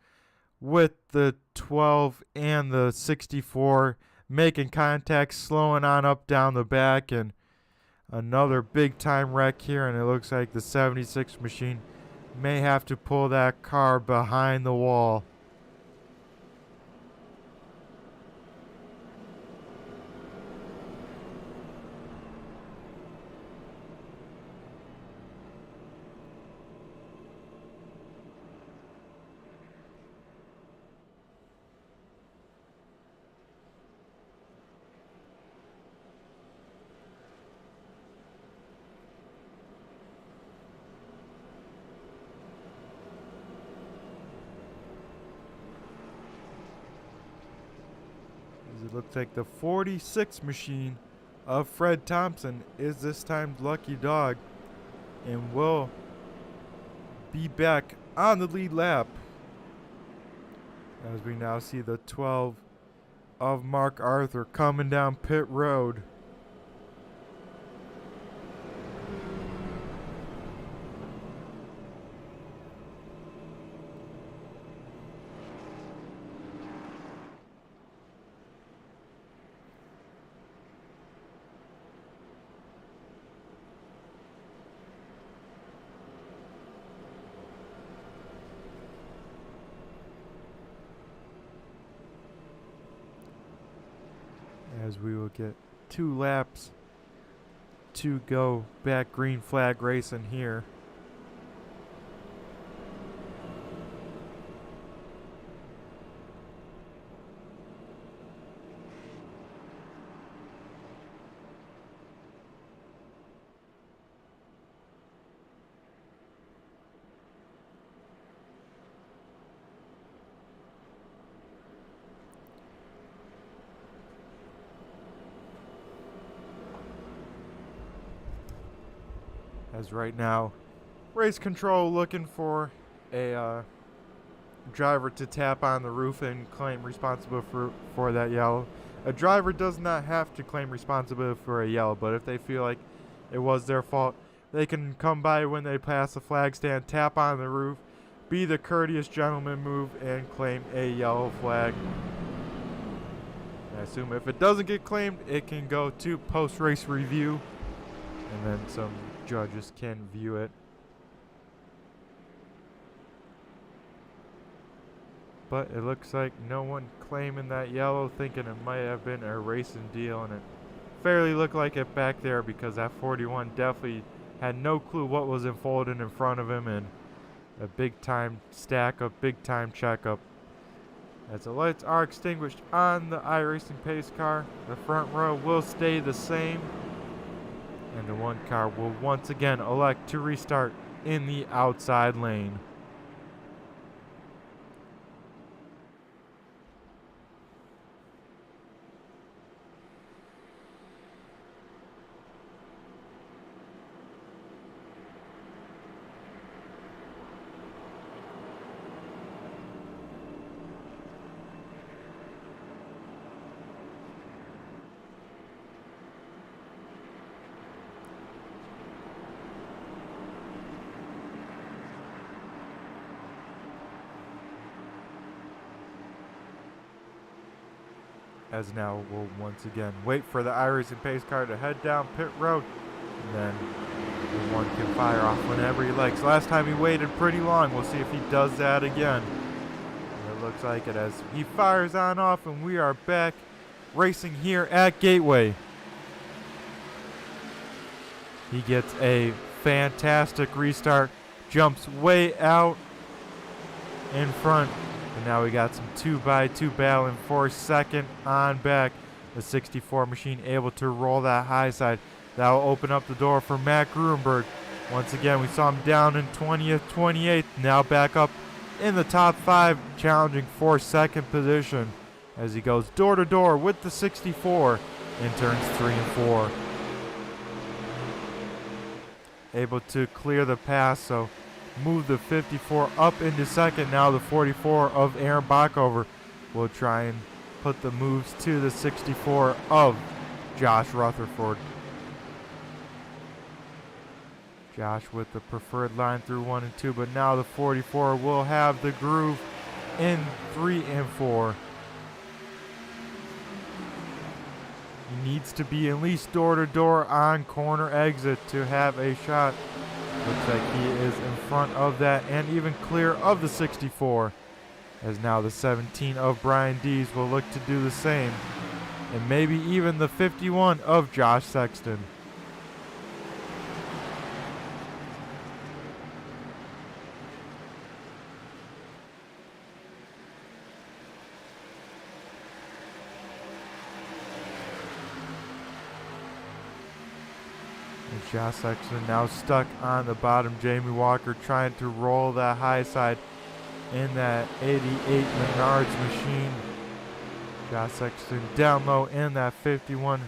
with the 12 and the 64 making contact, slowing on up down the back, and another big time wreck here, and it looks like the 76 machine may have to pull that car behind the wall. It looks like the 46 machine of Fred Thompson is this time's lucky dog and will be back on the lead lap. As we now see the 12 of Mark Arthur coming down pit road. As we will get 2 laps to go back, green flag racing here. As right now, race control looking for a driver to tap on the roof and claim responsibility for that yellow. A driver does not have to claim responsibility for a yellow, but if they feel like it was their fault, they can come by when they pass the flag stand, tap on the roof, be the courteous gentleman move, and claim a yellow flag. I assume if it doesn't get claimed, it can go to post-race review, and then some judges can view it. But it looks like no one claiming that yellow, thinking it might have been a racing deal, and it fairly looked like it back there because that 41 definitely had no clue what was unfolding in front of him, and a big time stack up, big time checkup. As the lights are extinguished on the iRacing pace car, the front row will stay the same, and the one car will once again elect to restart in the outside lane. As now we'll once again wait for the iRacing pace car to head down pit road, and then the one can fire off whenever he likes. Last time he waited pretty long. We'll see if he does that again. And it looks like it as he fires on off, and we are back racing here at Gateway. He gets a fantastic restart, jumps way out in front. And now we got some 2x2 battling for second on back. The 64 machine able to roll that high side. That will open up the door for Matt Gruenberg. Once again, we saw him down in 20th, 28th. Now back up in the top 5, challenging for second position as he goes door to door with the 64 in turns 3 and 4. Able to clear the pass, so move the 54 up into second. Now the 44 of Aaron Bockover will try and put the moves to the 64 of Josh Rutherford. Josh with the preferred line through 1 and 2, but now the 44 will have the groove in 3 and 4. He needs to be at least door to door on corner exit to have a shot. Looks like he is in front of that and even clear of the 64. As now the 17 of Brian Dees will look to do the same. And maybe even the 51 of Josh Sexton. Josh Sexton now stuck on the bottom. Jamie Walker trying to roll that high side in that 88 Menards machine. Josh Sexton down low in that 51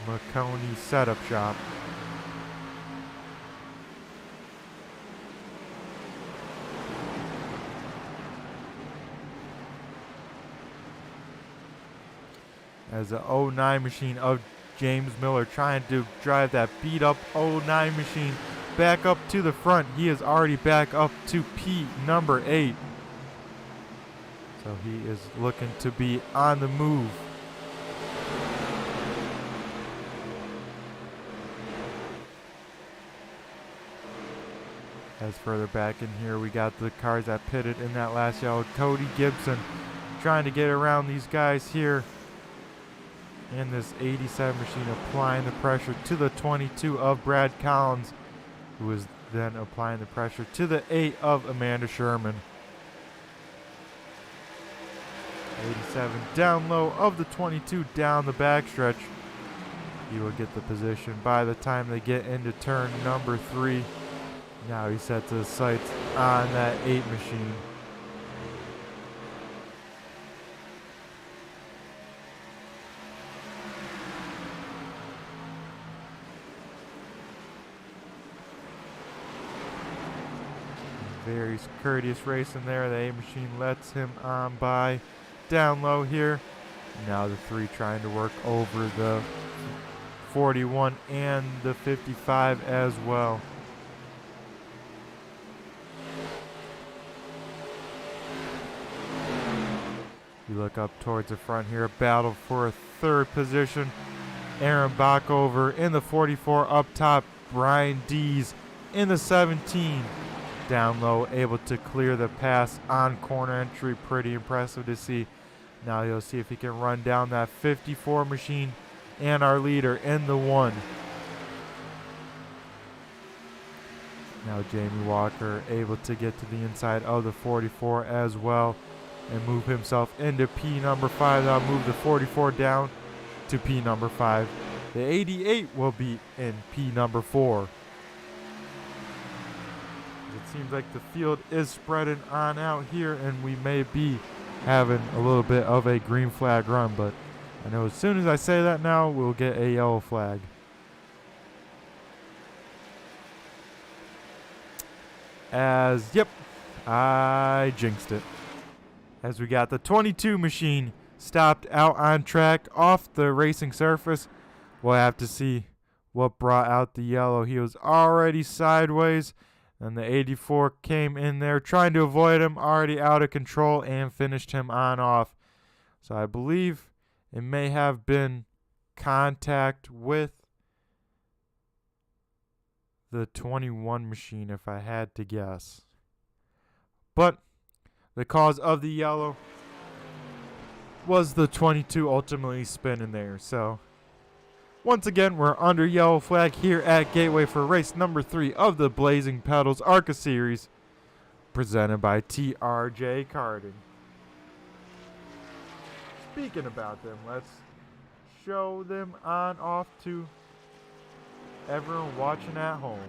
McConey setup shop. As the 09 machine of James Miller trying to drive that beat up 09 machine back up to the front. He is already back up to P number 8. So he is looking to be on the move. As further back in here, we got the cars that pitted in that last yellow. Cody Gibson trying to get around these guys here. And this 87 machine applying the pressure to the 22 of Brad Collins, who is then applying the pressure to the 8 of Amanda Sherman. 87 down low of the 22 down the backstretch. He will get the position by the time they get into turn number 3. Now he sets his sights on that 8 machine. Very courteous racing there. The 8 machine lets him on by. Down low here. Now the 3 trying to work over the 41 and the 55 as well. You look up towards the front here. A battle for a 3rd position. Aaron Backover in the 44 up top. Brian Dees in the 17. Down low, able to clear the pass on corner entry. Pretty impressive to see. Now you'll see if he can run down that 54 machine and our leader in the 1. Now Jamie Walker able to get to the inside of the 44 as well and move himself into P number 5. That'll move the 44 down to P number 5. The 88 will be in P number 4. It seems like the field is spreading on out here, and we may be having a little bit of a green flag run, but I know as soon as I say that now, we'll get a yellow flag. Yep, I jinxed it. As we got the 22 machine stopped out on track off the racing surface. We'll have to see what brought out the yellow. He was already sideways, and the 84 came in there trying to avoid him, already out of control, and finished him on off. So I believe it may have been contact with the 21 machine if I had to guess. But the cause of the yellow was the 22 ultimately spinning there. So once again, we're under yellow flag here at Gateway for race number 3 of the Blazing Pedals Arca Series, presented by TRJ Karting. Speaking about them, let's show them on off to everyone watching at home.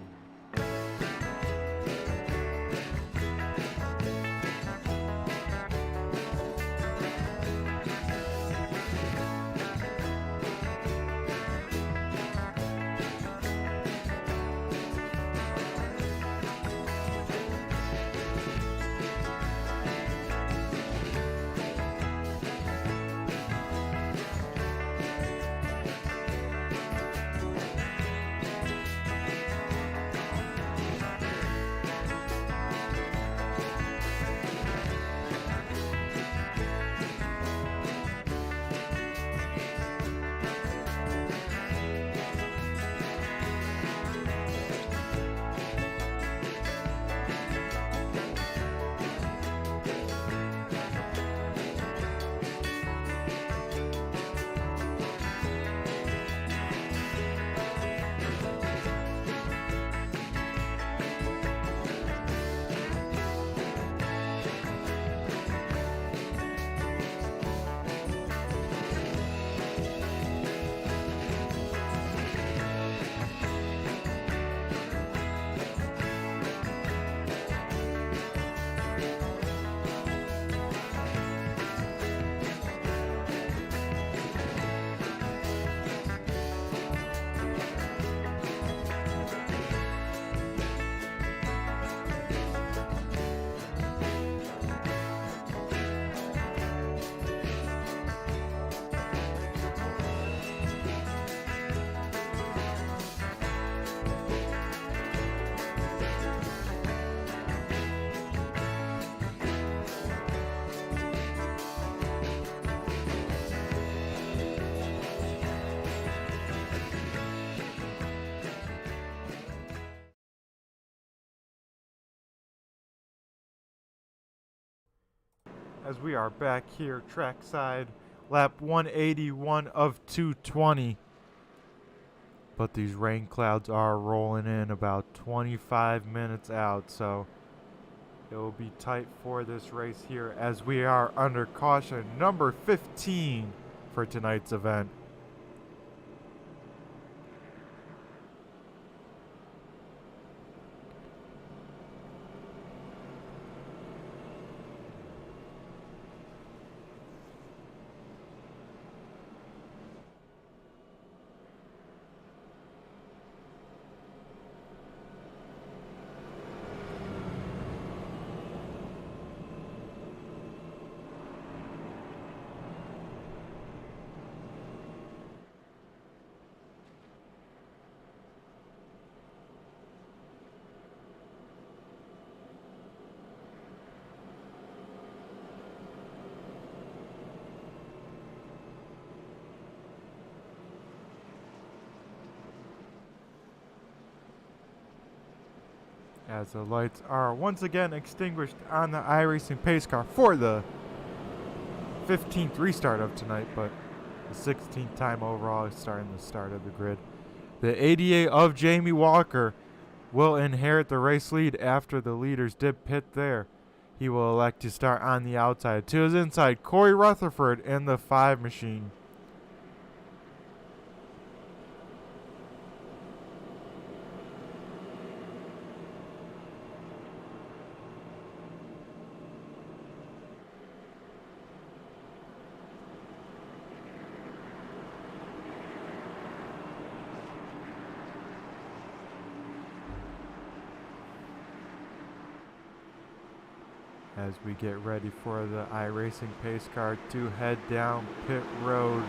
As we are back here trackside, lap 181 of 220. But these rain clouds are rolling in about 25 minutes out, so it will be tight for this race here as we are under caution number 15 for tonight's event. as the lights are once again extinguished on the iRacing pace car for the 15th restart of tonight, but the 16th time overall starting the start of the grid. The 88 of Jamie Walker will inherit the race lead after the leaders did pit there. He will elect to start on the outside. To his inside, Corey Rutherford in the 5 machine. As we get ready for the iRacing pace car to head down pit road.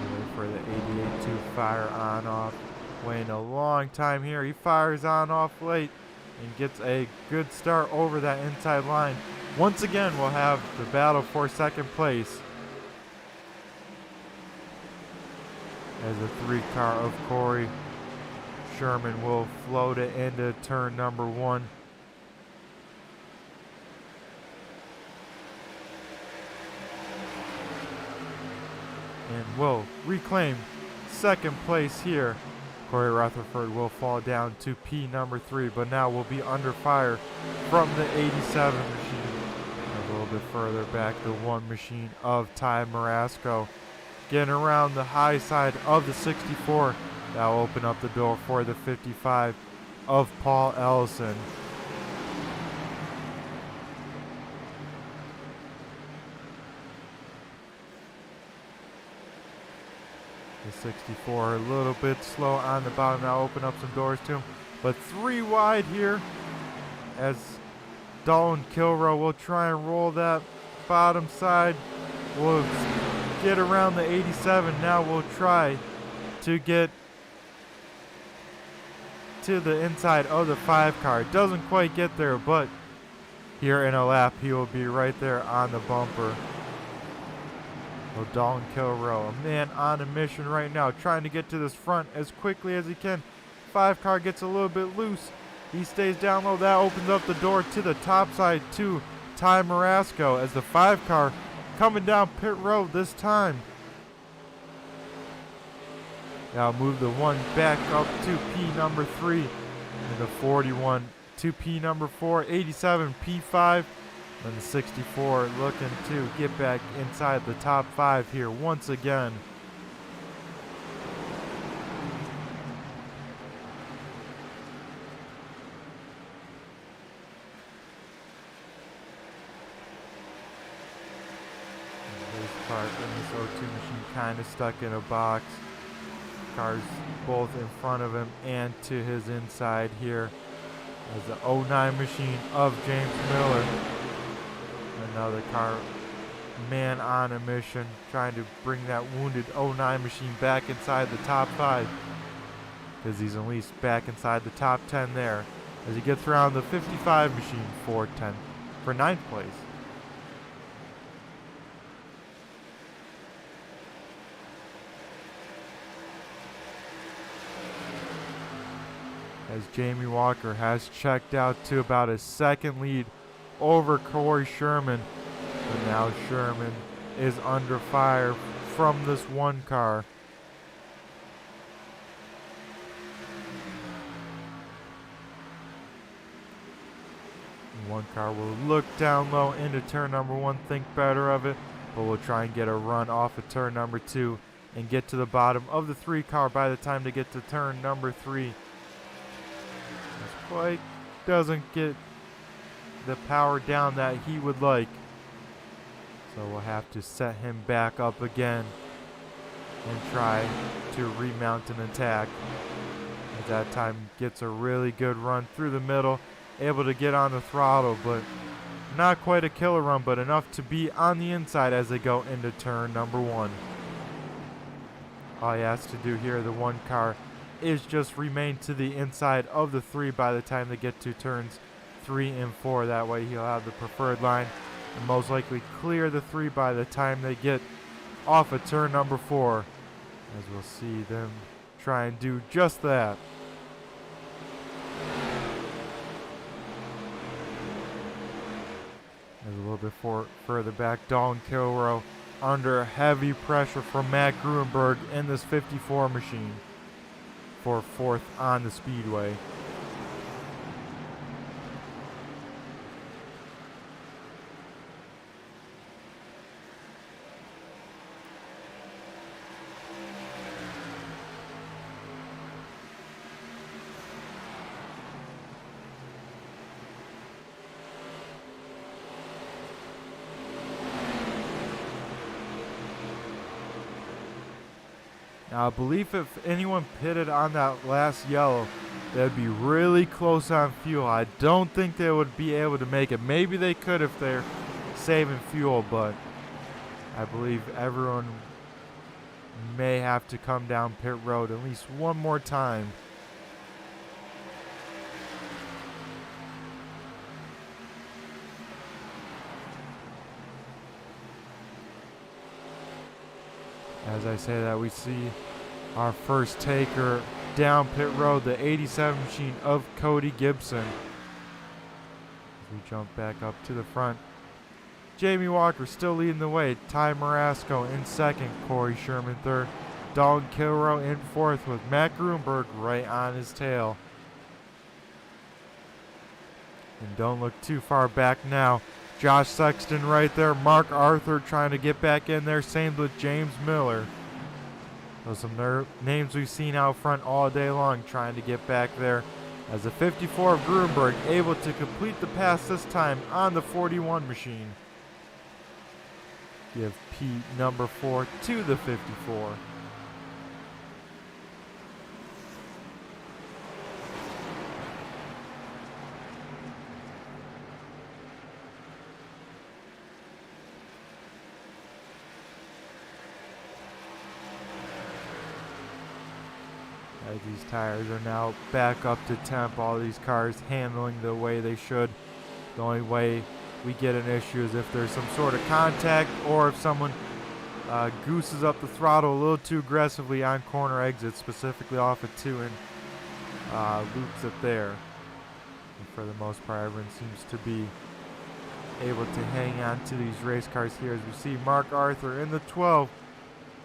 Wait for the 88 to fire on off. Waiting a long time here. He fires on off late and gets a good start over that inside line. Once again, we'll have the battle for second place as the 3 car of Corey Sherman will float it into turn number 1. And will reclaim second place here. Corey Rutherford will fall down to P number 3, but now will be under fire from the 87 machine. A little bit further back, the 1 machine of Ty Marasco. Getting around the high side of the 64. That will open up the door for the 55 of Paul Ellison. The 64 a little bit slow on the bottom. Now open up some doors to him. But 3 wide here as Dalton Kilrow will try and roll that bottom side. We'll get around the 87. Now we'll try to get to the inside of the 5 car. Doesn't quite get there, but here in a lap he will be right there on the bumper. Well, Dalton Kilrow, a man on a mission right now, trying to get to this front as quickly as he can. 5 car gets a little bit loose. He stays down low. That opens up the door to the top side to Ty Marasco as the 5 car coming down pit road this time. Now move the 1 back up to P number 3. And the 41 to P number 4. 87 P5. And the 64 looking to get back inside the top 5 here once again. This part in this O2 machine kind of stuck in a box. Cars both in front of him and to his inside here as the 09 machine of James Miller. Another car, man on a mission, trying to bring that wounded 09 machine back inside the top 5 because he's at least back inside the top 10 there as he gets around the 55 machine for 9th place. As Jamie Walker has checked out to about a 2nd lead over Corey Sherman. But now Sherman is under fire from this 1 car. One car will look down low into turn number 1, think better of it, but will try and get a run off of turn number 2 and get to the bottom of the 3 car by the time to get to turn number 3. Quite doesn't get the power down that he would like. So we'll have to set him back up again and try to remount an attack. At that time gets a really good run through the middle, able to get on the throttle, but not quite a killer run, but enough to be on the inside as they go into turn number 1. All he has to do here, the 1 car, is just remain to the inside of the 3 by the time they get to turns 3 and 4. That way he'll have the preferred line and most likely clear the 3 by the time they get off of turn number 4. As we'll see them try and do just that. As a little bit further back, Dalton Kilrow under heavy pressure from Matt Gruenberg in this 54 machine for fourth on the speedway. Now, I believe if anyone pitted on that last yellow, they'd be really close on fuel. I don't think they would be able to make it. Maybe they could if they're saving fuel, but I believe everyone may have to come down pit road at least one more time. As I say that, we see our first taker down pit road, the 87 machine of Cody Gibson. As we jump back up to the front, Jamie Walker still leading the way. Ty Marasco in second, Corey Sherman third, Dalton Kilrow in fourth with Matt Gruenberg right on his tail. And don't look too far back now. Josh Sexton right there. Mark Arthur trying to get back in there. Same with James Miller. Those are some names we've seen out front all day long trying to get back there. As the 54 of Gruenberg able to complete the pass this time on the 41 machine. Give Pete number 4 to the 54. As these tires are now back up to temp, all these cars handling the way they should. The only way we get an issue is if there's some sort of contact or if someone gooses up the throttle a little too aggressively on corner exits, specifically off at 2 and loops it there. And for the most part, everyone seems to be able to hang on to these race cars here as we see Mark Arthur in the 12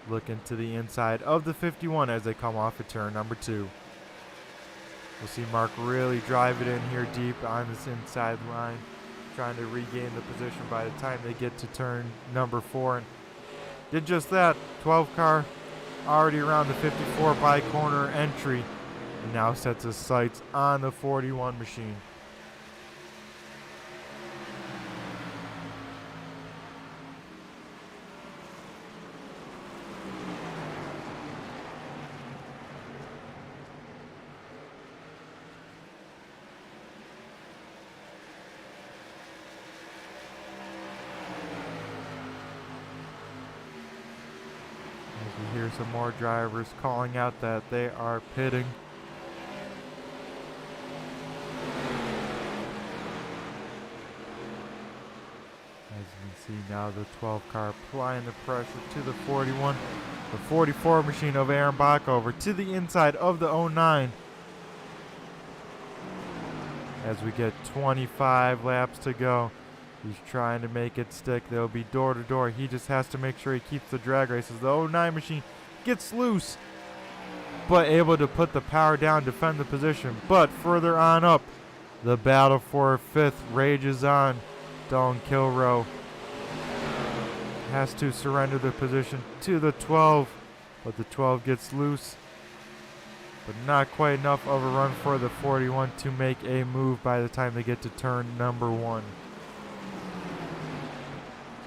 looking to the inside of the 51 as they come off at turn number 2. We'll see Mark really drive it in here deep on this inside line, trying to regain the position by the time they get to turn number 4. And did just that. 12 car already around the 54 by corner entry and now sets his sights on the 41 machine. We hear some more drivers calling out that they are pitting. As you can see now, the 12 car applying the pressure to the 41. The 44 machine of Aaron Bach over to the inside of the 09. As we get 25 laps to go. He's trying to make it stick. They'll be door to door. He just has to make sure he keeps the drag races. The 09 machine gets loose, but able to put the power down, defend the position. But further on up, the battle for 5th rages on. Dalton Kilrow has to surrender the position to the 12, but the 12 gets loose. But not quite enough of a run for the 41 to make a move by the time they get to turn number 1.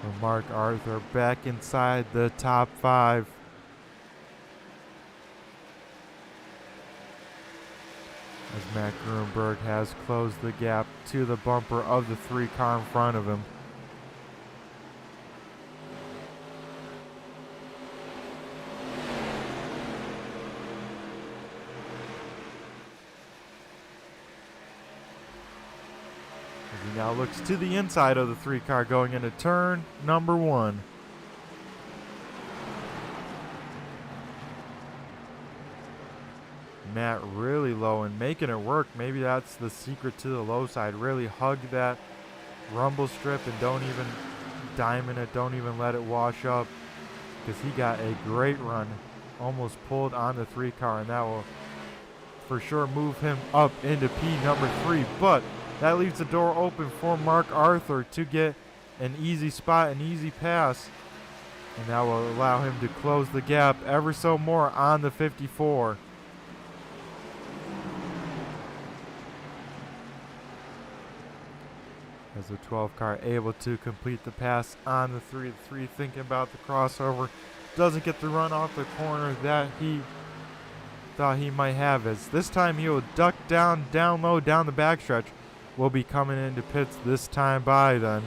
So Mark Arthur back inside the top 5. As Matt Gruenberg has closed the gap to the bumper of the 3 car in front of him. He now looks to the inside of the 3 car going into turn number 1. mat really low and making it work. Maybe that's the secret to the low side. Really hug that rumble strip and don't even diamond it. Don't even let it wash up, because he got a great run. Almost pulled on the 3 car, and that will for sure move him up into P number 3. But that leaves the door open for Mark Arthur to get an easy spot, an easy pass. And that will allow him to close the gap ever so more on the 54. As the 12 car able to complete the pass on the 3. The 3 thinking about the crossover. Doesn't get the run off the corner that he thought he might have. As this time he will duck down low, down the backstretch. Will be coming into pits this time by then.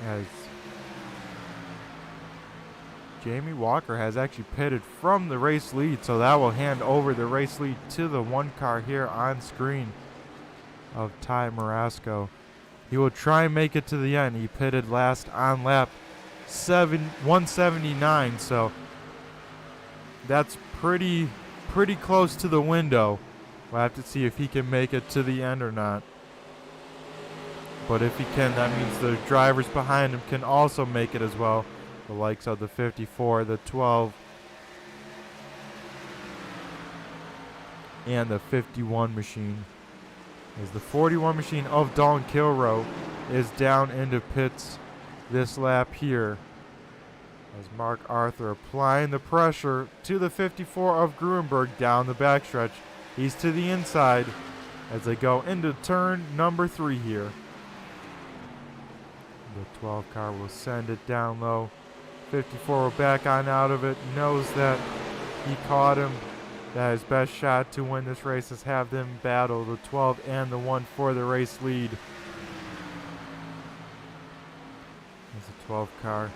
As Jamie Walker has actually pitted from the race lead, so that will hand over the race lead to the 1 car here on screen of Ty Marasco. He will try and make it to the end. He pitted last on lap 179, so that's pretty close to the window. We'll have to see if he can make it to the end or not. But if he can, that means the drivers behind him can also make it as well. The likes of the 54, the 12, and the 51 machine. As the 41 machine of Dalton Kilroe is down into pits this lap here. As Mark Arthur applying the pressure to the 54 of Gruenberg down the backstretch. He's to the inside as they go into turn number 3 here. The 12 car will send it down low. 54 will back on out of it. Knows that he caught him. That his best shot to win this race is have them battle, the 12 and the 1 for the race lead. As the 12 car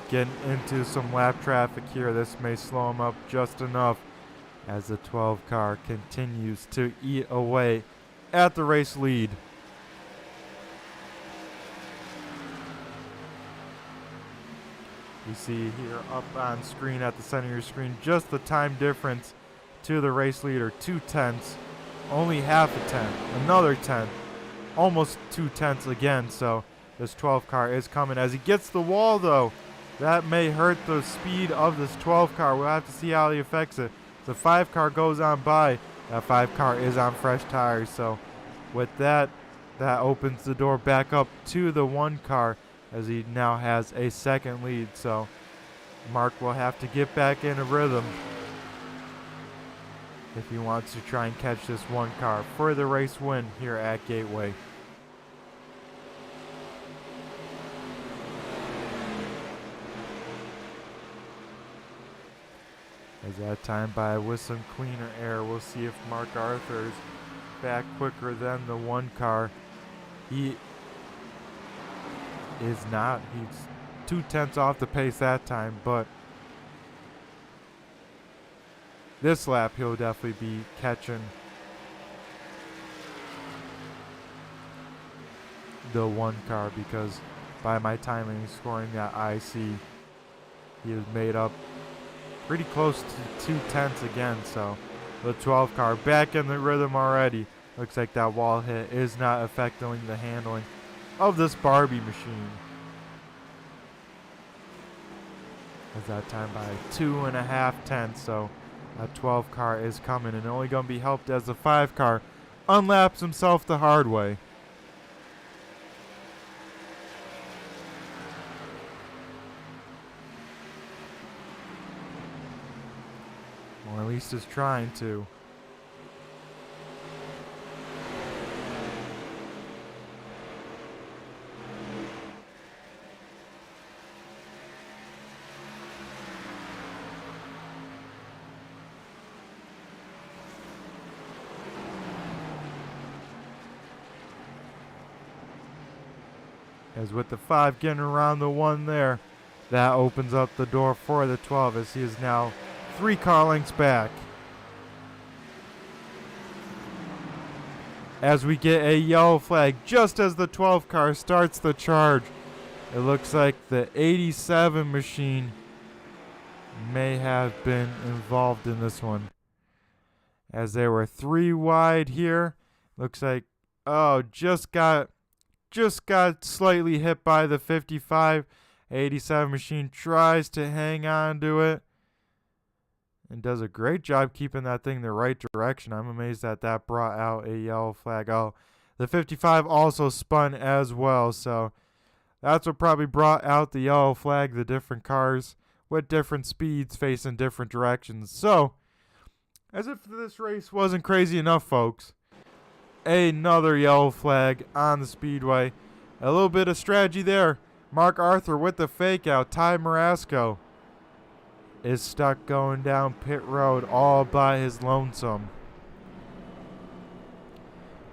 getting into some lap traffic here. This may slow him up just enough as the 12 car continues to eat away at the race lead. You see here up on screen at the center of your screen just the time difference to the race leader, 2/10, only half a tenth, another tenth, almost 2/10 again. So this 12 car is coming as he gets the wall though. That may hurt the speed of this 12 car. We'll have to see how he affects it. The 5 car goes on by. That 5 car is on fresh tires. So with that, that opens the door back up to the 1 car as he now has a second lead. So Mark will have to get back in a rhythm if he wants to try and catch this 1 car for the race win here at Gateway. As that time by with some cleaner air. We'll see if Mark Arthur's back quicker than the one car. He is not. He's 2/10 off the pace that time, but this lap he'll definitely be catching the one car, because by my time and he's scoring that IC, he has made up pretty close to 2/10 again. So the 12 car back in the rhythm already. Looks like that wall hit is not affecting the handling of this Barbie machine. As that time by 2.5 tenths, so that 12 car is coming and only going to be helped as the 5 car unlaps himself the hard way. Or at least is trying to. As with the 5 getting around the 1 there, that opens up the door for the 12 as he is now 3 car lengths back. As we get a yellow flag just as the 12 car starts the charge. It looks like the 87 machine may have been involved in this one. As they were 3 wide here. Looks like, oh, just got slightly hit by the 55. 87 machine tries to hang on to it and does a great job keeping that thing the right direction. I'm amazed that brought out a yellow flag. Oh, the 55 also spun as well, so that's what probably brought out the yellow flag. The different cars with different speeds facing different directions. So, as if this race wasn't crazy enough, folks, another yellow flag on the speedway. A little bit of strategy there. Mark Arthur with the fake out. Ty Marasco is stuck going down pit road all by his lonesome.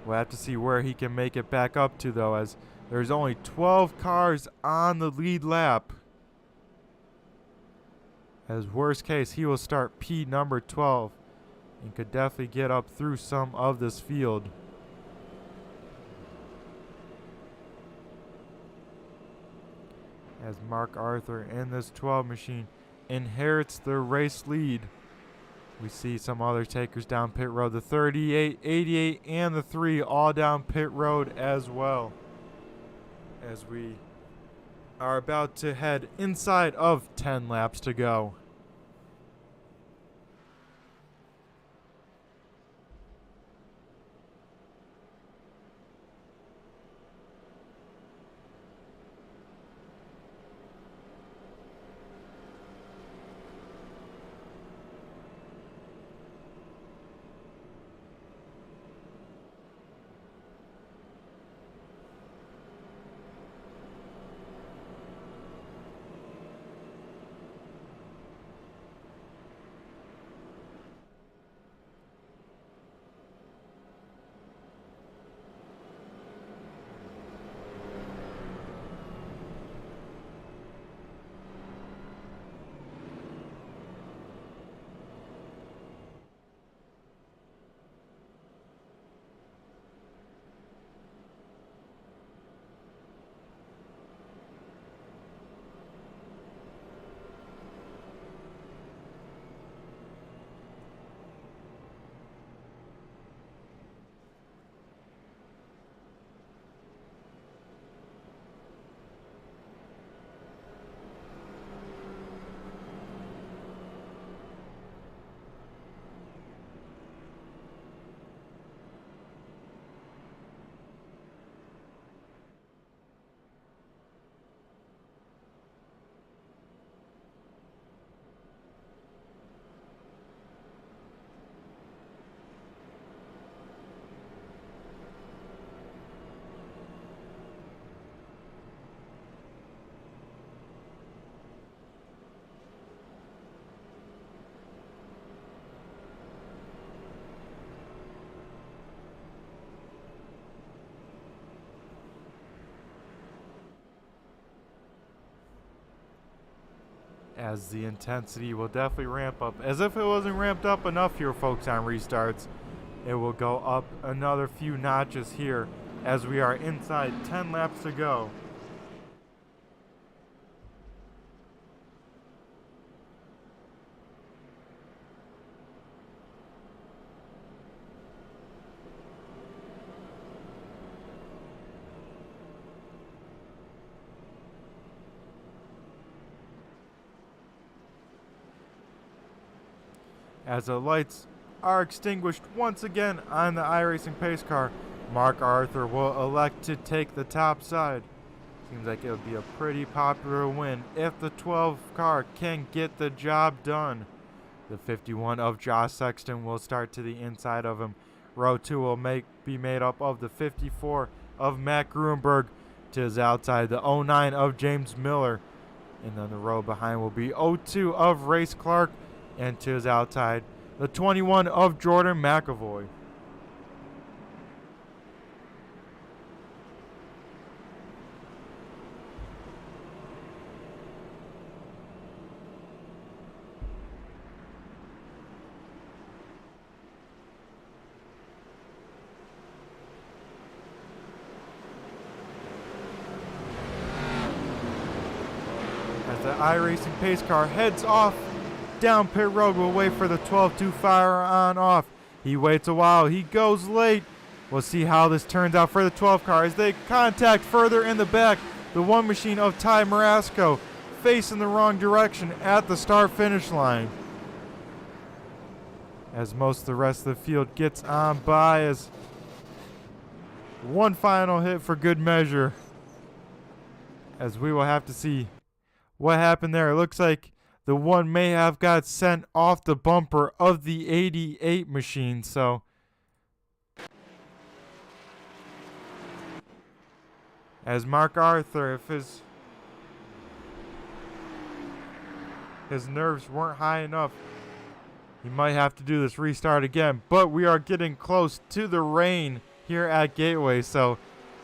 We'll have to see where he can make it back up to, though, as there's only 12 cars on the lead lap. As worst case, he will start P number 12 and could definitely get up through some of this field. As Mark Arthur in this 12 machine inherits the race lead. We see some other takers down pit road. The 38, 88, and the 3 all down pit road as well. As we are about to head inside of 10 laps to go. as the intensity will definitely ramp up. As if it wasn't ramped up enough here, folks, on restarts, it will go up another few notches here as we are inside 10 laps to go. As the lights are extinguished once again on the iRacing pace car, Mark Arthur will elect to take the top side. Seems like it would be a pretty popular win if the 12 car can get the job done. The 51 of Josh Sexton will start to the inside of him. Row 2 will be made up of the 54 of Matt Gruenberg to his outside, the 09 of James Miller, and then the row behind will be 02 of Race Clark, and to his outside, the 21 of Jordan McAvoy. As the iRacing pace car heads off down pit road, we'll wait for the 12-2 fire on off. He waits a while. He goes late. We'll see how this turns out for the 12 car as they contact further in the back. The one machine of Ty Marasco facing the wrong direction at the start-finish line. As most of the rest of the field gets on by as one final hit for good measure. As we will have to see what happened there. It looks like the one may have got sent off the bumper of the 88 machine, so as Mark Arthur, if his nerves weren't high enough, he might have to do this restart again. But we are getting close to the rain here at Gateway, so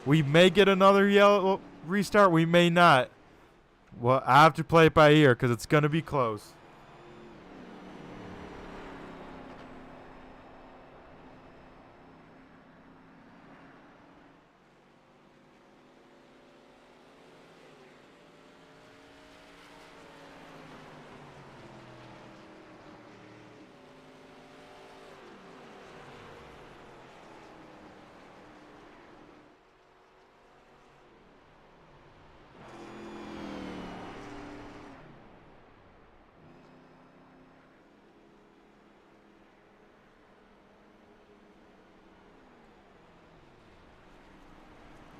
we may get another yellow restart, we may not. Well, I have to play it by ear because it's going to be close.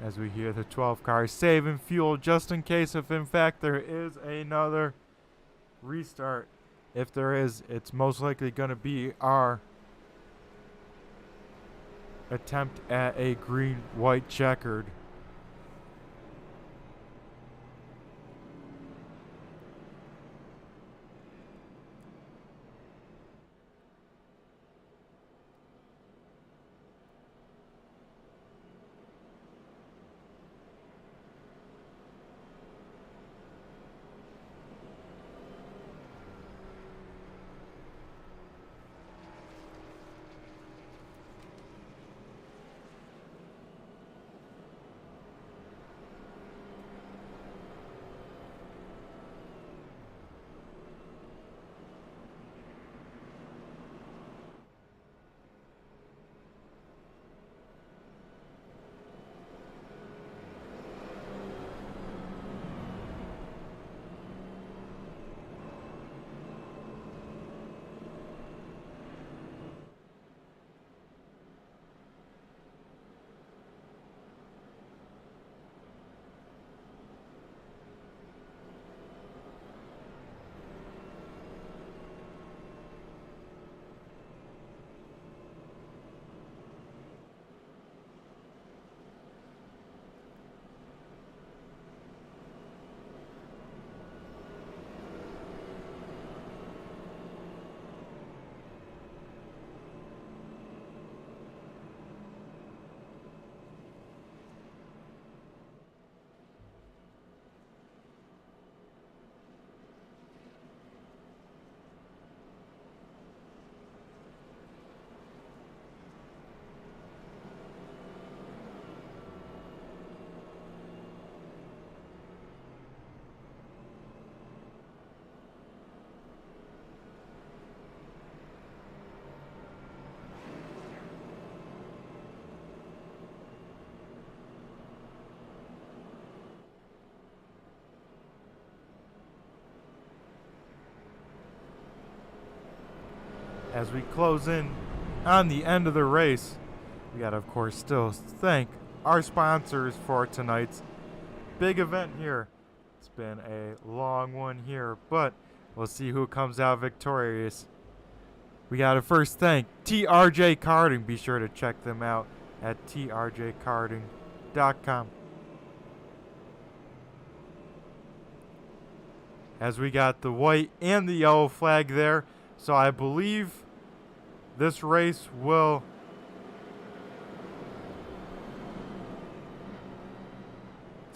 As we hear the 12 car saving fuel just in case if in fact there is another restart. If there is, it's most likely going to be our attempt at a green-white checkered. as we close in on the end of the race, we got to, of course, still thank our sponsors for tonight's big event here. It's been a long one here, but we'll see who comes out victorious. We got to first thank TRJ Karting. Be sure to check them out at trjkarting.com. As we got the white and the yellow flag there, so I believe this race will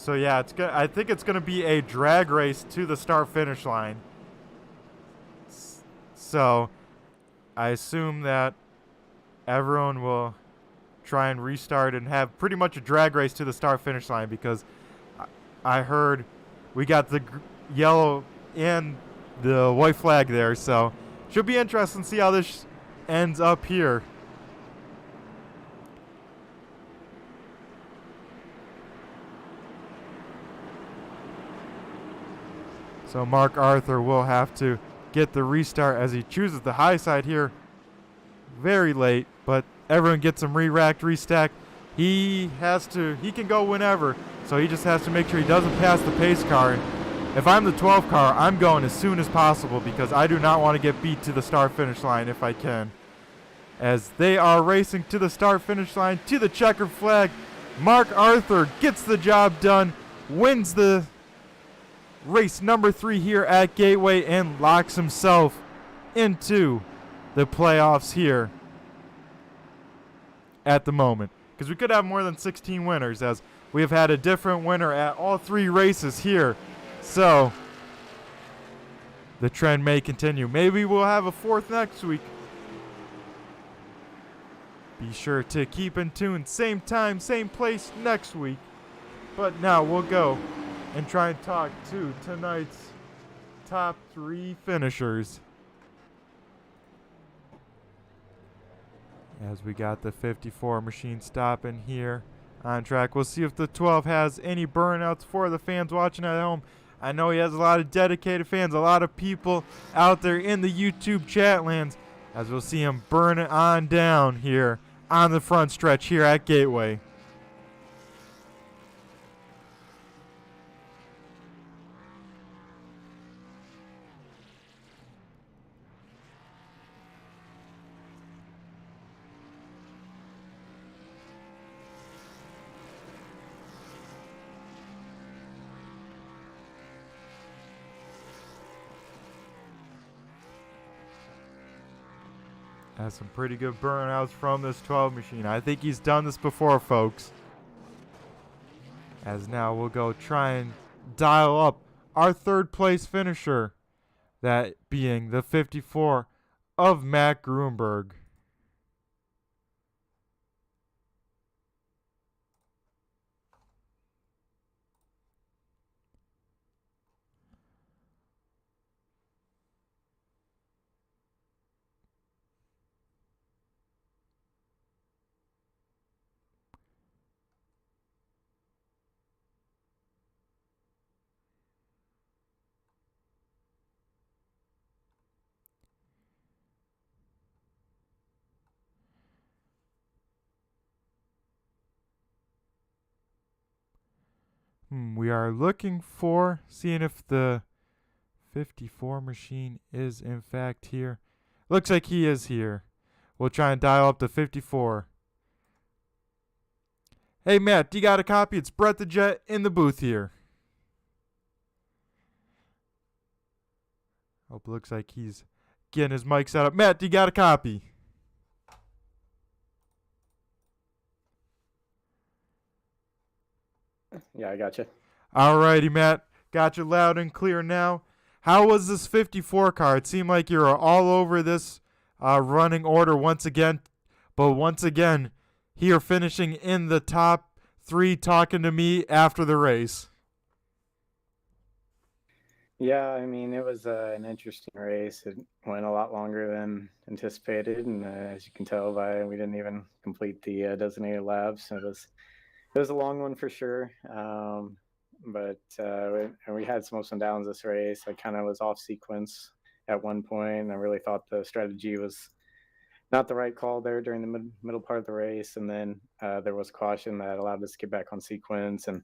I think it's gonna be a drag race to the start finish line. So I assume that everyone will try and restart and have pretty much a drag race to the start finish line, because I heard we got the yellow and the white flag there, so should be interesting to see how this ends up here. So Mark Arthur will have to get the restart as he chooses the high side here very late, but everyone gets him re-racked, restacked. He can go whenever, so he just has to make sure he doesn't pass the pace car. And if I'm the 12 car, I'm going as soon as possible, because I do not want to get beat to the start finish line if I can. As they are racing to the start finish line, to the checkered flag, Mark Arthur gets the job done, wins the race number 3 here at Gateway, and locks himself into the playoffs here at the moment. Because we could have more than 16 winners, as we have had a different winner at all 3 races here. So the trend may continue. Maybe we'll have a 4th next week. Be sure to keep in tune. Same time, same place next week. But now we'll go and try and talk to tonight's top 3 finishers. As we got the 54 machine stopping here on track. We'll see if the 12 has any burnouts for the fans watching at home. I know he has a lot of dedicated fans, a lot of people out there in the YouTube chat lands, as we'll see him burn it on down here on the front stretch here at Gateway. Has some pretty good burnouts from this 12 machine. I think he's done this before, folks. As now we'll go try and dial up our 3rd place finisher, that being the 54 of Matt Grunberg. We are looking for, seeing if the 54 machine is in fact here. Looks like he is here. We'll try and dial up the 54. Hey Matt, do you got a copy? It's Brett the Jet in the booth here. Oh, looks like he's getting his mic set up. Matt, do you got a copy? Yeah, I gotcha. Alrighty, Matt. Got you loud and clear now. How was this 54 car? It seemed like you were all over this running order once again. But once again, here finishing in the top 3, talking to me after the race. Yeah, I mean, it was an interesting race. It went a lot longer than anticipated, and as you can tell by, we didn't even complete the designated laps. So it was a long one for sure. But we had some ups and downs this race. I kind of was off sequence at one point, and I really thought the strategy was not the right call there during the middle part of the race, and then there was caution that allowed us to get back on sequence, and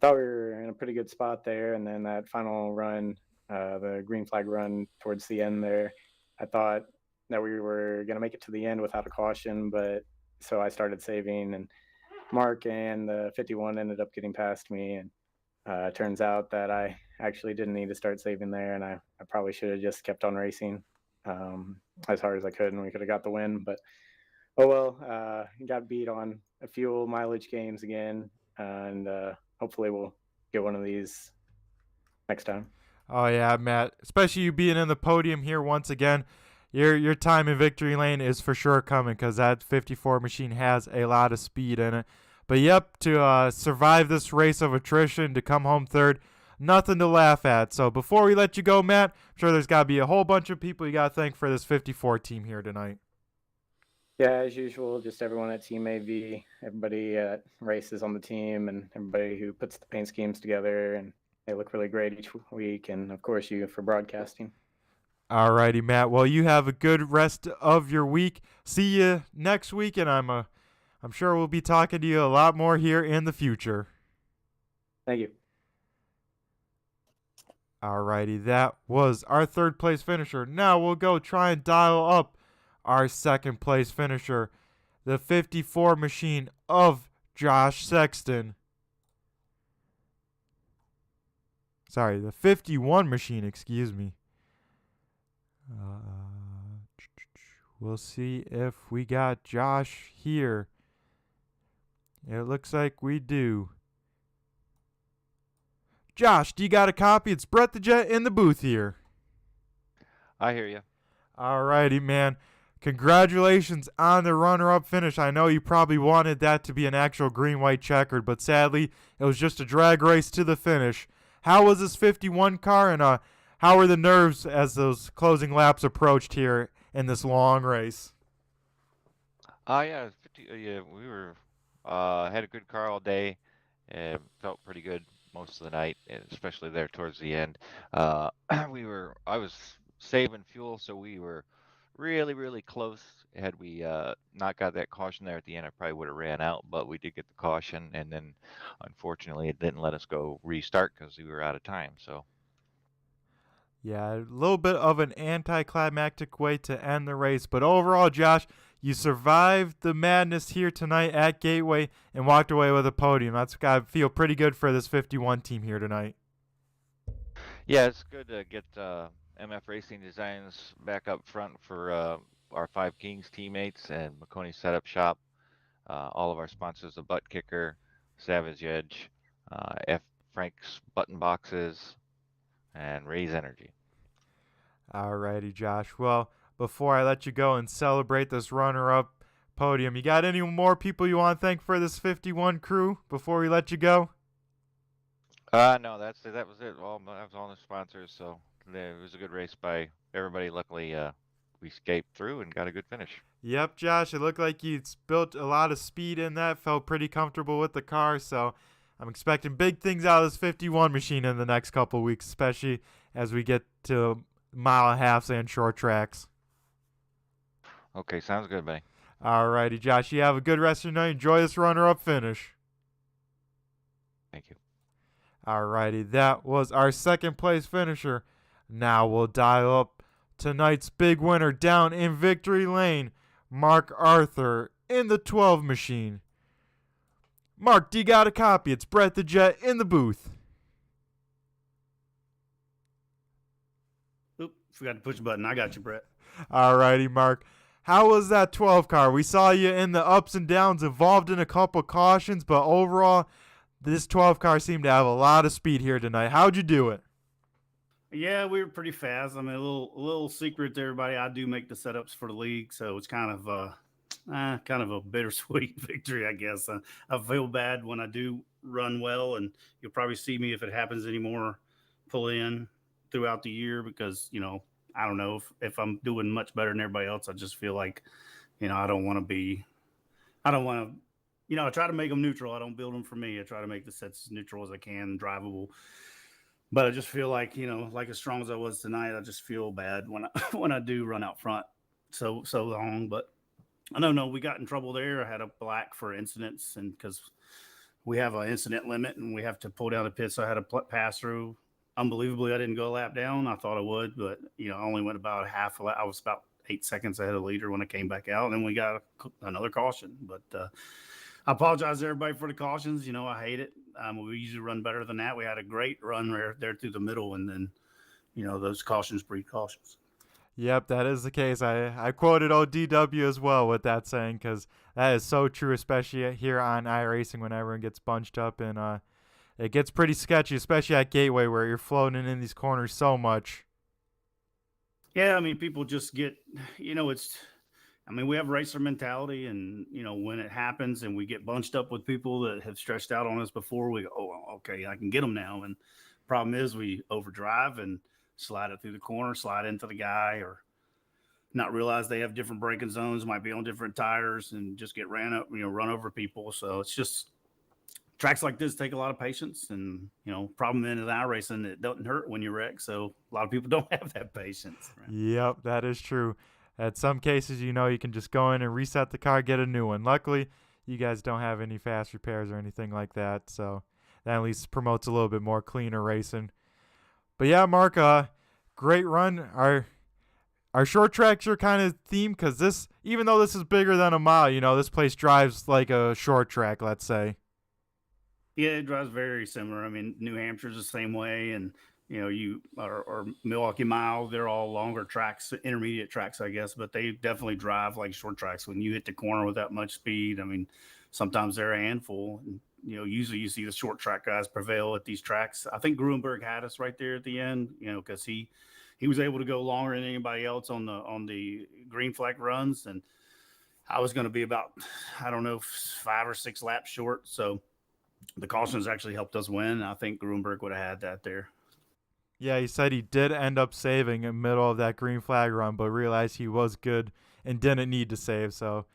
thought we were in a pretty good spot there. And then that final run, the green flag run towards the end there, I thought that we were going to make it to the end without a caution, but so I started saving, and Mark and the 51 ended up getting past me, and turns out that I actually didn't need to start saving there, and I probably should have just kept on racing as hard as I could, and we could have got the win. But oh well, got beat on a fuel mileage games again, and hopefully we'll get one of these next time. Oh yeah, Matt. Especially you being in the podium here once again. Your time in victory lane is for sure coming because that 54 machine has a lot of speed in it. But yep, to survive this race of attrition, to come home third, nothing to laugh at. So before we let you go, Matt, I'm sure there's got to be a whole bunch of people you got to thank for this 54 team here tonight. Yeah, as usual, just everyone at Team AV, everybody at races on the team, and everybody who puts the paint schemes together, and they look really great each week. And of course, you for broadcasting. Alrighty, Matt. Well, you have a good rest of your week. See you next week, and I'm sure we'll be talking to you a lot more here in the future. Thank you. Alrighty, that was our third place finisher. Now we'll go try and dial up our second place finisher, the 54 machine of Josh Sexton. Sorry, the 51 machine, excuse me. We'll see if we got Josh here. It looks like we do. Josh, do you got a copy? It's Brett the Jet in the booth here. I hear you. Alrighty, man. Congratulations on the runner-up finish. I know you probably wanted that to be an actual green-white checkered, but sadly, it was just a drag race to the finish. How was this 51 car, and how were the nerves as those closing laps approached here in this long race? Yeah, 50, yeah, we were had a good car all day. Felt pretty good most of the night, especially there towards the end. I was saving fuel, so we were really, really close. Had we not got that caution there at the end, I probably would have ran out, but we did get the caution, and then unfortunately it didn't let us go restart because we were out of time. So yeah, a little bit of an anticlimactic way to end the race, but overall, Josh, you survived the madness here tonight at Gateway and walked away with a podium. That's got to feel pretty good for this 51 team here tonight. yeah, it's good to get MF Racing Designs back up front for our Five Kings teammates and McConey Setup Shop. All of our sponsors, the Butt Kicker, Savage Edge, F. Frank's Button Boxes, and Raise Energy. Alrighty, Josh. Well, before I let you go and celebrate this runner-up podium, you got any more people you want to thank for this 51 crew before we let you go? No, that was it. That was all the sponsors. So it was a good race by everybody. Luckily, we escaped through and got a good finish. Yep, Josh. It looked like you built a lot of speed in that. Felt pretty comfortable with the car. So I'm expecting big things out of this 51 machine in the next couple of weeks, especially as we get to mile and a half and short tracks. Okay, sounds good, buddy. Alrighty, Josh. You have a good rest of your night. Enjoy this runner-up finish. Thank you. Alrighty, that was our second place finisher. Now we'll dial up tonight's big winner down in victory lane, Mark Arthur in the 12 machine. Mark, do you got a copy? It's Brett the Jet in the booth. Oop, forgot to push a button. I got you, Brett. Alrighty, Mark. How was that 12 car? We saw you in the ups and downs, involved in a couple cautions, but overall, this 12 car seemed to have a lot of speed here tonight. How'd you do it? Yeah, we were pretty fast. I mean, a little secret to everybody. I do make the setups for the league, so it's kind of a bittersweet victory, I guess. I feel bad when I do run well, and you'll probably see me if it happens anymore pull in throughout the year because I don't know if I'm doing much better than everybody else. I just feel like I don't want to. I try to make them neutral. I don't build them for me. I try to make the sets as neutral as I can, drivable. But I just feel like, like as strong as I was tonight, I just feel bad when I do run out front so long. But No, we got in trouble there. I had a black for incidents, and because we have an incident limit and we have to pull down the pit, so I had a pass through. Unbelievably, I didn't go a lap down. I thought I would, but I only went about a half a lap. I was about 8 seconds ahead of the leader when I came back out, and then we got another caution. But I apologize to everybody for the cautions. I hate it. We usually run better than that. We had a great run there through the middle, and then those cautions breed cautions. Yep, that is the case. I quoted ODW as well with that saying, because that is so true, especially here on iRacing when everyone gets bunched up, and it gets pretty sketchy, especially at Gateway where you're floating in these corners so much. Yeah, I mean, people just get, we have racer mentality, and when it happens and we get bunched up with people that have stretched out on us before, we go, oh, okay, I can get them now. And problem is we overdrive and slide it through the corner, slide into the guy, or not realize they have different braking zones, might be on different tires, and just get run over people. So it's just tracks like this take a lot of patience, and problem in iRacing, it doesn't hurt when you wreck. So a lot of people don't have that patience. Right? Yep, that is true. At some cases, you can just go in and reset the car, get a new one. Luckily, you guys don't have any fast repairs or anything like that, so that at least promotes a little bit more cleaner racing. But yeah, Mark, great run. Our short tracks are kind of themed because this, even though this is bigger than a mile, this place drives like a short track, let's say. Yeah, it drives very similar. I mean, New Hampshire's the same way, and or Milwaukee Mile, they're all longer tracks, intermediate tracks, I guess, but they definitely drive like short tracks. When you hit the corner with that much speed, I mean, sometimes they're a handful. And, usually you see the short track guys prevail at these tracks. I think Gruenberg had us right there at the end, because he was able to go longer than anybody else on the green flag runs, and I was going to be about, I don't know, 5 or 6 laps short. So the cautions actually helped us win. I think Gruenberg would have had that there. Yeah, he said he did end up saving in the middle of that green flag run, but realized he was good and didn't need to save. So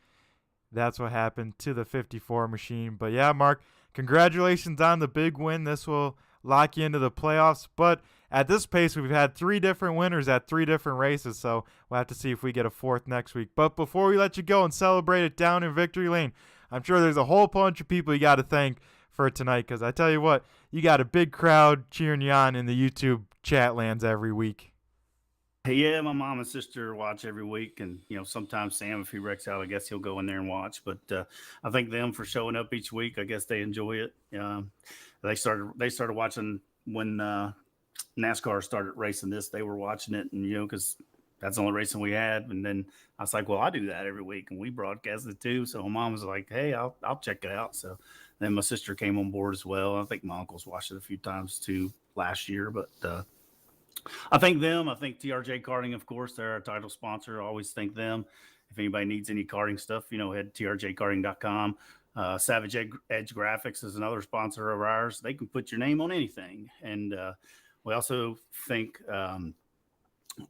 that's what happened to the 54 machine. But yeah, Mark, congratulations on the big win. This will lock you into the playoffs. But at this pace, we've had 3 different winners at 3 different races, so we'll have to see if we get a 4th next week. But before we let you go and celebrate it down in Victory Lane, I'm sure there's a whole bunch of people you got to thank for tonight, because I tell you what, you got a big crowd cheering you on in the YouTube chat lands every week. Yeah, my mom and sister watch every week, and sometimes Sam, if he wrecks out, I guess he'll go in there and watch. But I thank them for showing up each week. I guess they enjoy it. They started watching when NASCAR started racing this. They were watching it, and because that's the only racing we had. And then I was like, well, I do that every week, and we broadcast it too. So my mom was like, hey, I'll check it out. So then my sister came on board as well. I think my uncle's watched it a few times too last year, but I thank them. I think TRJ Karting, of course, they're our title sponsor. I always thank them. If anybody needs any karting stuff, head to trjkarting.com. Savage Edge Graphics is another sponsor of ours. They can put your name on anything. And we also thank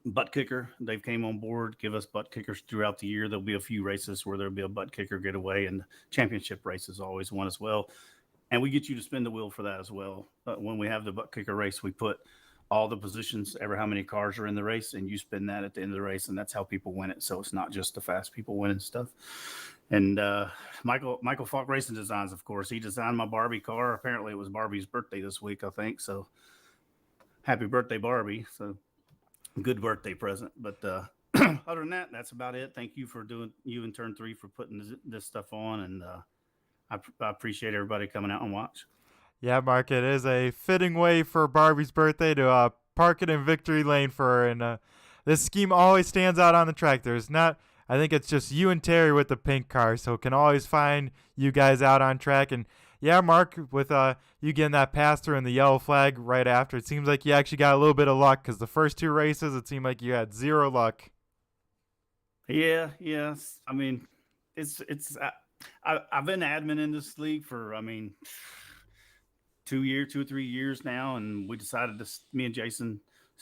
Butt Kicker. They've came on board, give us butt kickers throughout the year. There'll be a few races where there'll be a butt kicker getaway, and championship race is always one as well. And we get you to spin the wheel for that as well. When we have the butt kicker race, we put all the positions, ever how many cars are in the race, and you spin that at the end of the race, and that's how people win it. So it's not just the fast people winning stuff. And Michael Falk Racing Designs, of course, he designed my Barbie car. Apparently it was Barbie's birthday this week, I think. So happy birthday, Barbie. So good birthday present. But other than that, that's about it. Thank you for doing, you and Turn 3 for putting this stuff on, and I appreciate everybody coming out and watch. Yeah, Mark, it is a fitting way for Barbie's birthday to park it in Victory Lane for her. And this scheme always stands out on the track. There's not, I think it's just you and Terry with the pink car, so can always find you guys out on track. And yeah, Mark, with you getting that pass through and the yellow flag right after, it seems like you actually got a little bit of luck, because the first 2 races, it seemed like you had 0 luck. Yeah. I mean, I've been admin in this league for, 2 or 3 years now, and me and Jason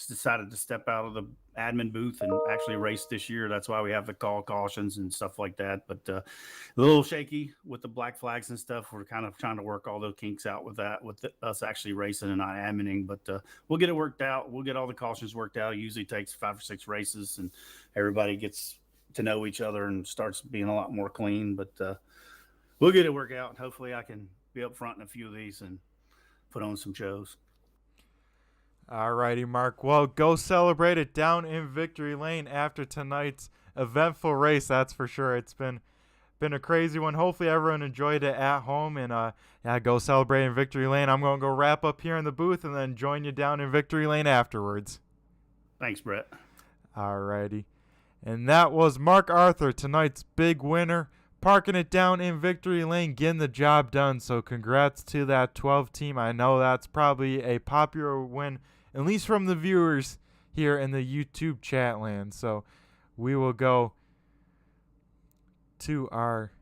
decided to step out of the admin booth and actually race this year. That's why we have the cautions and stuff like that. But a little shaky with the black flags and stuff. We're kind of trying to work all those kinks out with that, with us actually racing and not adminning. But we'll get it worked out. We'll get all the cautions worked out. It usually takes 5 or 6 races, and everybody gets to know each other and starts being a lot more clean. But we'll get it work out. And hopefully I can be up front in a few of these and put on some shows. All righty, Mark. Well, go celebrate it down in Victory Lane after tonight's eventful race. That's for sure. It's been a crazy one. Hopefully everyone enjoyed it at home, and go celebrate in Victory Lane. I'm going to go wrap up here in the booth and then join you down in Victory Lane afterwards. Thanks, Brett. All righty. And that was Mark Arthur, tonight's big winner, parking it down in Victory Lane, getting the job done. So congrats to that 12 team. I know that's probably a popular win, at least from the viewers here in the YouTube chat land. So we will go to our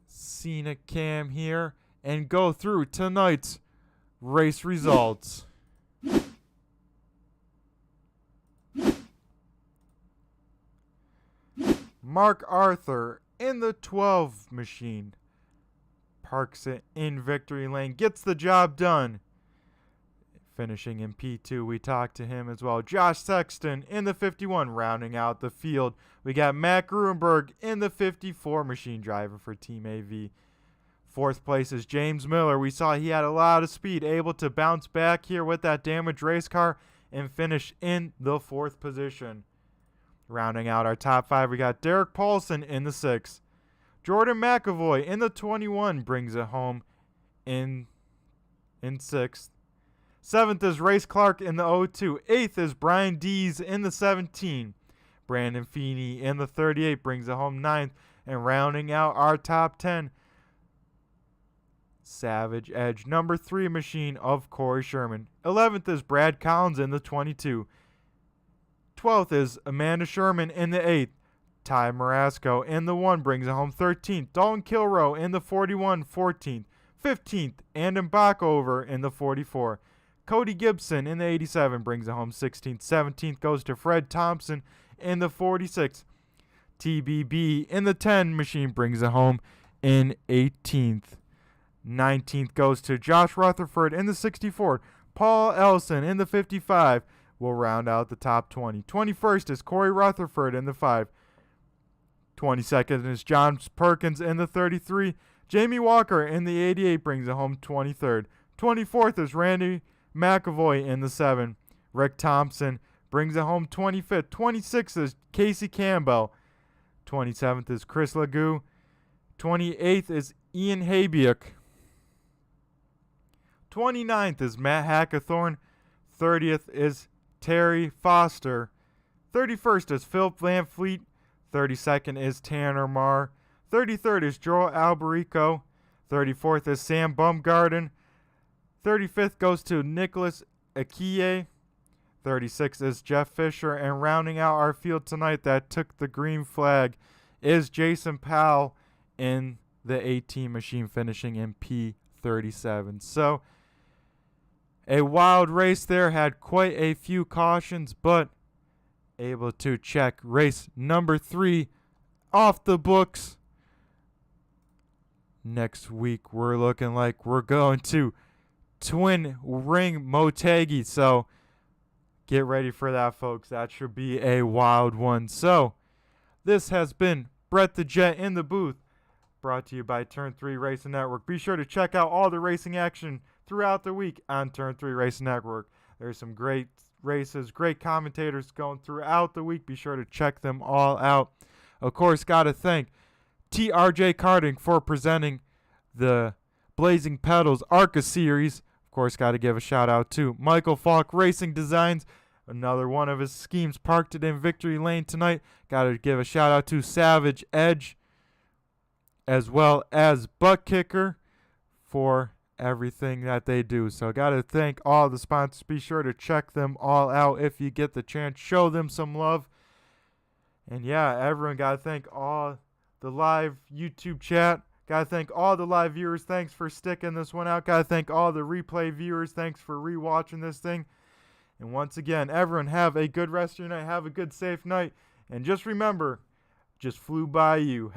scenic cam here and go through tonight's race results. Mark Arthur in the 12 machine parks it in Victory Lane, gets the job done. Finishing in P2, we talked to him as well. Josh Sexton in the 51, rounding out the field. We got Matt Gruenberg in the 54 machine, driver for Team AV. Fourth place is James Miller. We saw he had a lot of speed, able to bounce back here with that damaged race car and finish in the fourth position. Rounding out our top five, we got Derek Paulson in the 6. Jordan McAvoy in the 21 brings it home in 6th. 7th is Race Clark in the 02. 8th is Brian Dees in the 17. Brandon Feeney in the 38 brings it home 9th. And rounding out our top 10, Savage Edge number 3 machine of Corey Sherman. 11th is Brad Collins in the 22. 12th is Amanda Sherman in the 8th. Ty Marasco in the 1 brings it home 13th. Dalton Kilrow in the 41, 14th. 15th, Andon Backover in the 44. Cody Gibson in the 87 brings it home 16th. 17th goes to Fred Thompson in the 46. TBB in the 10 machine brings it home in 18th. 19th goes to Josh Rutherford in the 64. Paul Ellison in the 55 will round out the top 20. 21st is Corey Rutherford in the 5. 22nd is John Perkins in the 33. Jamie Walker in the 88 brings it home 23rd. 24th is Randy McAvoy in the 7. Rick Thompson brings it home 25th. 26th is Casey Campbell. 27th is Chris Legou. 28th is Ian Habiuk. 29th is Matt Hackathorn. 30th is Terry Foster. 31st is Philip Van Fleet. 32nd is Tanner Marr. 33rd is Joel Alberico. 34th is Sam Bumgarden. 35th goes to Nicholas Akiye. 36th is Jeff Fisher. And rounding out our field tonight that took the green flag is Jason Powell in the 18 machine, finishing in P37. So a wild race there, had quite a few cautions, but able to check race number 3 off the books. Next week, we're looking like we're going to Twin Ring Motegi. So get ready for that, folks. That should be a wild one. So this has been Brett the Jet in the booth, brought to you by Turn 3 Racing Network. Be sure to check out all the racing action throughout the week on Turn 3 Racing Network. There's some great races, great commentators going throughout the week. Be sure to check them all out. Of course, got to thank TRJ Karting for presenting the Blazing Pedals Arca series. Of course, got to give a shout out to Michael Falk Racing Designs. Another one of his schemes parked it in Victory Lane tonight. Got to give a shout out to Savage Edge, as well as Butt Kicker, for everything that they do. So got to thank all the sponsors. Be sure to check them all out if you get the chance. Show them some love. And yeah, everyone, got to thank all the live YouTube chat. Got to thank all the live viewers. Thanks for sticking this one out. Got to thank all the replay viewers. Thanks for rewatching this thing. And once again, everyone, have a good rest of your night. Have a good, safe night. And just remember, just flew by you.